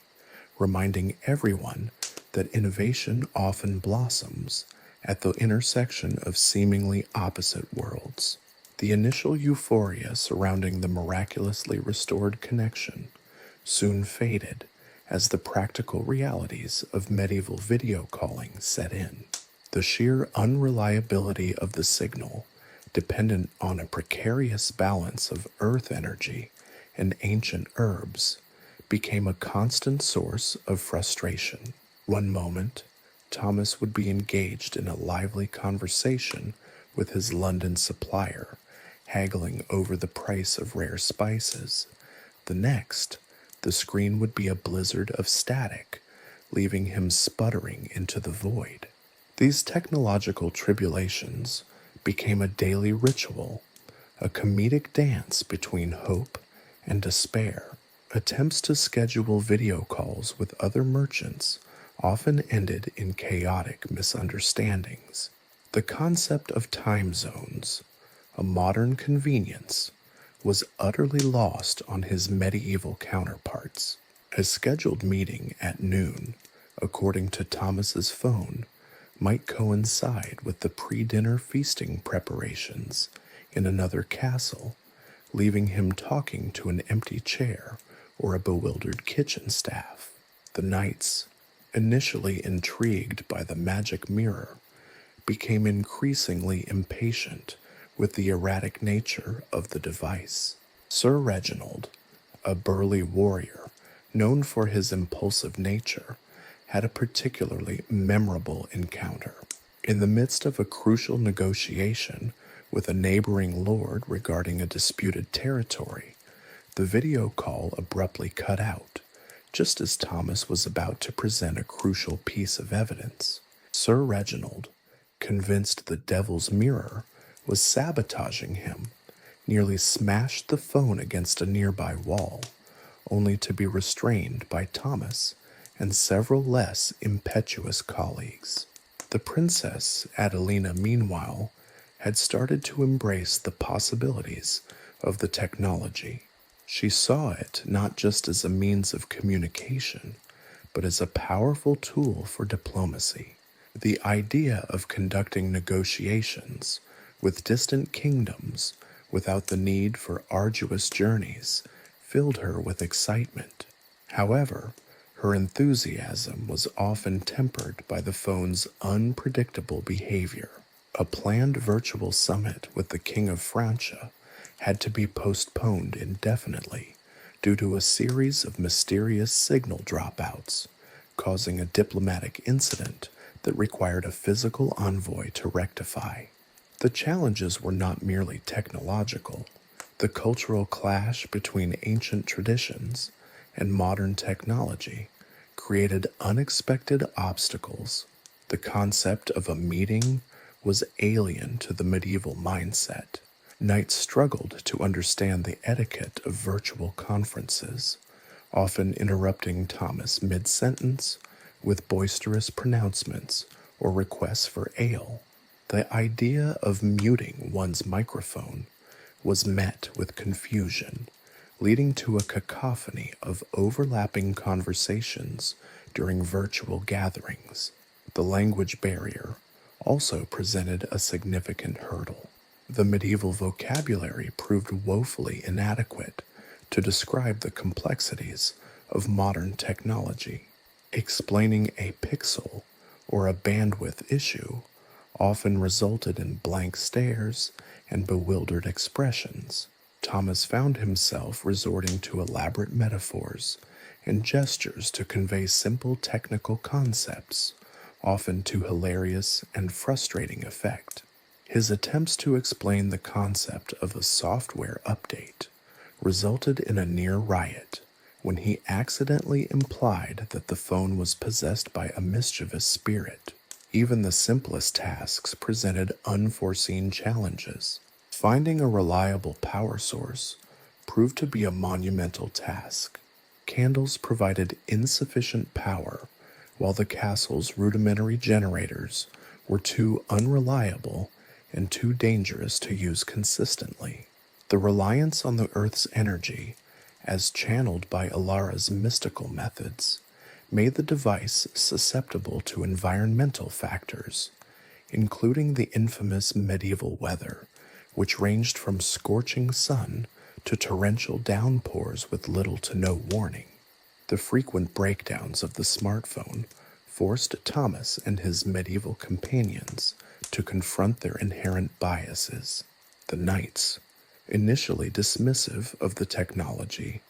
reminding everyone that innovation often blossoms at the intersection of seemingly opposite worlds. The initial euphoria surrounding the miraculously restored connection soon faded as the practical realities of medieval video calling set in. The sheer unreliability of the signal, dependent on a precarious balance of earth energy and ancient herbs, became a constant source of frustration. One moment, Thomas would be engaged in a lively conversation with his London supplier, haggling over the price of rare spices. The next, the screen would be a blizzard of static, leaving him sputtering into the void. These technological tribulations became a daily ritual, a comedic dance between hope and despair. Attempts to schedule video calls with other merchants often ended in chaotic misunderstandings. The concept of time zones, a modern convenience, was utterly lost on his medieval counterparts. A scheduled meeting at noon, according to Thomas's phone, might coincide with the pre-dinner feasting preparations in another castle, leaving him talking to an empty chair or a bewildered kitchen staff. The knights, initially intrigued by the magic mirror, became increasingly impatient with the erratic nature of the device. Sir Reginald, a burly warrior known for his impulsive nature, had a particularly memorable encounter. In the midst of a crucial negotiation with a neighboring lord regarding a disputed territory, the video call abruptly cut out, just as Thomas was about to present a crucial piece of evidence. Sir Reginald, convinced the devil's mirror was sabotaging him, nearly smashed the phone against a nearby wall, only to be restrained by Thomas and several less impetuous colleagues. The Princess Adelina, meanwhile, had started to embrace the possibilities of the technology. She saw it not just as a means of communication, but as a powerful tool for diplomacy. The idea of conducting negotiations with distant kingdoms without the need for arduous journeys filled her with excitement. However, her enthusiasm was often tempered by the phone's unpredictable behavior. A planned virtual summit with the King of Francia had to be postponed indefinitely due to a series of mysterious signal dropouts, causing a diplomatic incident that required a physical envoy to rectify. The challenges were not merely technological. The cultural clash between ancient traditions and modern technology created unexpected obstacles. The concept of a meeting was alien to the medieval mindset. Knights struggled to understand the etiquette of virtual conferences, often interrupting Thomas mid-sentence with boisterous pronouncements or requests for ale. The idea of muting one's microphone was met with confusion, leading to a cacophony of overlapping conversations during virtual gatherings. The language barrier also presented a significant hurdle. The medieval vocabulary proved woefully inadequate to describe the complexities of modern technology. Explaining a pixel or a bandwidth issue often resulted in blank stares and bewildered expressions. Thomas found himself resorting to elaborate metaphors and gestures to convey simple technical concepts, often to hilarious and frustrating effect. His attempts to explain the concept of a software update resulted in a near riot when he accidentally implied that the phone was possessed by a mischievous spirit. Even the simplest tasks presented unforeseen challenges. Finding a reliable power source proved to be a monumental task. Candles provided insufficient power, while the castle's rudimentary generators were too unreliable and too dangerous to use consistently. The reliance on the Earth's energy, as channeled by Alara's mystical methods, made the device susceptible to environmental factors, including the infamous medieval weather, which ranged from scorching sun to torrential downpours with little to no warning. The frequent breakdowns of the smartphone forced Thomas and his medieval companions to confront their inherent biases. The knights, initially dismissive of the technology,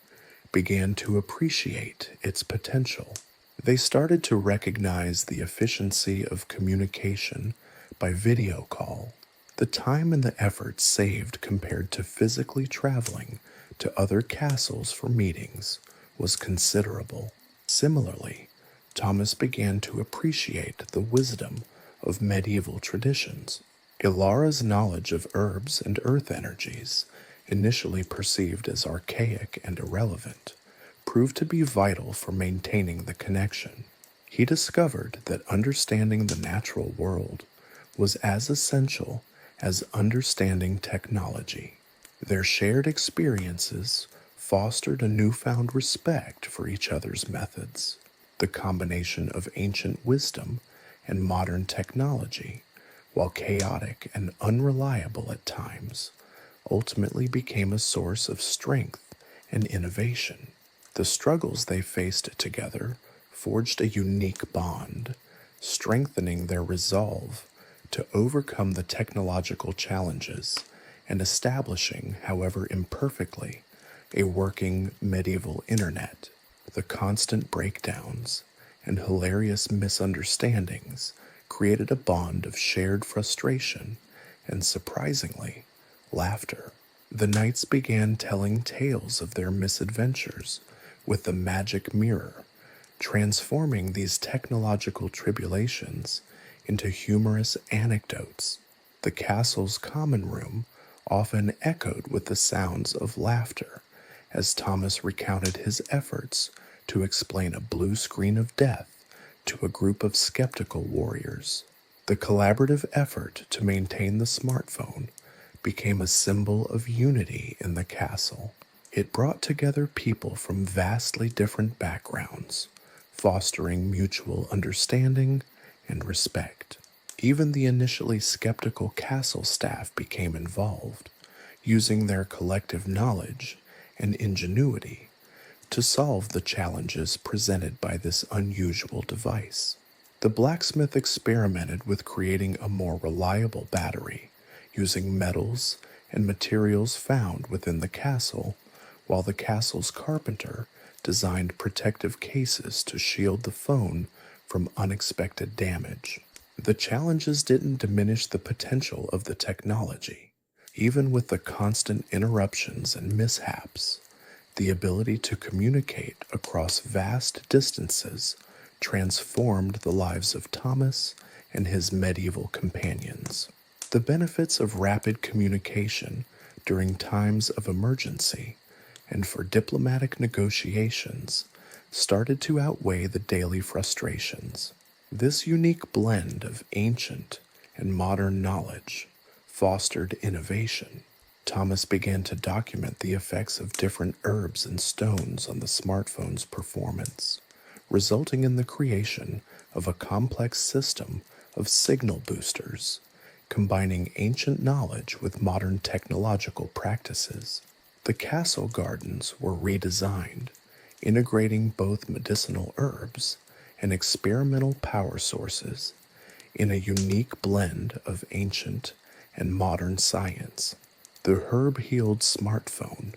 began to appreciate its potential. They started to recognize the efficiency of communication by video call. The time and the effort saved compared to physically traveling to other castles for meetings was considerable. Similarly, Thomas began to appreciate the wisdom of medieval traditions. Ilara's knowledge of herbs and earth energies, initially perceived as archaic and irrelevant, proved to be vital for maintaining the connection. He discovered that understanding the natural world was as essential as understanding technology. Their shared experiences fostered a newfound respect for each other's methods. The combination of ancient wisdom and modern technology, while chaotic and unreliable at times, ultimately became a source of strength and innovation. The struggles they faced together forged a unique bond, strengthening their resolve to overcome the technological challenges and establishing, however imperfectly, a working medieval internet. The constant breakdowns and hilarious misunderstandings created a bond of shared frustration and, surprisingly, laughter. The knights began telling tales of their misadventures with the magic mirror, transforming these technological tribulations into humorous anecdotes. The castle's common room often echoed with the sounds of laughter as Thomas recounted his efforts to explain a blue screen of death to a group of skeptical warriors. The collaborative effort to maintain the smartphone became a symbol of unity in the castle. It brought together people from vastly different backgrounds, fostering mutual understanding and respect. Even the initially skeptical castle staff became involved, using their collective knowledge and ingenuity to solve the challenges presented by this unusual device. The blacksmith experimented with creating a more reliable battery using metals and materials found within the castle, while the castle's carpenter designed protective cases to shield the phone from unexpected damage. The challenges didn't diminish the potential of the technology. Even with the constant interruptions and mishaps, the ability to communicate across vast distances transformed the lives of Thomas and his medieval companions. The benefits of rapid communication during times of emergency and for diplomatic negotiations started to outweigh the daily frustrations. This unique blend of ancient and modern knowledge fostered innovation. Thomas began to document the effects of different herbs and stones on the smartphone's performance, resulting in the creation of a complex system of signal boosters, combining ancient knowledge with modern technological practices. The castle gardens were redesigned, integrating both medicinal herbs and experimental power sources in a unique blend of ancient and modern science. The herb-heeled smartphone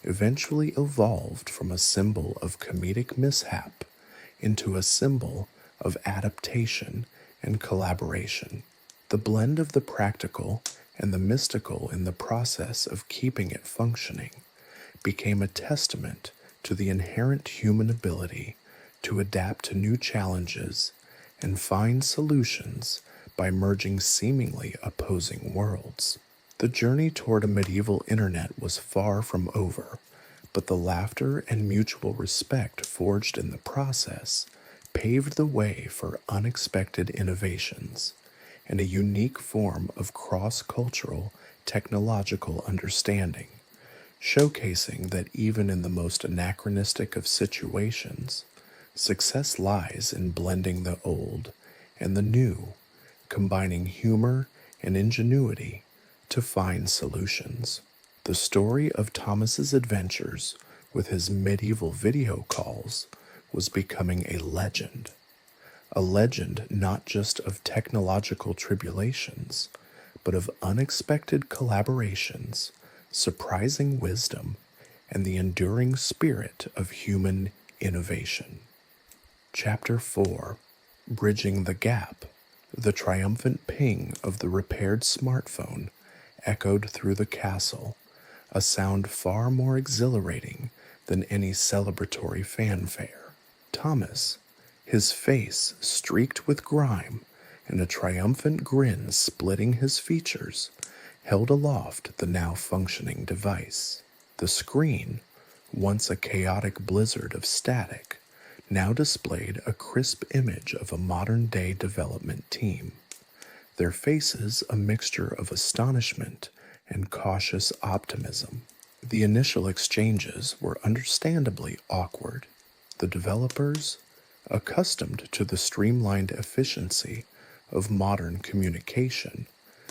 eventually evolved from a symbol of comedic mishap into a symbol of adaptation and collaboration. The blend of the practical and the mystical in the process of keeping it functioning became a testament to the inherent human ability to adapt to new challenges and find solutions by merging seemingly opposing worlds. The journey toward a medieval internet was far from over, but the laughter and mutual respect forged in the process paved the way for unexpected innovations and a unique form of cross-cultural technological understanding, showcasing that even in the most anachronistic of situations, success lies in blending the old and the new, combining humor and ingenuity to find solutions. The story of Thomas's adventures with his medieval video calls was becoming a legend not just of technological tribulations, but of unexpected collaborations, surprising wisdom, and the enduring spirit of human innovation. Chapter 4: Bridging the Gap. The triumphant ping of the repaired smartphone echoed through the castle, a sound far more exhilarating than any celebratory fanfare. Thomas, his face streaked with grime and a triumphant grin splitting his features, held aloft the now functioning device. The screen, once a chaotic blizzard of static, now displayed a crisp image of a modern-day development team, their faces a mixture of astonishment and cautious optimism. The initial exchanges were understandably awkward. The developers, accustomed to the streamlined efficiency of modern communication,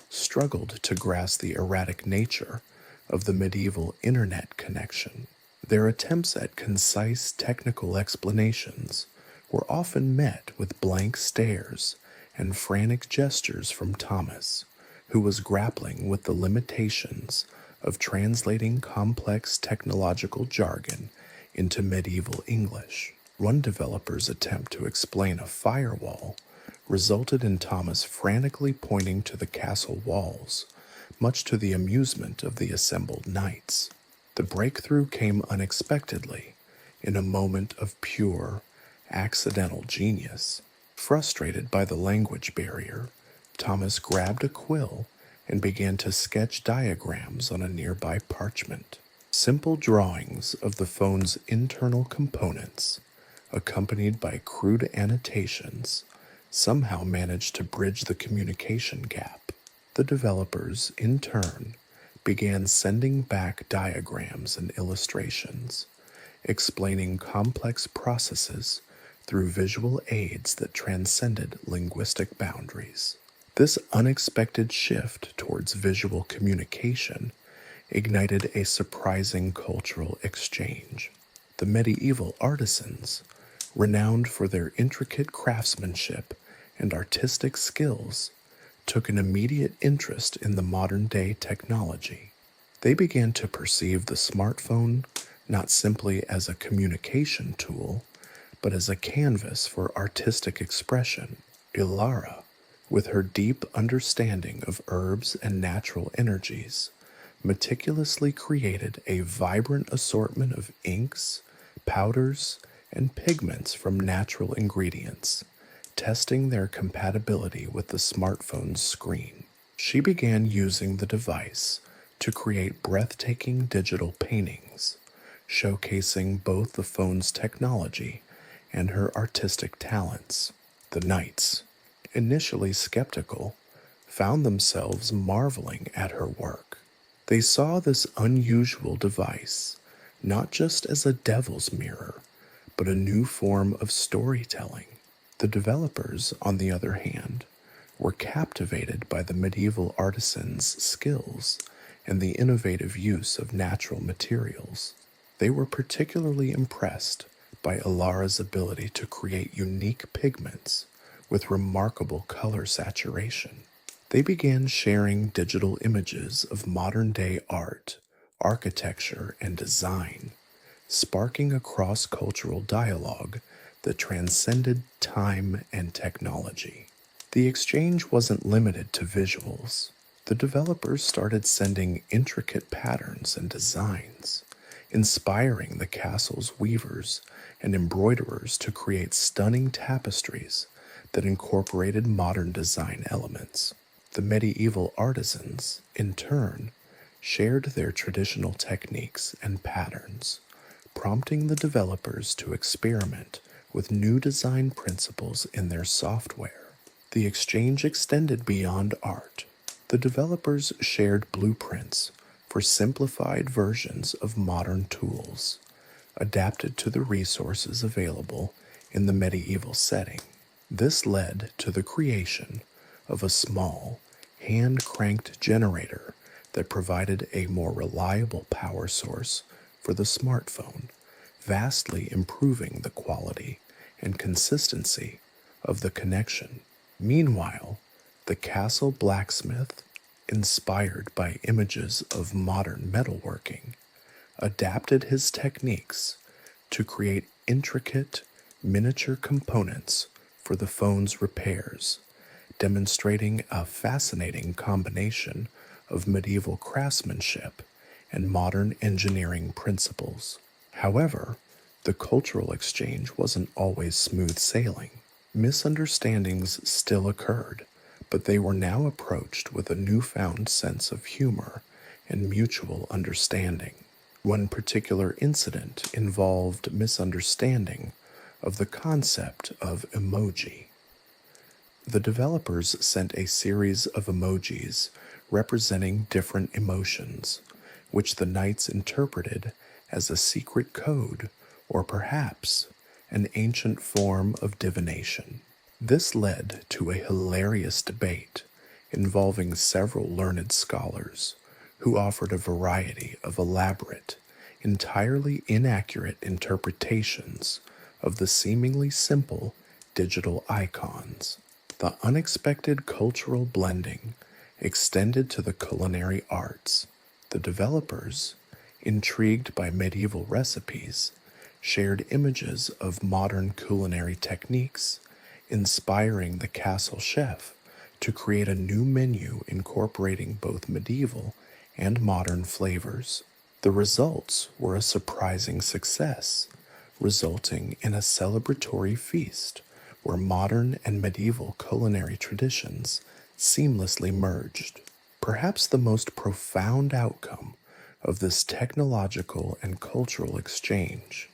struggled to grasp the erratic nature of the medieval internet connection. Their attempts at concise technical explanations were often met with blank stares and frantic gestures from Thomas, who was grappling with the limitations of translating complex technological jargon into medieval English. One developer's attempt to explain a firewall resulted in Thomas frantically pointing to the castle walls, much to the amusement of the assembled knights. The breakthrough came unexpectedly, in a moment of pure, accidental genius. Frustrated by the language barrier, Thomas grabbed a quill and began to sketch diagrams on a nearby parchment. Simple drawings of the phone's internal components, accompanied by crude annotations, somehow managed to bridge the communication gap. The developers, in turn, began sending back diagrams and illustrations, explaining complex processes through visual aids that transcended linguistic boundaries. This unexpected shift towards visual communication ignited a surprising cultural exchange. The medieval artisans, renowned for their intricate craftsmanship and artistic skills, took an immediate interest in the modern-day technology. They began to perceive the smartphone not simply as a communication tool, but as a canvas for artistic expression. Ilara, with her deep understanding of herbs and natural energies, meticulously created a vibrant assortment of inks, powders, and pigments from natural ingredients, testing their compatibility with the smartphone's screen. She began using the device to create breathtaking digital paintings, showcasing both the phone's technology and her artistic talents. The knights, initially skeptical, found themselves marveling at her work. They saw this unusual device not just as a devil's mirror, but a new form of storytelling. The developers, on the other hand, were captivated by the medieval artisan's skills and the innovative use of natural materials. They were particularly impressed by Ilara's ability to create unique pigments with remarkable color saturation. They began sharing digital images of modern-day art, architecture, and design, sparking a cross-cultural dialogue that transcended time and technology. The exchange wasn't limited to visuals. The developers started sending intricate patterns and designs, inspiring the castle's weavers and embroiderers to create stunning tapestries that incorporated modern design elements. The medieval artisans, in turn, shared their traditional techniques and patterns, prompting the developers to experiment with new design principles in their software. The exchange extended beyond art. The developers shared blueprints for simplified versions of modern tools, adapted to the resources available in the medieval setting. This led to the creation of a small, hand-cranked generator that provided a more reliable power source for the smartphone, vastly improving the quality and consistency of the connection. Meanwhile, the castle blacksmith, inspired by images of modern metalworking, adapted his techniques to create intricate miniature components for the phone's repairs, demonstrating a fascinating combination of medieval craftsmanship and modern engineering principles. However, the cultural exchange wasn't always smooth sailing. Misunderstandings still occurred, but they were now approached with a newfound sense of humor and mutual understanding. One particular incident involved misunderstanding of the concept of emoji. The developers sent a series of emojis representing different emotions, which the knights interpreted as a secret code or perhaps an ancient form of divination. This led to a hilarious debate involving several learned scholars who offered a variety of elaborate, entirely inaccurate interpretations of the seemingly simple digital icons. The unexpected cultural blending extended to the culinary arts. The developers, intrigued by medieval recipes, shared images of modern culinary techniques, inspiring the castle chef to create a new menu incorporating both medieval and modern flavors. The results were a surprising success, resulting in a celebratory feast where modern and medieval culinary traditions seamlessly merged. Perhaps the most profound outcome of this technological and cultural exchange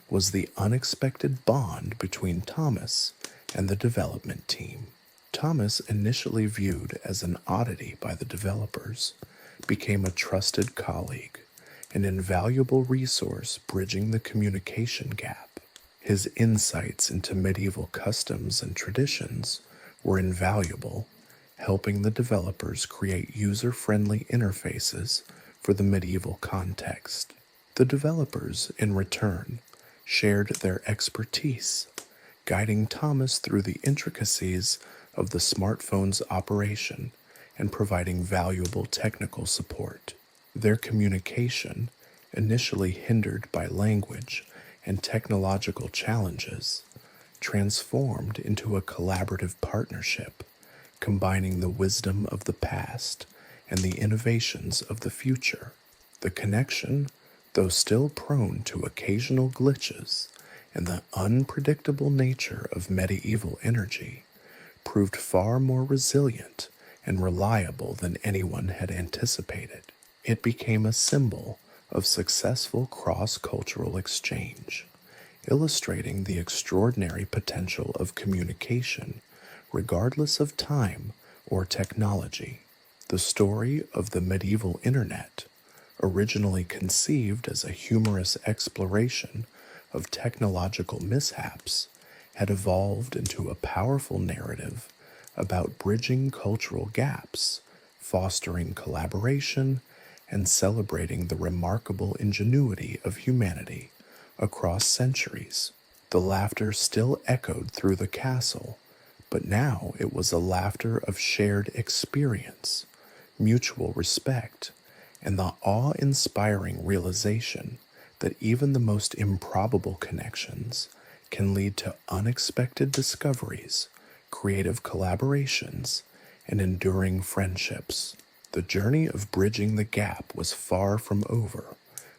was the unexpected bond between Thomas and the development team. Thomas, initially viewed as an oddity by the developers, became a trusted colleague, an invaluable resource bridging the communication gap. His insights into medieval customs and traditions were invaluable, helping the developers create user-friendly interfaces for the medieval context. The developers, in return, shared their expertise, guiding Thomas through the intricacies of the smartphone's operation and providing valuable technical support. Their communication, initially hindered by language and technological challenges, transformed into a collaborative partnership, combining the wisdom of the past and the innovations of the future. The connection, though still prone to occasional glitches and the unpredictable nature of medieval energy, proved far more resilient and reliable than anyone had anticipated. It became a symbol of successful cross-cultural exchange, illustrating the extraordinary potential of communication regardless of time or technology. The story of the medieval internet, originally conceived as a humorous exploration of technological mishaps, had evolved into a powerful narrative about bridging cultural gaps, fostering collaboration, and celebrating the remarkable ingenuity of humanity across centuries. The laughter still echoed through the castle, But now it was a laughter of shared experience, mutual respect, and the awe-inspiring realization that even the most improbable connections can lead to unexpected discoveries, creative collaborations, and enduring friendships. The journey of bridging the gap was far from over,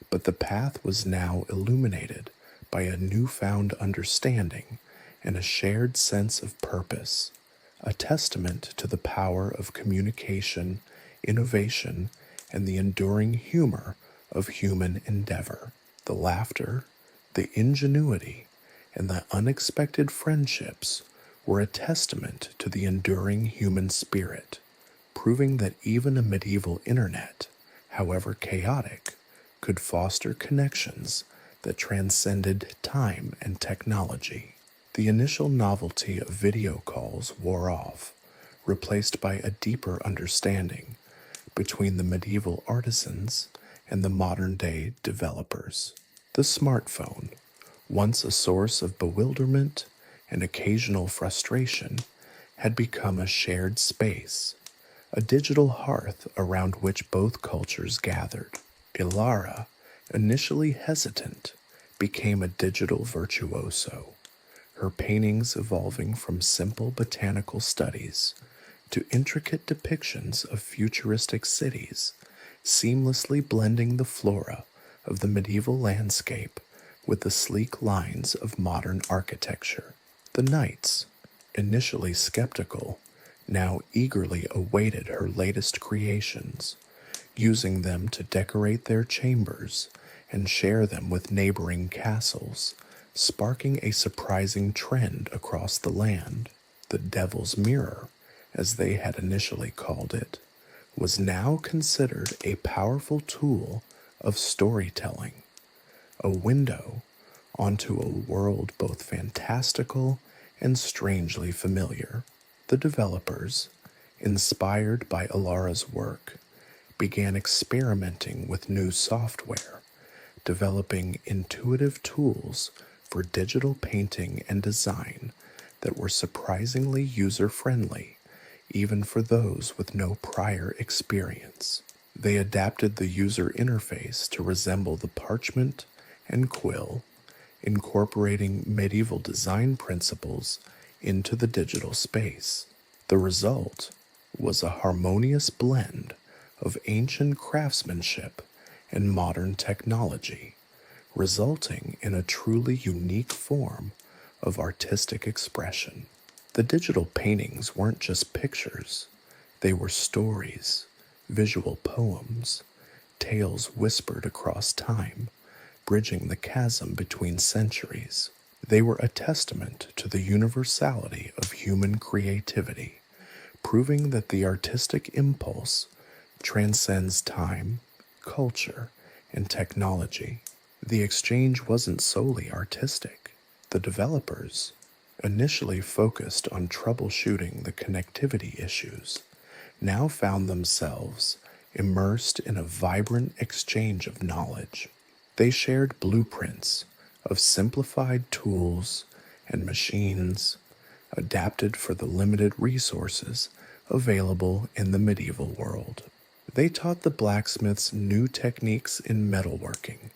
but the path was now illuminated by a newfound understanding and a shared sense of purpose, a testament to the power of communication, innovation, and the enduring humor of human endeavor. The laughter, the ingenuity, and the unexpected friendships were a testament to the enduring human spirit, proving that even a medieval internet, however chaotic, could foster connections that transcended time and technology. The initial novelty of video calls wore off, replaced by a deeper understanding between the medieval artisans and the modern-day developers. The smartphone, once a source of bewilderment and occasional frustration, had become a shared space, a digital hearth around which both cultures gathered. Ilara, initially hesitant, became a digital virtuoso, her paintings evolving from simple botanical studies to intricate depictions of futuristic cities, seamlessly blending the flora of the medieval landscape with the sleek lines of modern architecture. The knights, initially skeptical, now eagerly awaited her latest creations, using them to decorate their chambers and share them with neighboring castles, sparking a surprising trend across the land. The Devil's Mirror, as they had initially called it, was now considered a powerful tool of storytelling, a window onto a world both fantastical and strangely familiar. The developers, inspired by Ilara's work, began experimenting with new software, developing intuitive tools for digital painting and design that were surprisingly user-friendly, even for those with no prior experience. They adapted the user interface to resemble the parchment and quill, incorporating medieval design principles into the digital space. The result was a harmonious blend of ancient craftsmanship and modern technology, resulting in a truly unique form of artistic expression. The digital paintings weren't just pictures, they were stories, visual poems, tales whispered across time, bridging the chasm between centuries. They were a testament to the universality of human creativity, proving that the artistic impulse transcends time, culture, and technology. The exchange wasn't solely artistic. The developers, initially focused on troubleshooting the connectivity issues, now found themselves immersed in a vibrant exchange of knowledge. They shared blueprints of simplified tools and machines adapted for the limited resources available in the medieval world. They taught the blacksmiths new techniques in metalworking,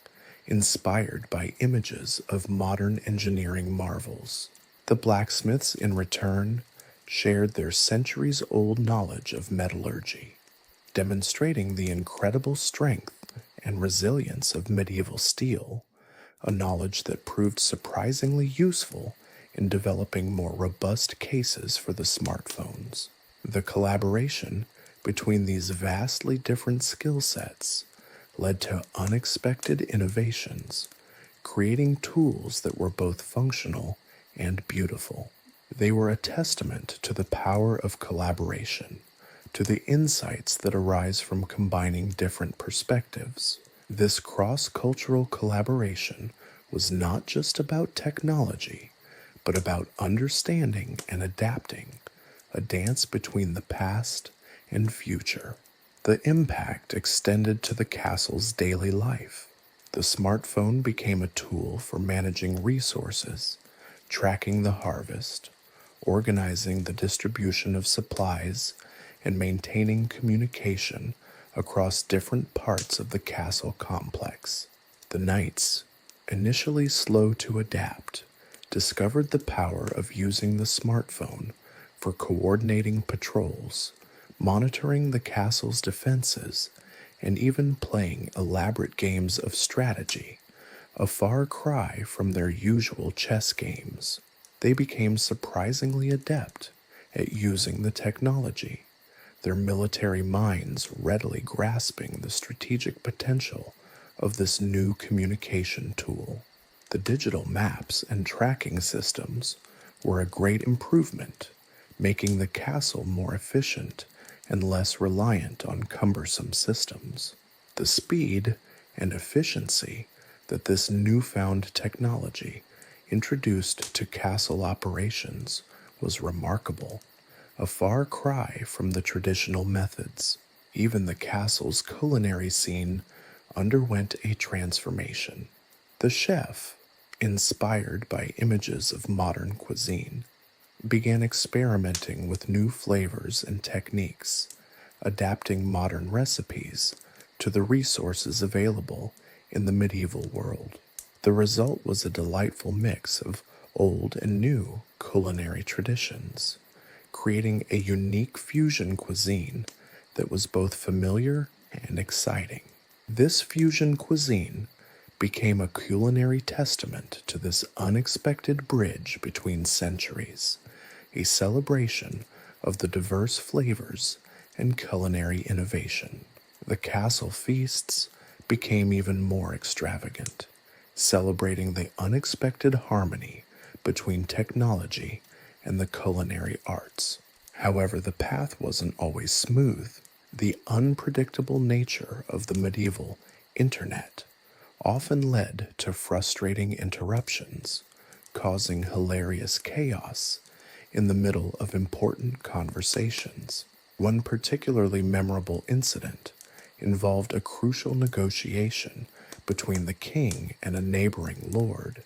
inspired by images of modern engineering marvels. The blacksmiths, in return, shared their centuries-old knowledge of metallurgy, demonstrating the incredible strength and resilience of medieval steel, a knowledge that proved surprisingly useful in developing more robust cases for the smartphones. The collaboration between these vastly different skill sets led to unexpected innovations, creating tools that were both functional and beautiful. They were a testament to the power of collaboration, to the insights that arise from combining different perspectives. This cross-cultural collaboration was not just about technology, but about understanding and adapting, a dance between the past and future. The impact extended to the castle's daily life. The smartphone became a tool for managing resources, tracking the harvest, organizing the distribution of supplies and maintaining communication across different parts of the castle complex. The knights, initially slow to adapt, discovered the power of using the smartphone for coordinating patrols, monitoring the castle's defenses, and even playing elaborate games of strategy, a far cry from their usual chess games. They became surprisingly adept at using the technology, their military minds readily grasping the strategic potential of this new communication tool. The digital maps and tracking systems were a great improvement, making the castle more efficient and less reliant on cumbersome systems. The speed and efficiency that this newfound technology introduced to castle operations was remarkable, a far cry from the traditional methods. Even the castle's culinary scene underwent a transformation. The chef, inspired by images of modern cuisine, began experimenting with new flavors and techniques, adapting modern recipes to the resources available in the medieval world. The result was a delightful mix of old and new culinary traditions, creating a unique fusion cuisine that was both familiar and exciting. This fusion cuisine became a culinary testament to this unexpected bridge between centuries, a celebration of the diverse flavors and culinary innovation. The castle feasts became even more extravagant, celebrating the unexpected harmony between technology and the culinary arts. However, the path wasn't always smooth. The unpredictable nature of the medieval internet often led to frustrating interruptions, causing hilarious chaos in the middle of important conversations. One particularly memorable incident involved a crucial negotiation between the king and a neighboring lord,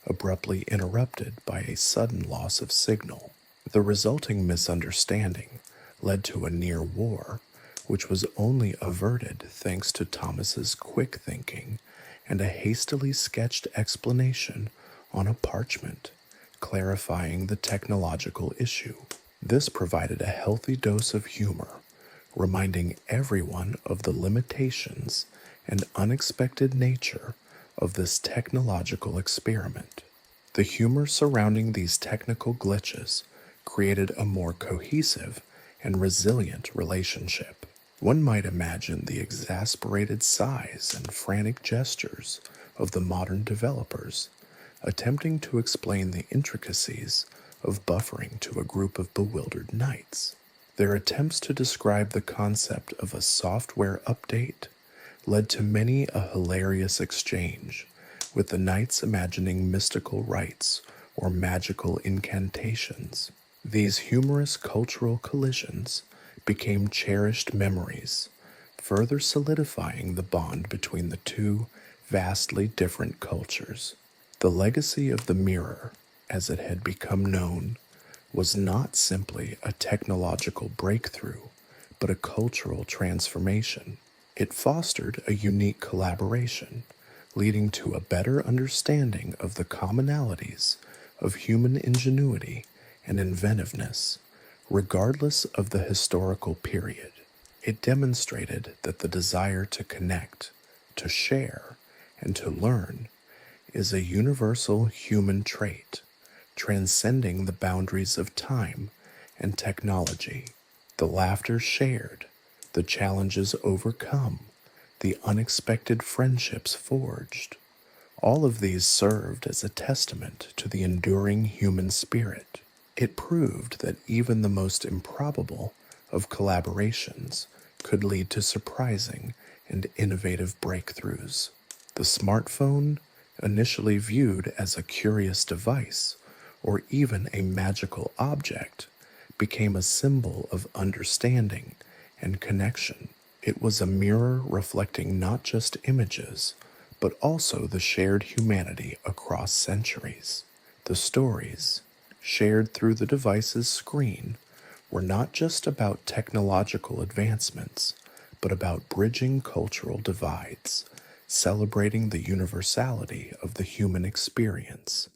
abruptly interrupted by a sudden loss of signal. The resulting misunderstanding led to a near war, which was only averted thanks to Thomas's quick thinking and a hastily sketched explanation on a parchment, clarifying the technological issue. This provided a healthy dose of humor, reminding everyone of the limitations and unexpected nature of this technological experiment. The humor surrounding these technical glitches created a more cohesive and resilient relationship. One might imagine the exasperated sighs and frantic gestures of the modern developers attempting to explain the intricacies of buffering to a group of bewildered knights. Their attempts to describe the concept of a software update led to many a hilarious exchange, with the knights imagining mystical rites or magical incantations. These humorous cultural collisions became cherished memories, further solidifying the bond between the two vastly different cultures. The legacy of the mirror, as it had become known, was not simply a technological breakthrough, but a cultural transformation. It fostered a unique collaboration, leading to a better understanding of the commonalities of human ingenuity and inventiveness, regardless of the historical period. It demonstrated that the desire to connect, to share, and to learn is a universal human trait, transcending the boundaries of time and technology. The laughter shared, the challenges overcome, the unexpected friendships forged. All of these served as a testament to the enduring human spirit. It proved that even the most improbable of collaborations could lead to surprising and innovative breakthroughs. The smartphone, initially viewed as a curious device or even a magical object, became a symbol of understanding and connection. It was a mirror reflecting not just images, but also the shared humanity across centuries. The stories, shared through the device's screen, were not just about technological advancements, but about bridging cultural divides, celebrating the universality of the human experience,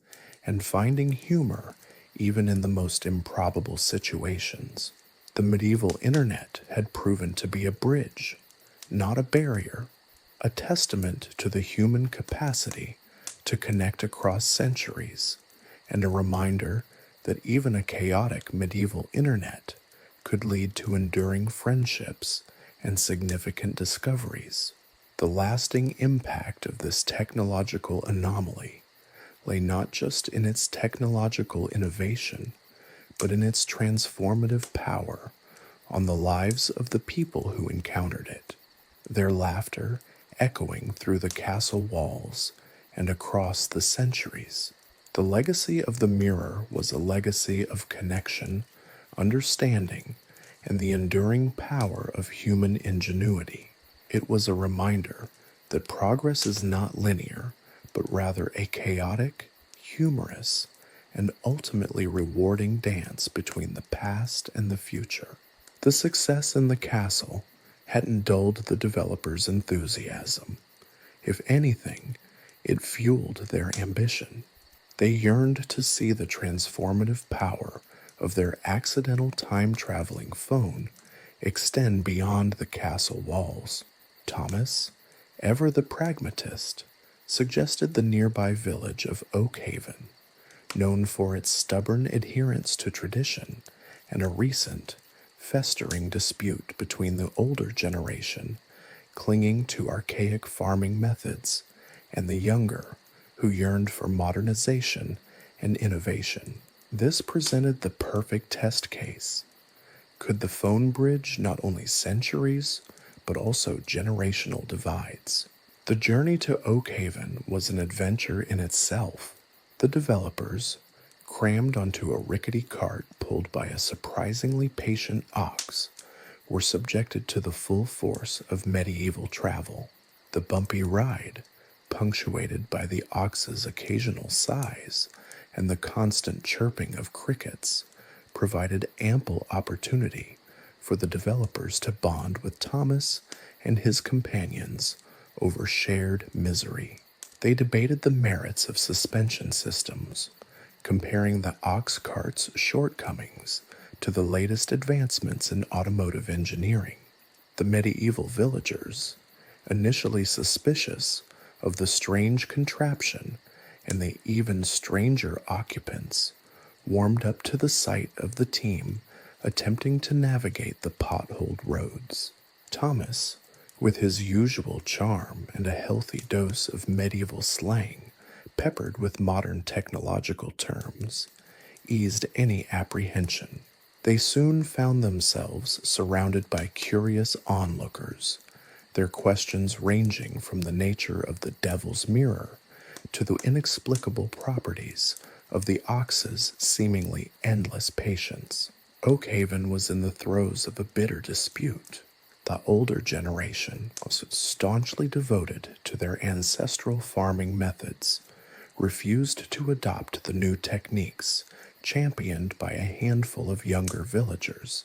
and finding humor even in the most improbable situations. The medieval internet had proven to be a bridge, not a barrier, a testament to the human capacity to connect across centuries, and a reminder that even a chaotic medieval internet could lead to enduring friendships and significant discoveries. The lasting impact of this technological anomaly lay not just in its technological innovation, but in its transformative power on the lives of the people who encountered it, their laughter echoing through the castle walls and across the centuries. The legacy of the mirror was a legacy of connection, understanding, and the enduring power of human ingenuity. It was a reminder that progress is not linear, but rather a chaotic, humorous, and ultimately rewarding dance between the past and the future. The success in the castle hadn't dulled the developers' enthusiasm. If anything, it fueled their ambition. They yearned to see the transformative power of their accidental time-traveling phone extend beyond the castle walls. Thomas, ever the pragmatist, suggested the nearby village of Oakhaven, known for its stubborn adherence to tradition and a recent, festering dispute between the older generation clinging to archaic farming methods and the younger who yearned for modernization and innovation. This presented the perfect test case. Could the phone bridge not only centuries, but also generational divides? The journey to Oakhaven was an adventure in itself. The developers, crammed onto a rickety cart pulled by a surprisingly patient ox, were subjected to the full force of medieval travel. The bumpy ride, punctuated by the ox's occasional sighs and the constant chirping of crickets, provided ample opportunity for the developers to bond with Thomas and his companions over shared misery. They debated the merits of suspension systems, comparing the ox cart's shortcomings to the latest advancements in automotive engineering. The medieval villagers, initially suspicious of the strange contraption and the even stranger occupants, warmed up to the sight of the team attempting to navigate the potholed roads. Thomas, with his usual charm and a healthy dose of medieval slang peppered with modern technological terms, eased any apprehension. They soon found themselves surrounded by curious onlookers, their questions ranging from the nature of the devil's mirror to the inexplicable properties of the ox's seemingly endless patience. Oakhaven was in the throes of a bitter dispute. The older generation was staunchly devoted to their ancestral farming methods, refused to adopt the new techniques championed by a handful of younger villagers,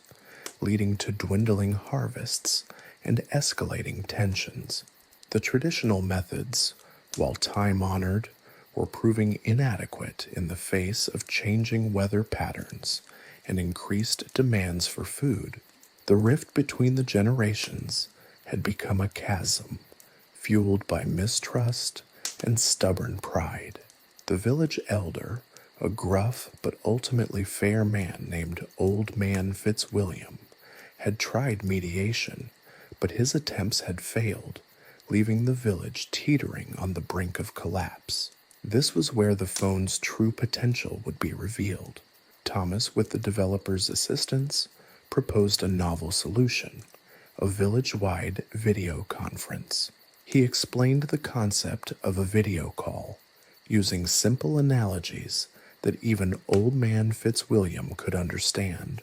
leading to dwindling harvests and escalating tensions. The traditional methods, while time-honored, were proving inadequate in the face of changing weather patterns and increased demands for food. The rift between the generations had become a chasm, fueled by mistrust and stubborn pride. The village elder, a gruff but ultimately fair man named Old Man Fitzwilliam, had tried mediation, but his attempts had failed, leaving the village teetering on the brink of collapse. This was where the phone's true potential would be revealed. Thomas, with the developer's assistance, proposed a novel solution, a village-wide video conference. He explained the concept of a video call, using simple analogies that even Old Man Fitzwilliam could understand.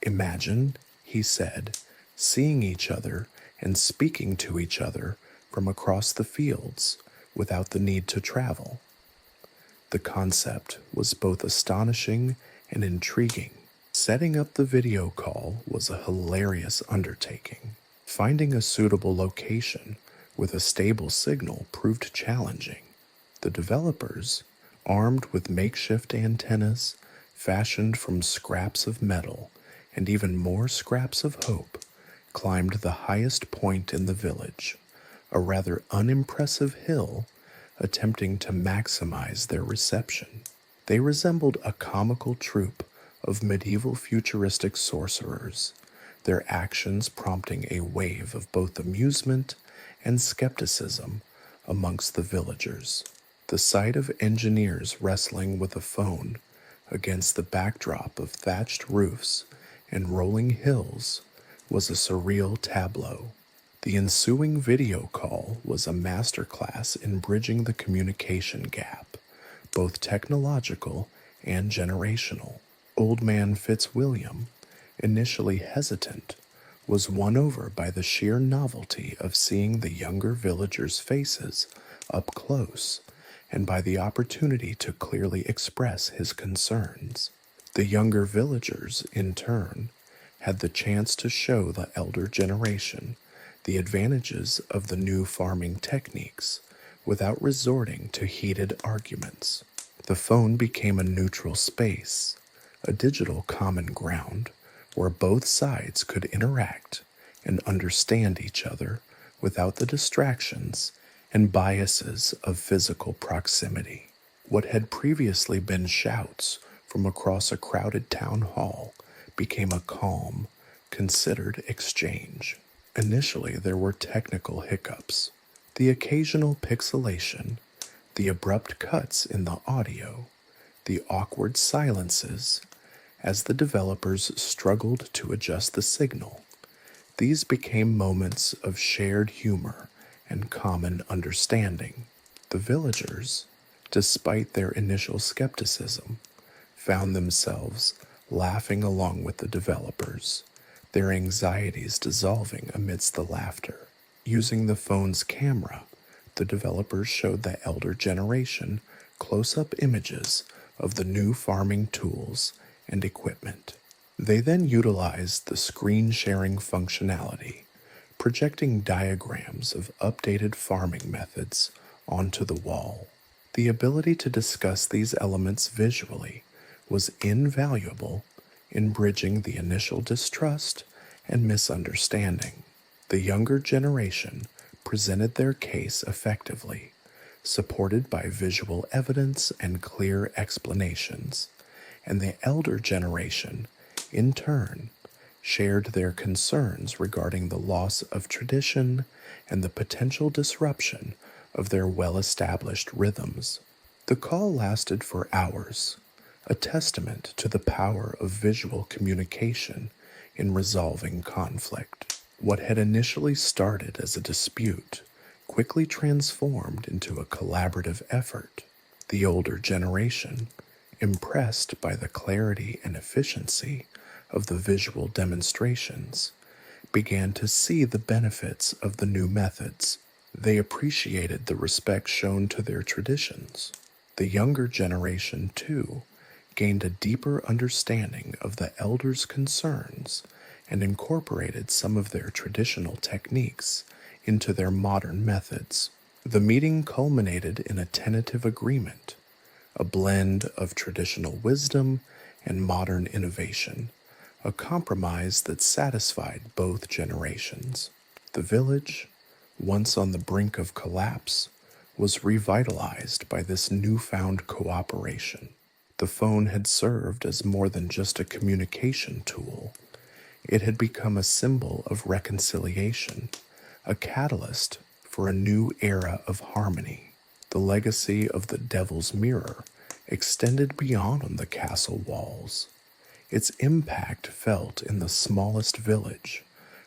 Imagine, he said, seeing each other and speaking to each other from across the fields without the need to travel. The concept was both astonishing and intriguing. Setting up the video call was a hilarious undertaking. Finding a suitable location with a stable signal proved challenging. The developers, armed with makeshift antennas fashioned from scraps of metal and even more scraps of hope, climbed the highest point in the village, a rather unimpressive hill, attempting to maximize their reception. They resembled a comical troupe of medieval futuristic sorcerers, their actions prompting a wave of both amusement and skepticism amongst the villagers. The sight of engineers wrestling with a phone against the backdrop of thatched roofs and rolling hills was a surreal tableau. The ensuing video call was a masterclass in bridging the communication gap, both technological and generational. Old Man Fitzwilliam, initially hesitant, was won over by the sheer novelty of seeing the younger villagers' faces up close and by the opportunity to clearly express his concerns. The younger villagers, in turn, had the chance to show the elder generation the advantages of the new farming techniques without resorting to heated arguments. The phone became a neutral space, a digital common ground where both sides could interact and understand each other without the distractions and biases of physical proximity. What had previously been shouts from across a crowded town hall became a calm, considered exchange. Initially, there were technical hiccups, the occasional pixelation, the abrupt cuts in the audio, the awkward silences, as the developers struggled to adjust the signal. These became moments of shared humor and common understanding. The villagers, despite their initial skepticism, found themselves laughing along with the developers, their anxieties dissolving amidst the laughter. Using the phone's camera, the developers showed the elder generation close-up images of the new farming tools and equipment. They then utilized the screen-sharing functionality, projecting diagrams of updated farming methods onto the wall. The ability to discuss these elements visually was invaluable in bridging the initial distrust and misunderstanding. The younger generation presented their case effectively, supported by visual evidence and clear explanations, and the elder generation, in turn, shared their concerns regarding the loss of tradition and the potential disruption of their well-established rhythms. The call lasted for hours, a testament to the power of visual communication in resolving conflict. What had initially started as a dispute quickly transformed into a collaborative effort. The older generation, impressed by the clarity and efficiency of the visual demonstrations, began to see the benefits of the new methods. They appreciated the respect shown to their traditions. The younger generation, too, gained a deeper understanding of the elders' concerns and incorporated some of their traditional techniques into their modern methods. The meeting culminated in a tentative agreement, a blend of traditional wisdom and modern innovation, a compromise that satisfied both generations. The village, once on the brink of collapse, was revitalized by this newfound cooperation. The phone had served as more than just a communication tool. It had become a symbol of reconciliation, a catalyst for a new era of harmony. The legacy of the Devil's Mirror extended beyond the castle walls. Its impact felt in the smallest village,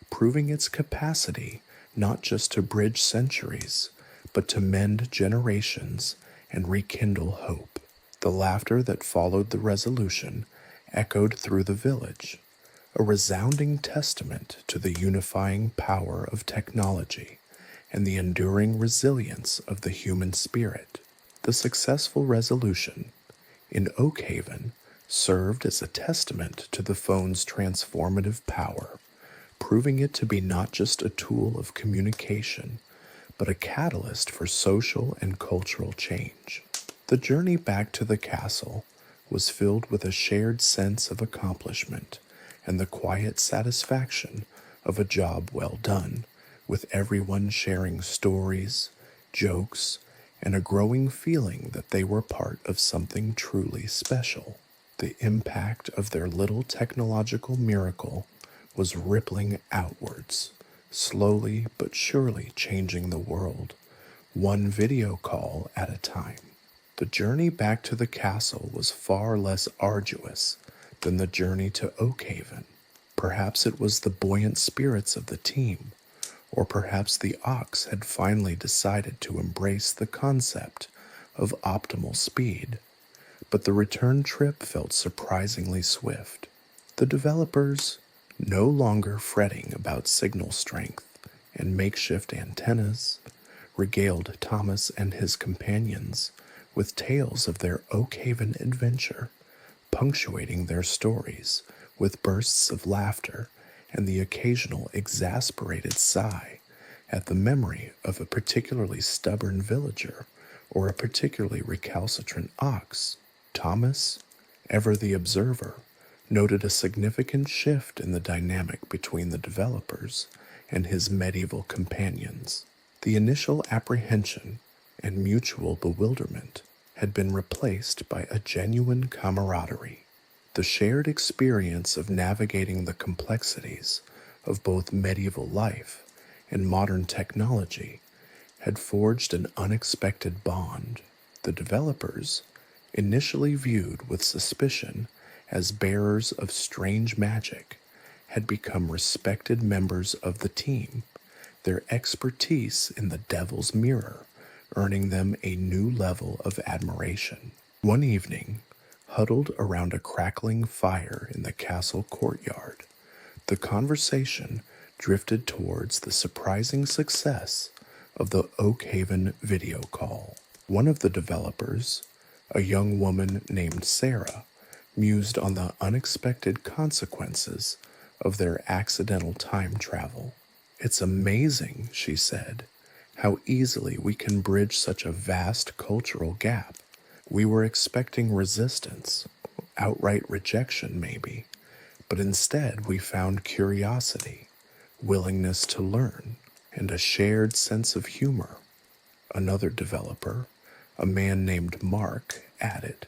proving its capacity not just to bridge centuries, but to mend generations and rekindle hope. The laughter that followed the resolution echoed through the village, a resounding testament to the unifying power of technology and the enduring resilience of the human spirit. The successful resolution in Oakhaven served as a testament to the phone's transformative power, proving it to be not just a tool of communication, but a catalyst for social and cultural change. The journey back to the castle was filled with a shared sense of accomplishment and the quiet satisfaction of a job well done, with everyone sharing stories, jokes, and a growing feeling that they were part of something truly special. The impact of their little technological miracle was rippling outwards, slowly but surely changing the world, one video call at a time. The journey back to the castle was far less arduous than the journey to Oakhaven. Perhaps it was the buoyant spirits of the team, or perhaps the ox had finally decided to embrace the concept of optimal speed. But the return trip felt surprisingly swift. The developers, no longer fretting about signal strength and makeshift antennas, regaled Thomas and his companions with tales of their Oakhaven adventure, punctuating their stories with bursts of laughter and the occasional exasperated sigh at the memory of a particularly stubborn villager or a particularly recalcitrant ox. Thomas, ever the observer, noted a significant shift in the dynamic between the developers and his medieval companions. The initial apprehension and mutual bewilderment had been replaced by a genuine camaraderie. The shared experience of navigating the complexities of both medieval life and modern technology had forged an unexpected bond. The developers, initially viewed with suspicion as bearers of strange magic, had become respected members of the team, their expertise in the devil's mirror earning them a new level of admiration. One evening, huddled around a crackling fire in the castle courtyard, the conversation drifted towards the surprising success of the Oakhaven video call. One of the developers, a young woman named Sarah, mused on the unexpected consequences of their accidental time travel. "It's amazing," she said, "how easily we can bridge such a vast cultural gap. We were expecting resistance, outright rejection maybe, but instead we found curiosity, willingness to learn, and a shared sense of humor." Another developer, a man named Mark, added,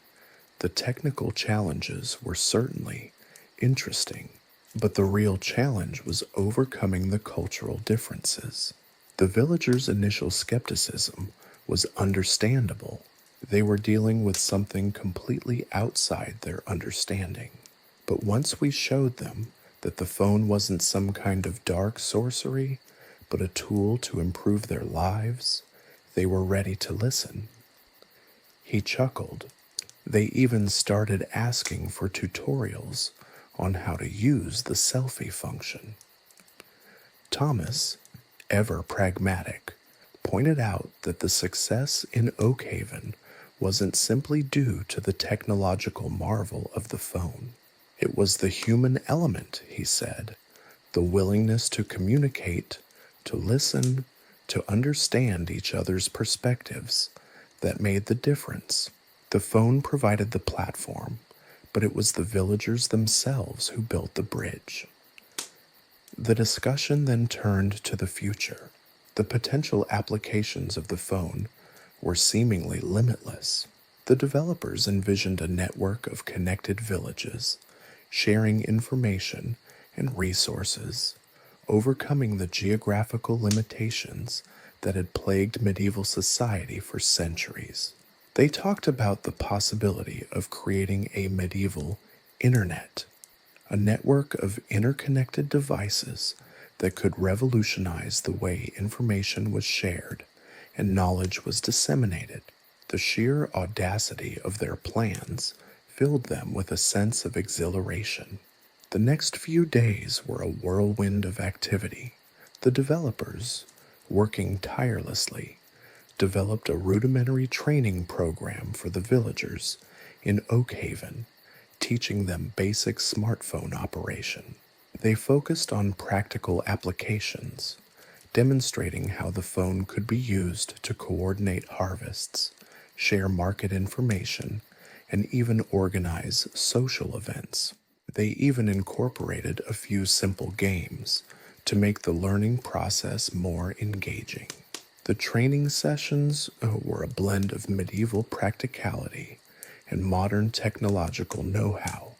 "The technical challenges were certainly interesting, but the real challenge was overcoming the cultural differences." The villagers' initial skepticism was understandable. They were dealing with something completely outside their understanding. But once we showed them that the phone wasn't some kind of dark sorcery, but a tool to improve their lives, they were ready to listen. He chuckled. They even started asking for tutorials on how to use the selfie function. Thomas, ever pragmatic, pointed out that the success in Oakhaven wasn't simply due to the technological marvel of the phone. It was the human element, he said, the willingness to communicate, to listen, to understand each other's perspectives that made the difference. The phone provided the platform, but it was the villagers themselves who built the bridge. The discussion then turned to the future. The potential applications of the phone were seemingly limitless. The developers envisioned a network of connected villages, sharing information and resources, overcoming the geographical limitations that had plagued medieval society for centuries. They talked about the possibility of creating a medieval internet, a network of interconnected devices that could revolutionize the way information was shared and knowledge was disseminated. The sheer audacity of their plans filled them with a sense of exhilaration. The next few days were a whirlwind of activity. The developers, working tirelessly, developed a rudimentary training program for the villagers in Oakhaven, teaching them basic smartphone operation. They focused on practical applications, demonstrating how the phone could be used to coordinate harvests, share market information, and even organize social events. They even incorporated a few simple games to make the learning process more engaging. The training sessions were a blend of medieval practicality and modern technological know how,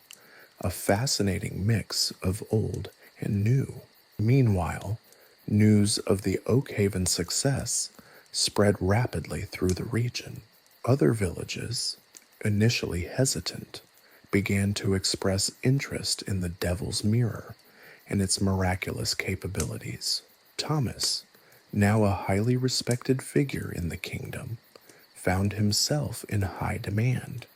a fascinating mix of old and new. Meanwhile, news of the Oakhaven success spread rapidly through the region. Other villages, initially hesitant, began to express interest in the Devil's Mirror and its miraculous capabilities. Thomas, now a highly respected figure in the kingdom, found himself in high demand,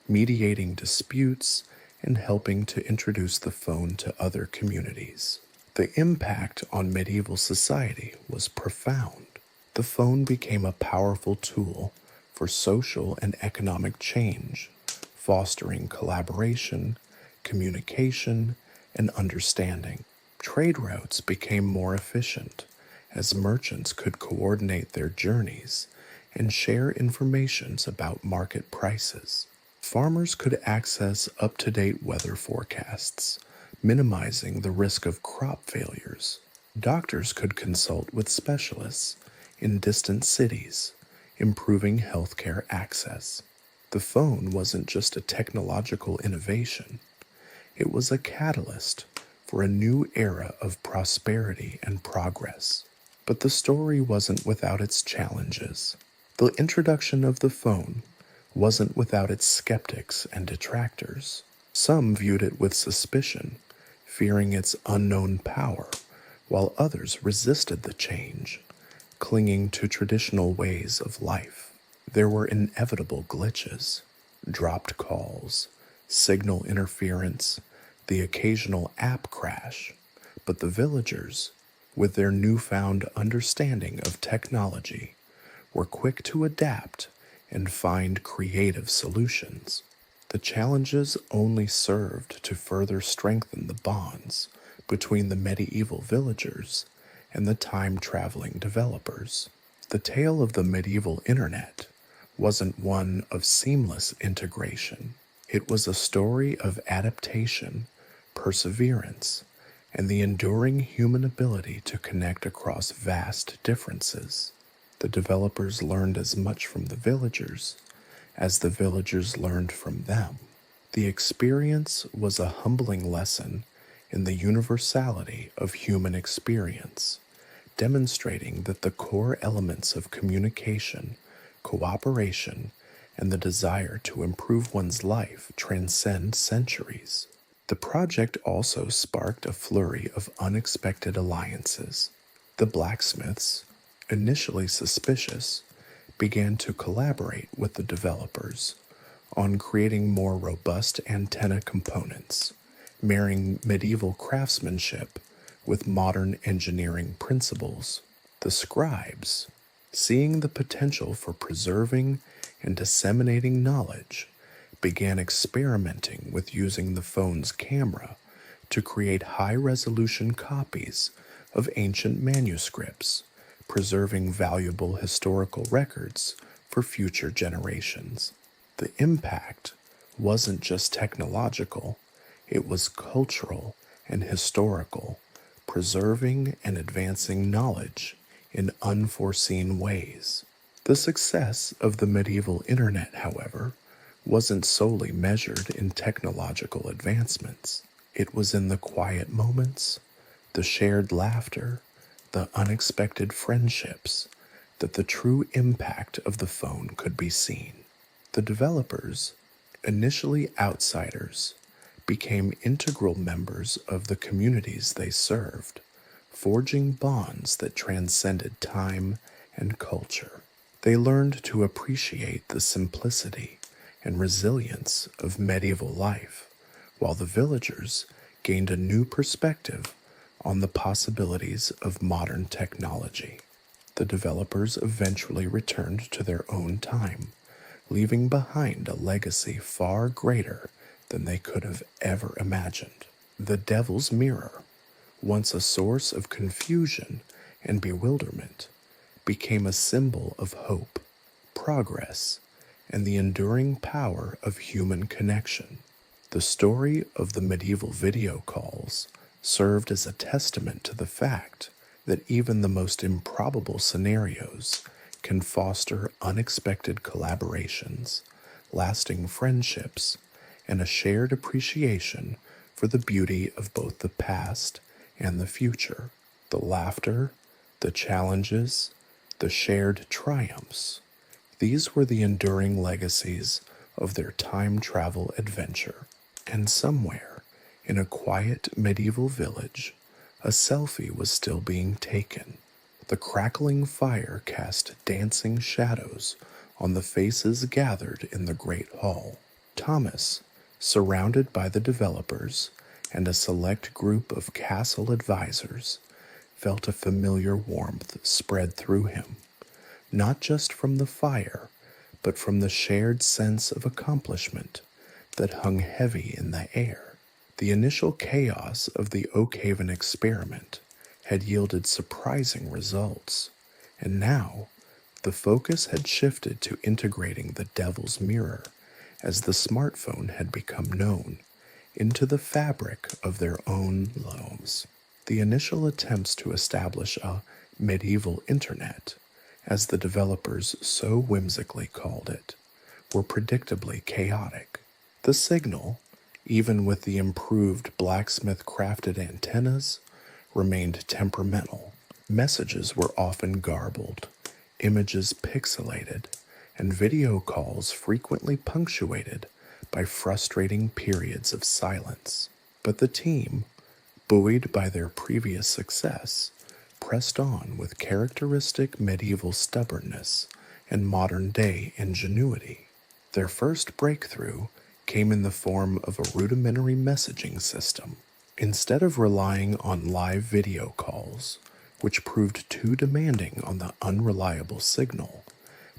mediating disputes and helping to introduce the phone to other communities. The impact on medieval society was profound. The phone became a powerful tool for social and economic change, fostering collaboration, communication, and understanding. Trade routes became more efficient as merchants could coordinate their journeys and share information about market prices. Farmers could access up-to-date weather forecasts, minimizing the risk of crop failures. Doctors could consult with specialists in distant cities, improving healthcare access. The phone wasn't just a technological innovation, it was a catalyst for a new era of prosperity and progress. But the story wasn't without its challenges. The introduction of the phone wasn't without its skeptics and detractors. Some viewed it with suspicion, fearing its unknown power, while others resisted the change, clinging to traditional ways of life. There were inevitable glitches, dropped calls, signal interference, the occasional app crash, but the villagers, with their newfound understanding of technology, were quick to adapt and find creative solutions. The challenges only served to further strengthen the bonds between the medieval villagers and the time-traveling developers. The tale of the medieval internet wasn't one of seamless integration. It was a story of adaptation, perseverance, and the enduring human ability to connect across vast differences. The developers learned as much from the villagers as the villagers learned from them. The experience was a humbling lesson in the universality of human experience, demonstrating that the core elements of communication, cooperation, and the desire to improve one's life transcend centuries. The project also sparked a flurry of unexpected alliances. The blacksmiths, initially suspicious, began to collaborate with the developers on creating more robust antenna components, marrying medieval craftsmanship with modern engineering principles. The scribes, seeing the potential for preserving and disseminating knowledge, began experimenting with using the phone's camera to create high-resolution copies of ancient manuscripts, preserving valuable historical records for future generations. The impact wasn't just technological, it was cultural and historical, preserving and advancing knowledge in unforeseen ways. The success of the medieval internet, however, wasn't solely measured in technological advancements. It was in the quiet moments, the shared laughter, the unexpected friendships, that the true impact of the phone could be seen. The developers, initially outsiders, became integral members of the communities they served, forging bonds that transcended time and culture. They learned to appreciate the simplicity and resilience of medieval life, while the villagers gained a new perspective on the possibilities of modern technology. The developers eventually returned to their own time, leaving behind a legacy far greater than they could have ever imagined. The Devil's Mirror, once a source of confusion and bewilderment, became a symbol of hope, progress, and the enduring power of human connection. The story of the medieval video calls served as a testament to the fact that even the most improbable scenarios can foster unexpected collaborations, lasting friendships, and a shared appreciation for the beauty of both the past and the future. The laughter, the challenges, the shared triumphs. These were the enduring legacies of their time travel adventure. And somewhere, in a quiet medieval village, a selfie was still being taken. The crackling fire cast dancing shadows on the faces gathered in the great hall. Thomas, surrounded by the developers and a select group of castle advisors, felt a familiar warmth spread through him, not just from the fire, but from the shared sense of accomplishment that hung heavy in the air. The initial chaos of the Oakhaven experiment had yielded surprising results, and now the focus had shifted to integrating the Devil's Mirror, as the smartphone had become known, into the fabric of their own lives. The initial attempts to establish a medieval internet, as the developers so whimsically called it, were predictably chaotic. The signal, even with the improved blacksmith-crafted antennas, remained temperamental. Messages were often garbled, images pixelated, and video calls frequently punctuated by frustrating periods of silence. But the team, buoyed by their previous success, pressed on with characteristic medieval stubbornness and modern-day ingenuity. Their first breakthrough came in the form of a rudimentary messaging system. Instead of relying on live video calls, which proved too demanding on the unreliable signal,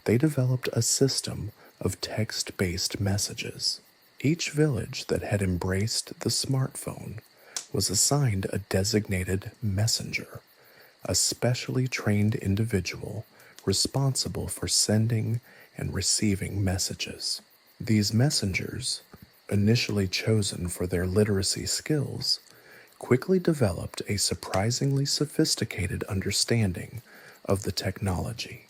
they developed a system of text-based messages. Each village that had embraced the smartphone was assigned a designated messenger, a specially trained individual responsible for sending and receiving messages. These messengers, initially chosen for their literacy skills, quickly developed a surprisingly sophisticated understanding of the technology.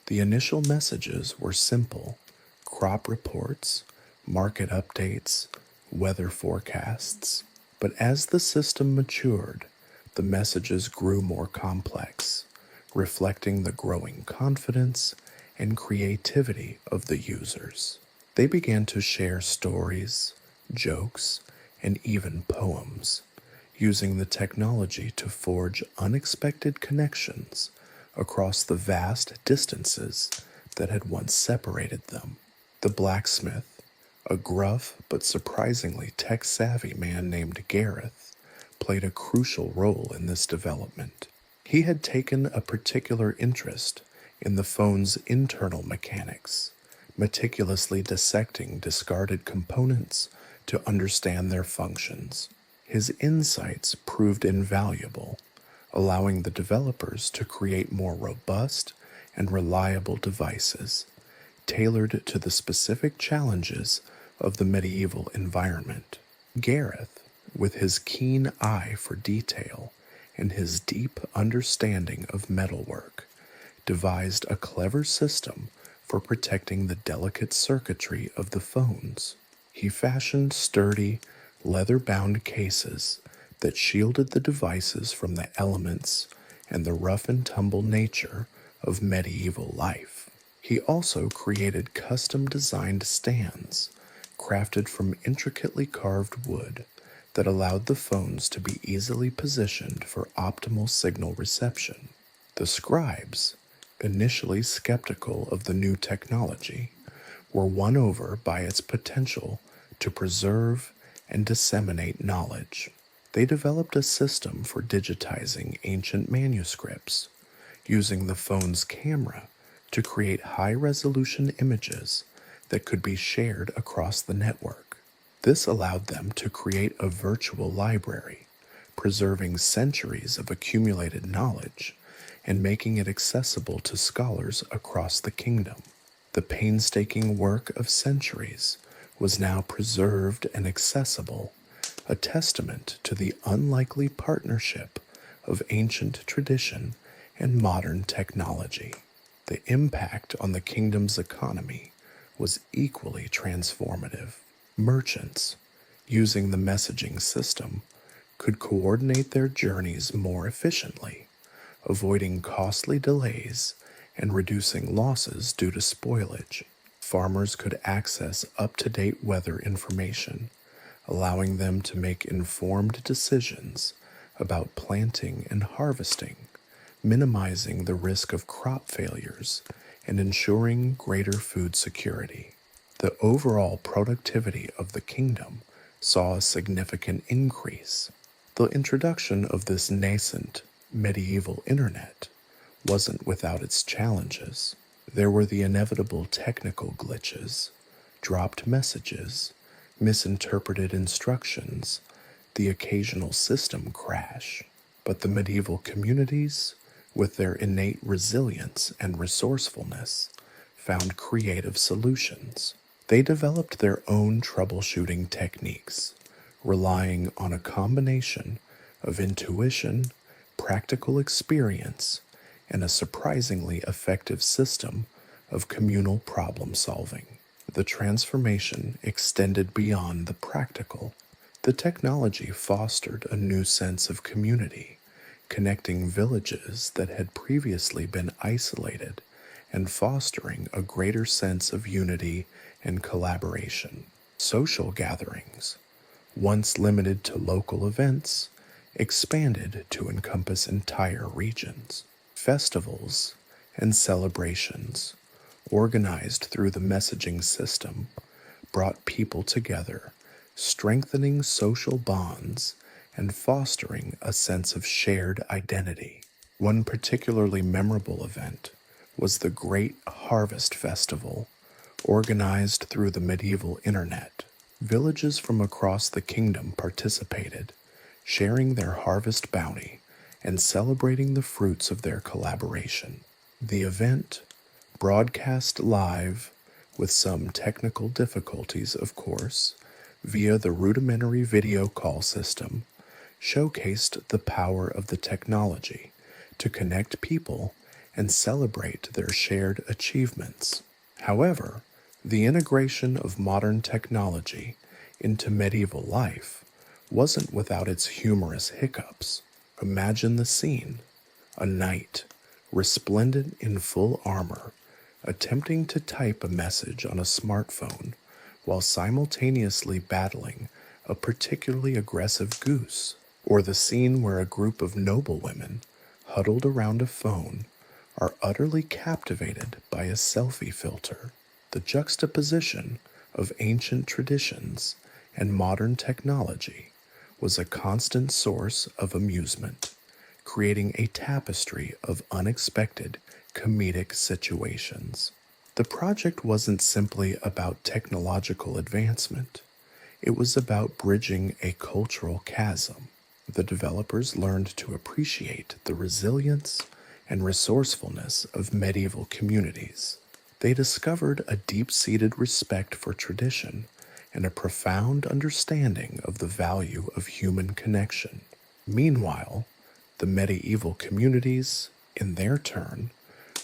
The initial messages were simple: crop reports, market updates, weather forecasts. But as the system matured, the messages grew more complex, reflecting the growing confidence and creativity of the users. They began to share stories, jokes, and even poems, using the technology to forge unexpected connections across the vast distances that had once separated them. The blacksmith, a gruff but surprisingly tech-savvy man named Gareth, played a crucial role in this development. He had taken a particular interest in the phone's internal mechanics, meticulously dissecting discarded components to understand their functions. His insights proved invaluable, allowing the developers to create more robust and reliable devices, tailored to the specific challenges of the medieval environment. Gareth, with his keen eye for detail and his deep understanding of metalwork, devised a clever system for protecting the delicate circuitry of the phones. He fashioned sturdy, leather-bound cases that shielded the devices from the elements and the rough-and-tumble nature of medieval life. He also created custom-designed stands, crafted from intricately carved wood, that allowed the phones to be easily positioned for optimal signal reception. The scribes, initially skeptical of the new technology, were won over by its potential to preserve and disseminate knowledge. They developed a system for digitizing ancient manuscripts, using the phone's camera to create high-resolution images that could be shared across the network. This allowed them to create a virtual library, preserving centuries of accumulated knowledge and making it accessible to scholars across the kingdom. The painstaking work of centuries was now preserved and accessible, a testament to the unlikely partnership of ancient tradition and modern technology. The impact on the kingdom's economy was equally transformative. Merchants, using the messaging system, could coordinate their journeys more efficiently, avoiding costly delays and reducing losses due to spoilage. Farmers could access up-to-date weather information, allowing them to make informed decisions about planting and harvesting, minimizing the risk of crop failures and ensuring greater food security. The overall productivity of the kingdom saw a significant increase. The introduction of this nascent medieval internet wasn't without its challenges. There were the inevitable technical glitches, dropped messages, misinterpreted instructions, the occasional system crash. But the medieval communities, with their innate resilience and resourcefulness, found creative solutions. They developed their own troubleshooting techniques, relying on a combination of intuition, practical experience, and a surprisingly effective system of communal problem solving. The transformation extended beyond the practical. The technology fostered a new sense of community, connecting villages that had previously been isolated and fostering a greater sense of unity and collaboration. Social gatherings, once limited to local events, expanded to encompass entire regions. Festivals and celebrations, organized through the messaging system, brought people together, strengthening social bonds and fostering a sense of shared identity. One particularly memorable event was the Great Harvest Festival, organized through the medieval internet. Villages from across the kingdom participated, sharing their harvest bounty and celebrating the fruits of their collaboration. The event, broadcast live, with some technical difficulties of course, via the rudimentary video call system, showcased the power of the technology to connect people and celebrate their shared achievements. However, the integration of modern technology into medieval life wasn't without its humorous hiccups. Imagine the scene: a knight, resplendent in full armor, attempting to type a message on a smartphone while simultaneously battling a particularly aggressive goose. Or the scene where a group of noblewomen, huddled around a phone, are utterly captivated by a selfie filter. The juxtaposition of ancient traditions and modern technology was a constant source of amusement, creating a tapestry of unexpected comedic situations. The project wasn't simply about technological advancement. It was about bridging a cultural chasm. The developers learned to appreciate the resilience and resourcefulness of medieval communities. They discovered a deep-seated respect for tradition and a profound understanding of the value of human connection. Meanwhile, the medieval communities, in their turn,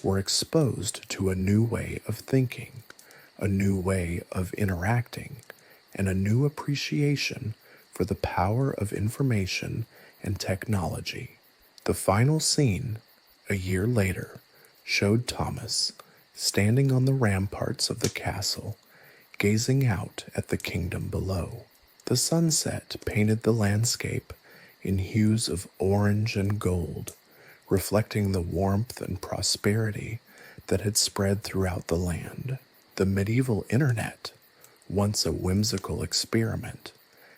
were exposed to a new way of thinking, a new way of interacting, and a new appreciation for the power of information and technology. The final scene, a year later, showed Thomas standing on the ramparts of the castle, gazing out at the kingdom below. The sunset painted the landscape in hues of orange and gold, reflecting the warmth and prosperity that had spread throughout the land. The medieval internet, once a whimsical experiment,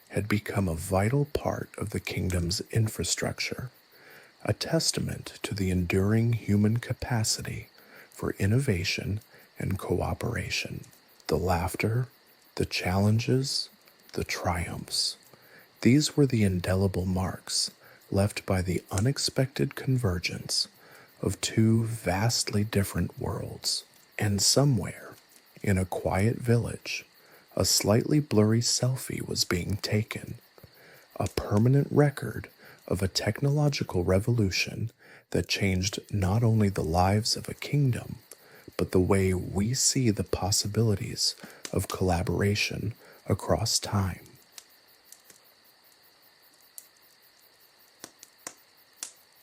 had become a vital part of the kingdom's infrastructure, a testament to the enduring human capacity for innovation and cooperation. The laughter, the challenges, the triumphs. These were the indelible marks left by the unexpected convergence of two vastly different worlds. And somewhere, in a quiet village, a slightly blurry selfie was being taken, a permanent record of a technological revolution that changed not only the lives of a kingdom, but the way we see the possibilities of collaboration across time.